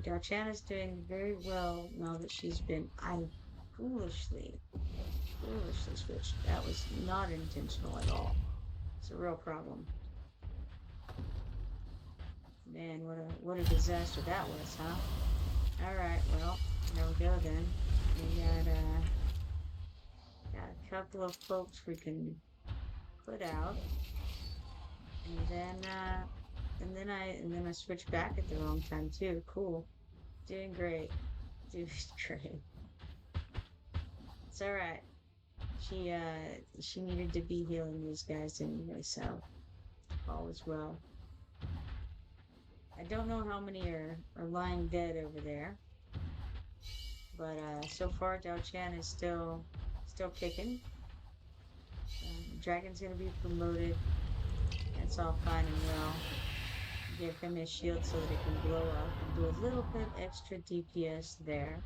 Dao-Chan is doing very well now that she's been... I foolishly switched. That was not intentional at all. It's a real problem. Man, what a disaster that was, huh? Alright, well, there we go then. We got a couple of folks we can put out. And then I switched back at the wrong time too. Cool. Doing great. Doing great. It's all right. She needed to be healing these guys anyway, so all is well. I don't know how many are lying dead over there, but so far Dao Chan is still kicking. Dragon's gonna be promoted. That's all fine and well. Give him his shield so that it can blow up and do a little bit extra DPS there.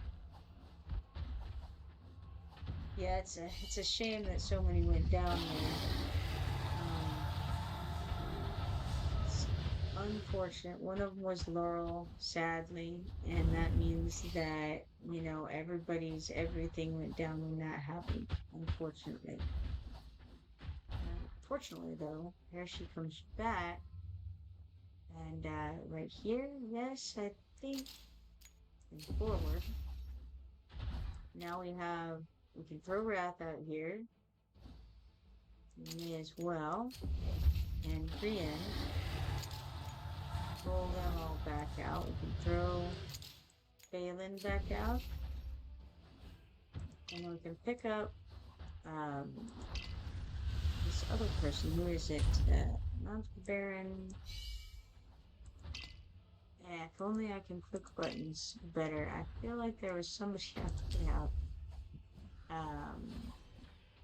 Yeah, it's a shame that so many went down there. It's unfortunate. One of them was Laurel, sadly, and that means that, everything went down when that happened, unfortunately. Fortunately, though, here she comes back, and right here, yes, I think, and forward. Now we can throw Wrath out here, me as well, and Brienne. Pull them all back out. We can throw Balin back out. And then we can pick up this other person. Who is it? Not Baron. Yeah, if only I can click buttons better. I feel like there was somebody I have to get out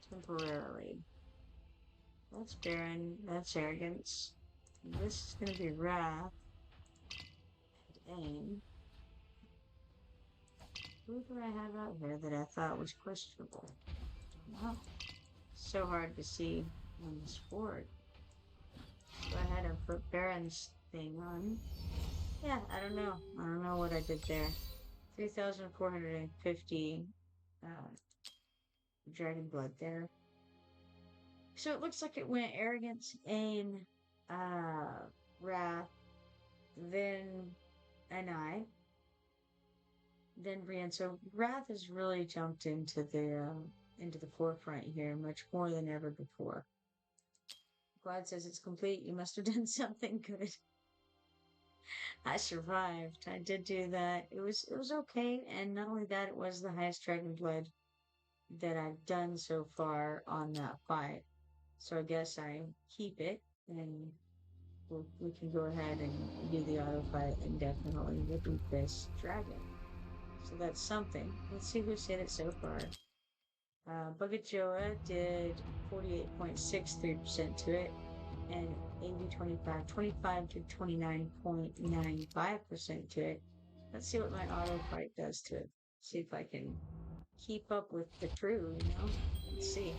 temporarily. That's Baron. That's Arrogance. This is going to be Wrath. And Aim. Who do I have out here that I thought was questionable? Well, so hard to see on this board. Go ahead and put Baron's thing on. Yeah, I don't know. I don't know what I did there. 3,450 uh, dragon blood there. So it looks like it went Arrogance, Aim, Wrath, then then Brienne. So Wrath has really jumped into the forefront here much more than ever before. Glad says it's complete. You must have done something good. I survived. I did do that. It was okay, and not only that, it was the highest dragon blood that I've done so far on that fight. So I guess I keep it, and we can go ahead and do the auto fight and definitely beat this dragon. So that's something. Let's see who's hit it so far. Bugajoa did 48.63% to it, and AV25 to 29.95% to it. Let's see what my auto fight does to it. See if I can keep up with the crew, Let's see.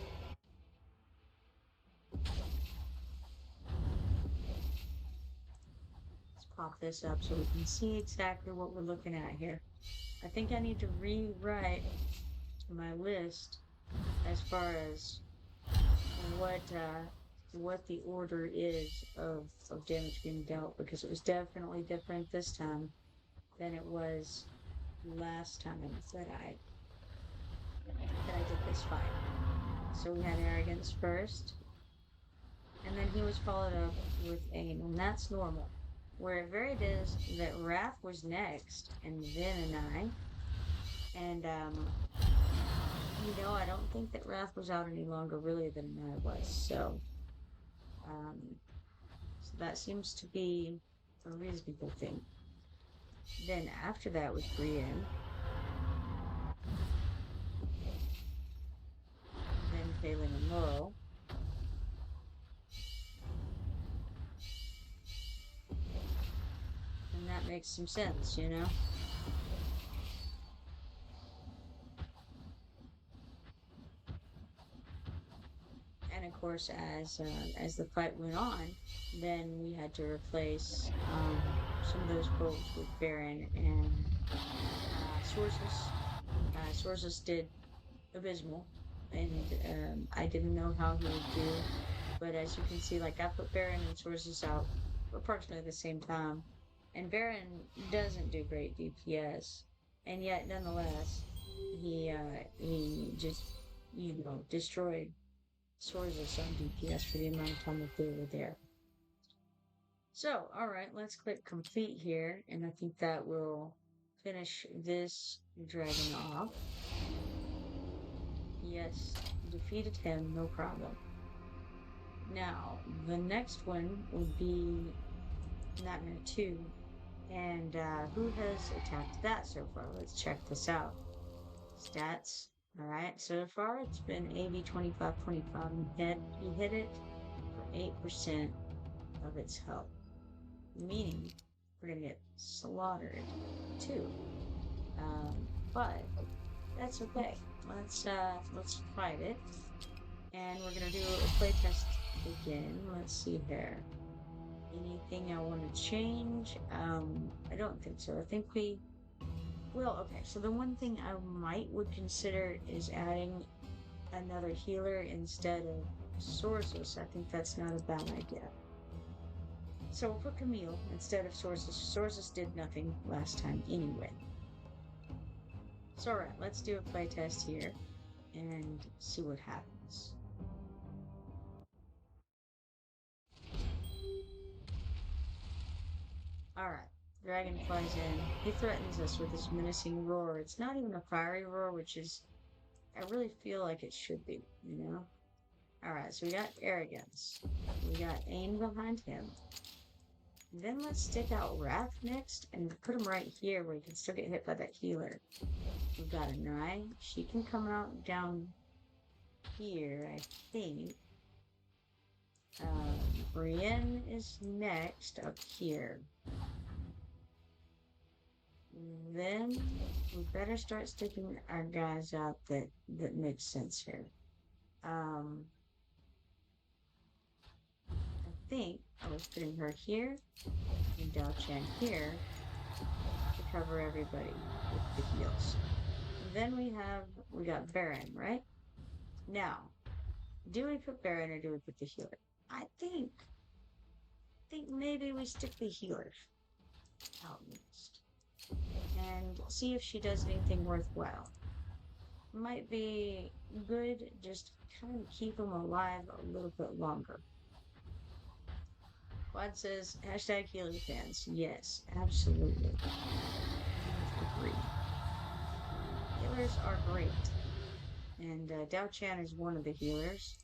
Let's pop this up so we can see exactly what we're looking at here. I think I need to rewrite my list as far as what the order is of damage being dealt, because it was definitely different this time than it was last time that I did this fight. So we had Arrogance first, and then he was followed up with Aim, and that's normal. Where it varied is that Wrath was next, and then and I don't think that Wrath was out any longer really than I was, so that seems to be a reasonable thing. Then after that was Brienne. Then Balin and Laurel. And that makes some sense, And of course, as the fight went on, then we had to replace some of those folks with Baron and Sources. Sources did abysmal, and I didn't know how he would do. But as you can see, like I put Baron and Sources out approximately the same time, and Baron doesn't do great DPS, and yet nonetheless, he just destroyed Sources on DPS for the amount of time that they were there. So, all right, let's click complete here, and I think that will finish this dragon off. Yes, defeated him, no problem. Now, the next one would be Nightmare 2. And who has attacked that so far? Let's check this out. Stats. All right, so far it's been AB 2525. He hit it for 8% of its health, meaning we're gonna get slaughtered too. But that's okay. Let's fight it, and we're gonna do a playtest again. Let's see here. Anything I want to change? I don't think so. I think we well, okay. So the one thing I would consider is adding another healer instead of Sources. I think that's not a bad idea. So we'll put Camille instead of Sources. Sources did nothing last time anyway. So alright, let's do a playtest here and see what happens. Alright, Dragon flies in. He threatens us with his menacing roar. It's not even a fiery roar, which is, I really feel like it should be, you know? Alright, so we got Arrogance. We got Aim behind him. Then let's stick out Wrath next and put him right here where he can still get hit by that healer. We've got a Nye. She can come out down here, I think. Brienne is next up here. Then we better start sticking our guys out that makes sense here. I think I was putting her here and Dao Chan here to cover everybody with the heals. And then we got Baron, right? Now, do we put Baron or do we put the healer? I think maybe we stick the healer out next and see if she does anything worthwhile. Might be good, just kind of keep them alive a little bit longer. Quad says, hashtag healing fans. Yes, absolutely. Agree. Healers are great. And Dao Chan is one of the healers.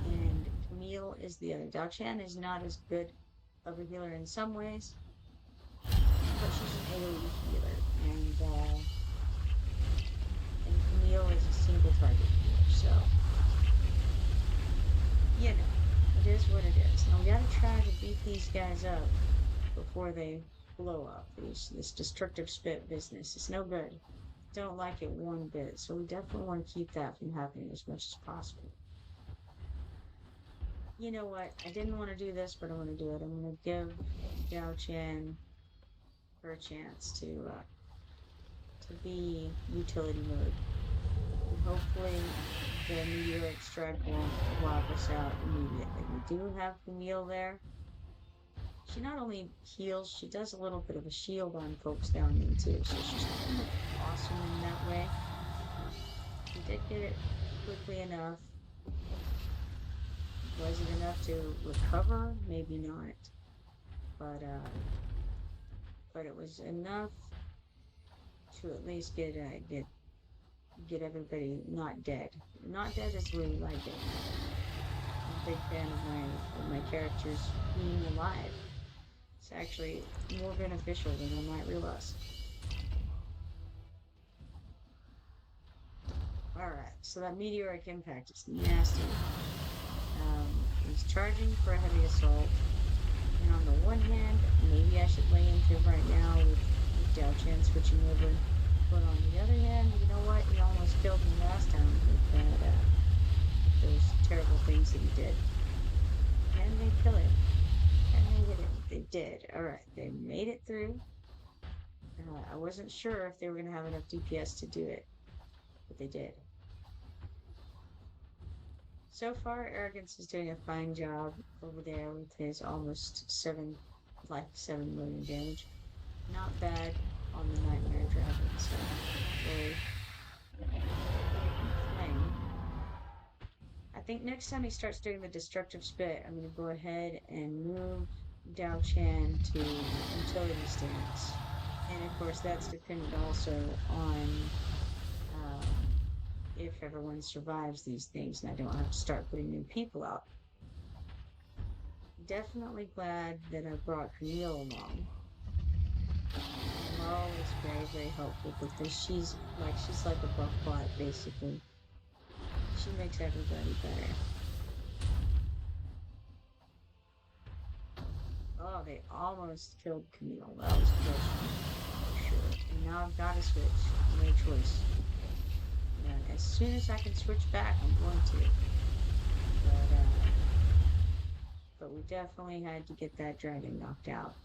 And Camille is the other. Dao Chan is not as good of a healer in some ways, but she's an AoE healer. And Camille is a single target healer. So, you know. It is what it is. Now we gotta try to beat these guys up before they blow up. This destructive spit business. It's no good. Don't like it one bit. So we definitely want to keep that from happening as much as possible. You know what? I didn't want to do this, but I want to do it. I'm going to give Dao Chan her chance to be utility mode. And hopefully the meteoric strike won't wipe us out immediately. We do have Camille there. She not only heals, she does a little bit of a shield on folks down there too. So she's kind of awesome in that way. She did get it quickly enough. Was it enough to recover? Maybe not. But it was enough to at least get everybody not dead. Not dead is really like it. I'm a big fan of my characters being alive. It's actually more beneficial than I might realize. Alright, so that meteoric impact is nasty. He's charging for a heavy assault. And on the one hand, maybe I should lay into him right now with Dao Chan switching over. But on the other hand, you know what? He almost killed me last time with those terrible things that he did. Can they kill him? Can they hit him? They did. Alright, they made it through. I wasn't sure if they were going to have enough DPS to do it, but they did. So far, Arrogance is doing a fine job over there with his almost 7 million damage. Not bad on the Nightmare Dragon, so very flame. I think next time he starts doing the destructive spit, I'm going to go ahead and move Dao Chan to utility stance. And of course, that's dependent also on if everyone survives these things and I don't have to start putting new people out. Definitely glad that I brought Camille along. And Laurel is very, very helpful because she's like a buff bot basically. She makes everybody better. Oh, they almost killed Camille. That was close for sure. And now I've got to switch. No choice. And as soon as I can switch back, I'm going to. But but we definitely had to get that dragon knocked out.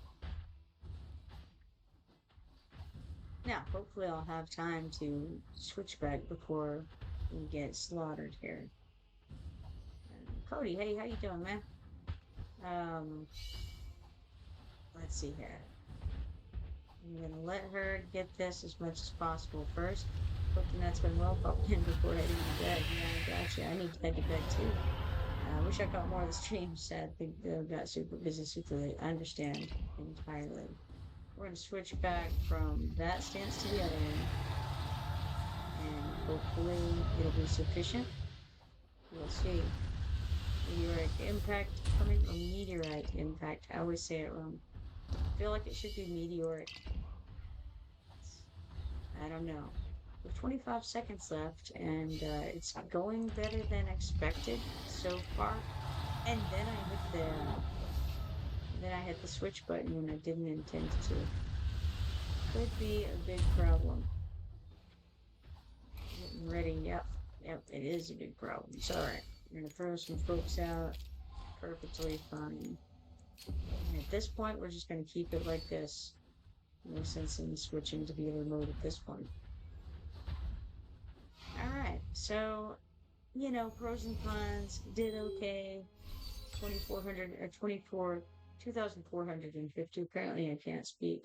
Now, hopefully, I'll have time to switch back before we get slaughtered here. Cody, hey, how you doing, man? Um, let's see here. I'm gonna let her get this as much as possible first. Hope the net's been well popped in before heading to bed. Yeah, I gotcha. I need to head to bed too. I wish I got more of the stream. Sadly, got super busy super late. I understand entirely. We're gonna switch back from that stance to the other one, and hopefully it'll be sufficient. We'll see. Meteoric impact coming, or meteorite impact. I always say it wrong. I feel like it should be meteoric. I don't know. With 25 seconds left, and it's going better than expected so far. And then I hit the switch button when I didn't intend to. Could be a big problem. Getting ready. Yep, it is a big problem. It's all right. I'm gonna throw some folks out. Perfectly fine. And at this point, we're just gonna keep it like this. No sense in switching to the other mode at this point. All right. So, pros and cons. Did okay. 2,400 or 24, 2,450. Apparently, I can't speak.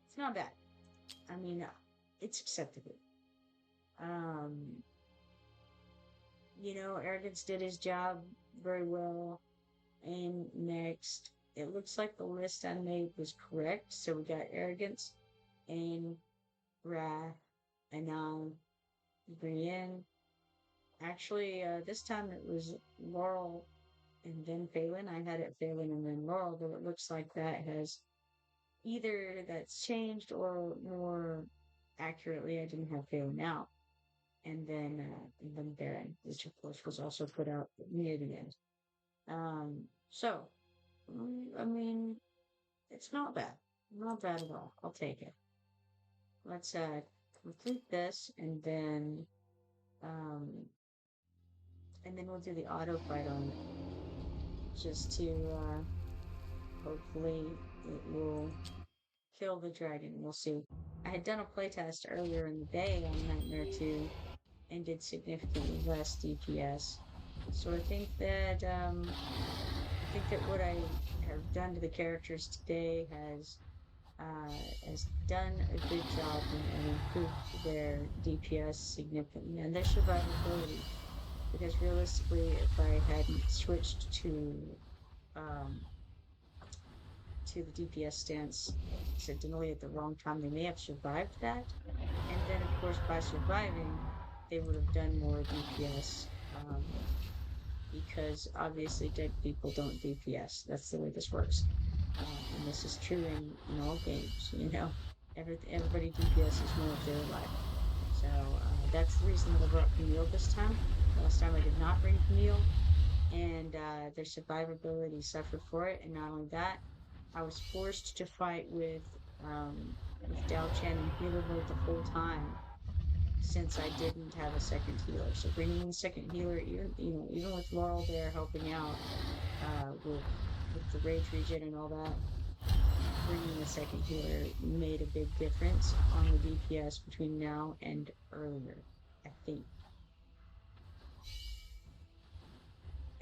It's not bad. I mean, it's acceptable. Um, Arrogance did his job very well. And next, it looks like the list I made was correct. So we got Arrogance, and Wrath, Anon, Brienne. Actually, this time it was Laurel and then Phelan. I had it Phelan and then Laurel, but it looks like that has either that's changed or more accurately, I didn't have Phelan out. And then Baron, which of course was also put out near the end. So, I mean, it's not bad. Not bad at all. I'll take it. Let's complete this um and then we'll do the auto fight on it. Just to hopefully it will kill the dragon. We'll see. I had done a playtest earlier in the day on Nightmare 2 and did significantly less DPS. So I think that what I have done to the characters today has done a good job and improved their DPS significantly and their survivability. Because realistically, if I hadn't switched um, to the DPS stance accidentally at the wrong time, they may have survived that. And then, of course, by surviving, they would have done more DPS. Because obviously dead people don't DPS. That's the way this works. And this is true in all games, Everybody DPS more if they're alive. So that's the reason that I brought Camille this time. Last time I did not bring Camille, and their survivability suffered for it. And not only that, I was forced to fight with Dao Chen in healer mode the whole time since I didn't have a second healer. So bringing in a second healer, even with Laurel there helping out with the rage regen and all that, bringing a second healer made a big difference on the DPS between now and earlier, I think.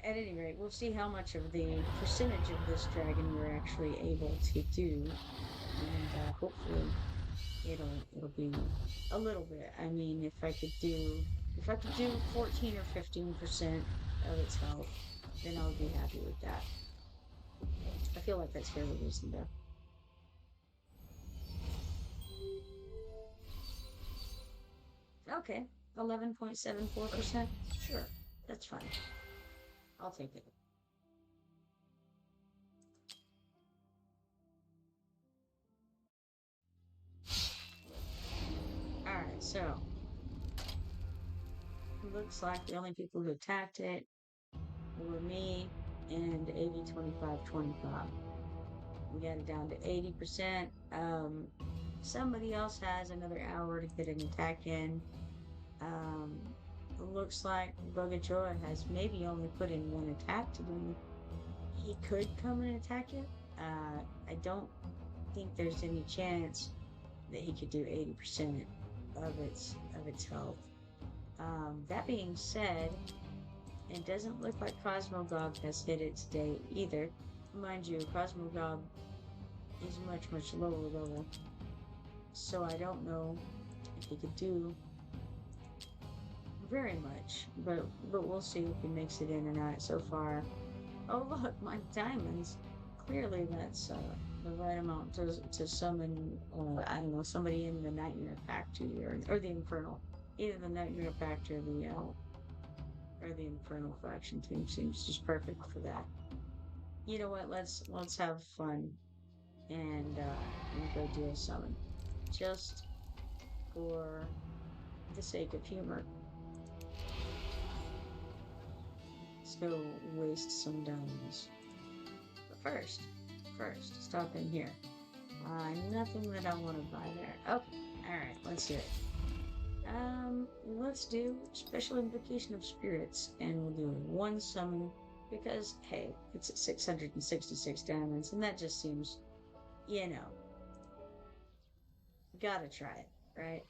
At any rate, we'll see how much of the percentage of this dragon we're actually able to do, and hopefully it'll be a little bit. I mean, if I could do 14 or 15% of its health, then I would be happy with that. I feel like that's fairly reasonable. Okay, 11.74%. Sure, that's fine. I'll take it. Alright, so looks like the only people who attacked it were me and 80-25-25. We got it down to 80%. Somebody else has another hour to get an attack in. Um, looks like Bogajoa has maybe only put in one attack to do. He could come and attack it. I don't think there's any chance that he could do 80% of its health. That being said, it doesn't look like Cosmogog has hit it today either. Mind you, Cosmogog is much lower level, so I don't know if he could do very much, but we'll see if he makes it in or not. So far, oh look, my diamonds. Clearly, that's the right amount to summon. I don't know, somebody in the Nightmare Factory or the Infernal. Either the Nightmare Factory or the Infernal faction team seems just perfect for that. You know what? Let's have fun and go do a summon, just for the sake of humor. Let's go waste some diamonds. But first, stop in here. Nothing that I want to buy there. Okay, alright, let's do it. Let's do Special Invocation of Spirits, and we'll do one summon, because, hey, it's at 666 diamonds, and that just seems, you know, gotta try it, right?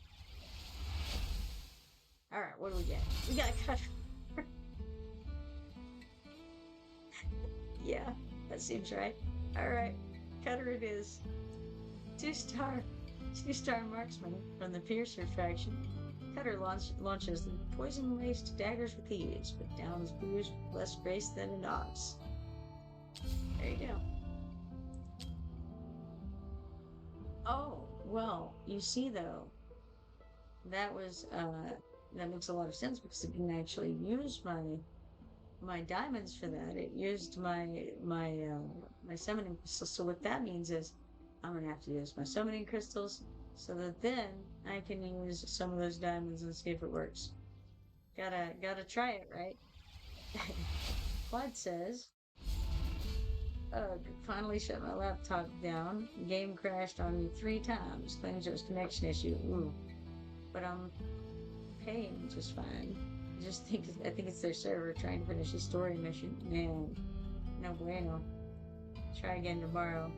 Alright, what do we get? We got a cutter. Yeah, that seems right. Alright, cutter it is. Two-star marksman from the Piercer faction. Cutter launches the poison-laced daggers with ease, but down is bruised with less grace than an ox. There you go. Oh, well, you see though, that was that makes a lot of sense because it didn't actually use my diamonds for that. It used my summoning crystals. So what that means is I'm gonna have to use my summoning crystals so that then I can use some of those diamonds and see if it works. Gotta try it, right? Clyde says, finally shut my laptop down. Game crashed on me 3 times. Claims it was connection issue. Ooh. But I'm paying just fine. I think it's their server trying to finish a story mission. Man, no bueno. Try again tomorrow.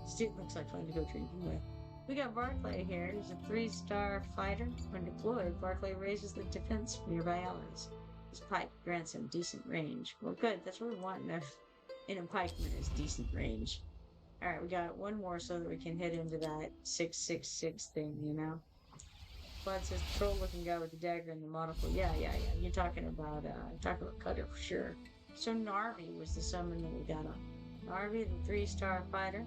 Still looks like fun to go drinking with. We got Barclay here. He's a 3-star fighter. When deployed, Barclay raises the defense of nearby allies. His pike grants him decent range. Well, good. That's what we want in a pikeman is decent range. Alright, we got one more so that we can hit into that 666 thing, you know? Bud says troll-looking guy with the dagger and the monocle. Yeah. You're talking about Cutter for sure. So Narvi was the summon that we got on. Narvi, the 3-star fighter,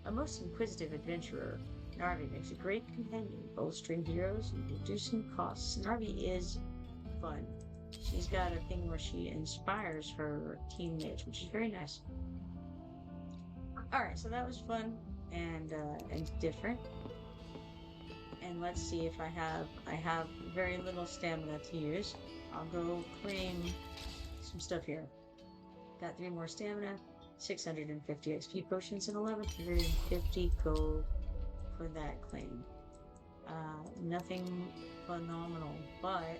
a most inquisitive adventurer. Narvi makes a great companion, bolstering heroes and reducing costs. Narvi is fun. She's got a thing where she inspires her teammates, which is very nice. Alright, so that was fun and different. And let's see if I have very little stamina to use. I'll go claim some stuff here. Got 3 more stamina, 650 XP potions, and 1150 gold for that claim. Nothing phenomenal, but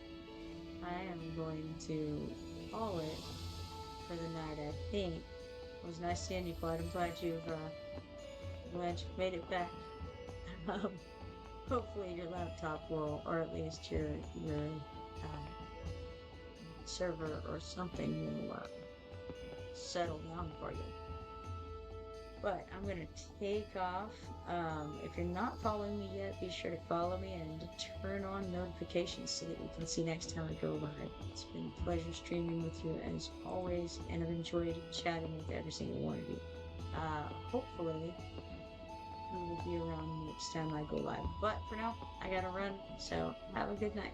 I am going to call it for the night, I think. It was nice seeing you, Clyde. I'm glad you've made it back. Hopefully your laptop will, or at least your server or something will settle down for you. But I'm going to take off. If you're not following me yet, be sure to follow me and turn on notifications so that you can see next time I go live. It's been a pleasure streaming with you as always, and I've enjoyed chatting with every single one of you. Hopefully we will be around next time I go live. But for now, I gotta run, so have a good night.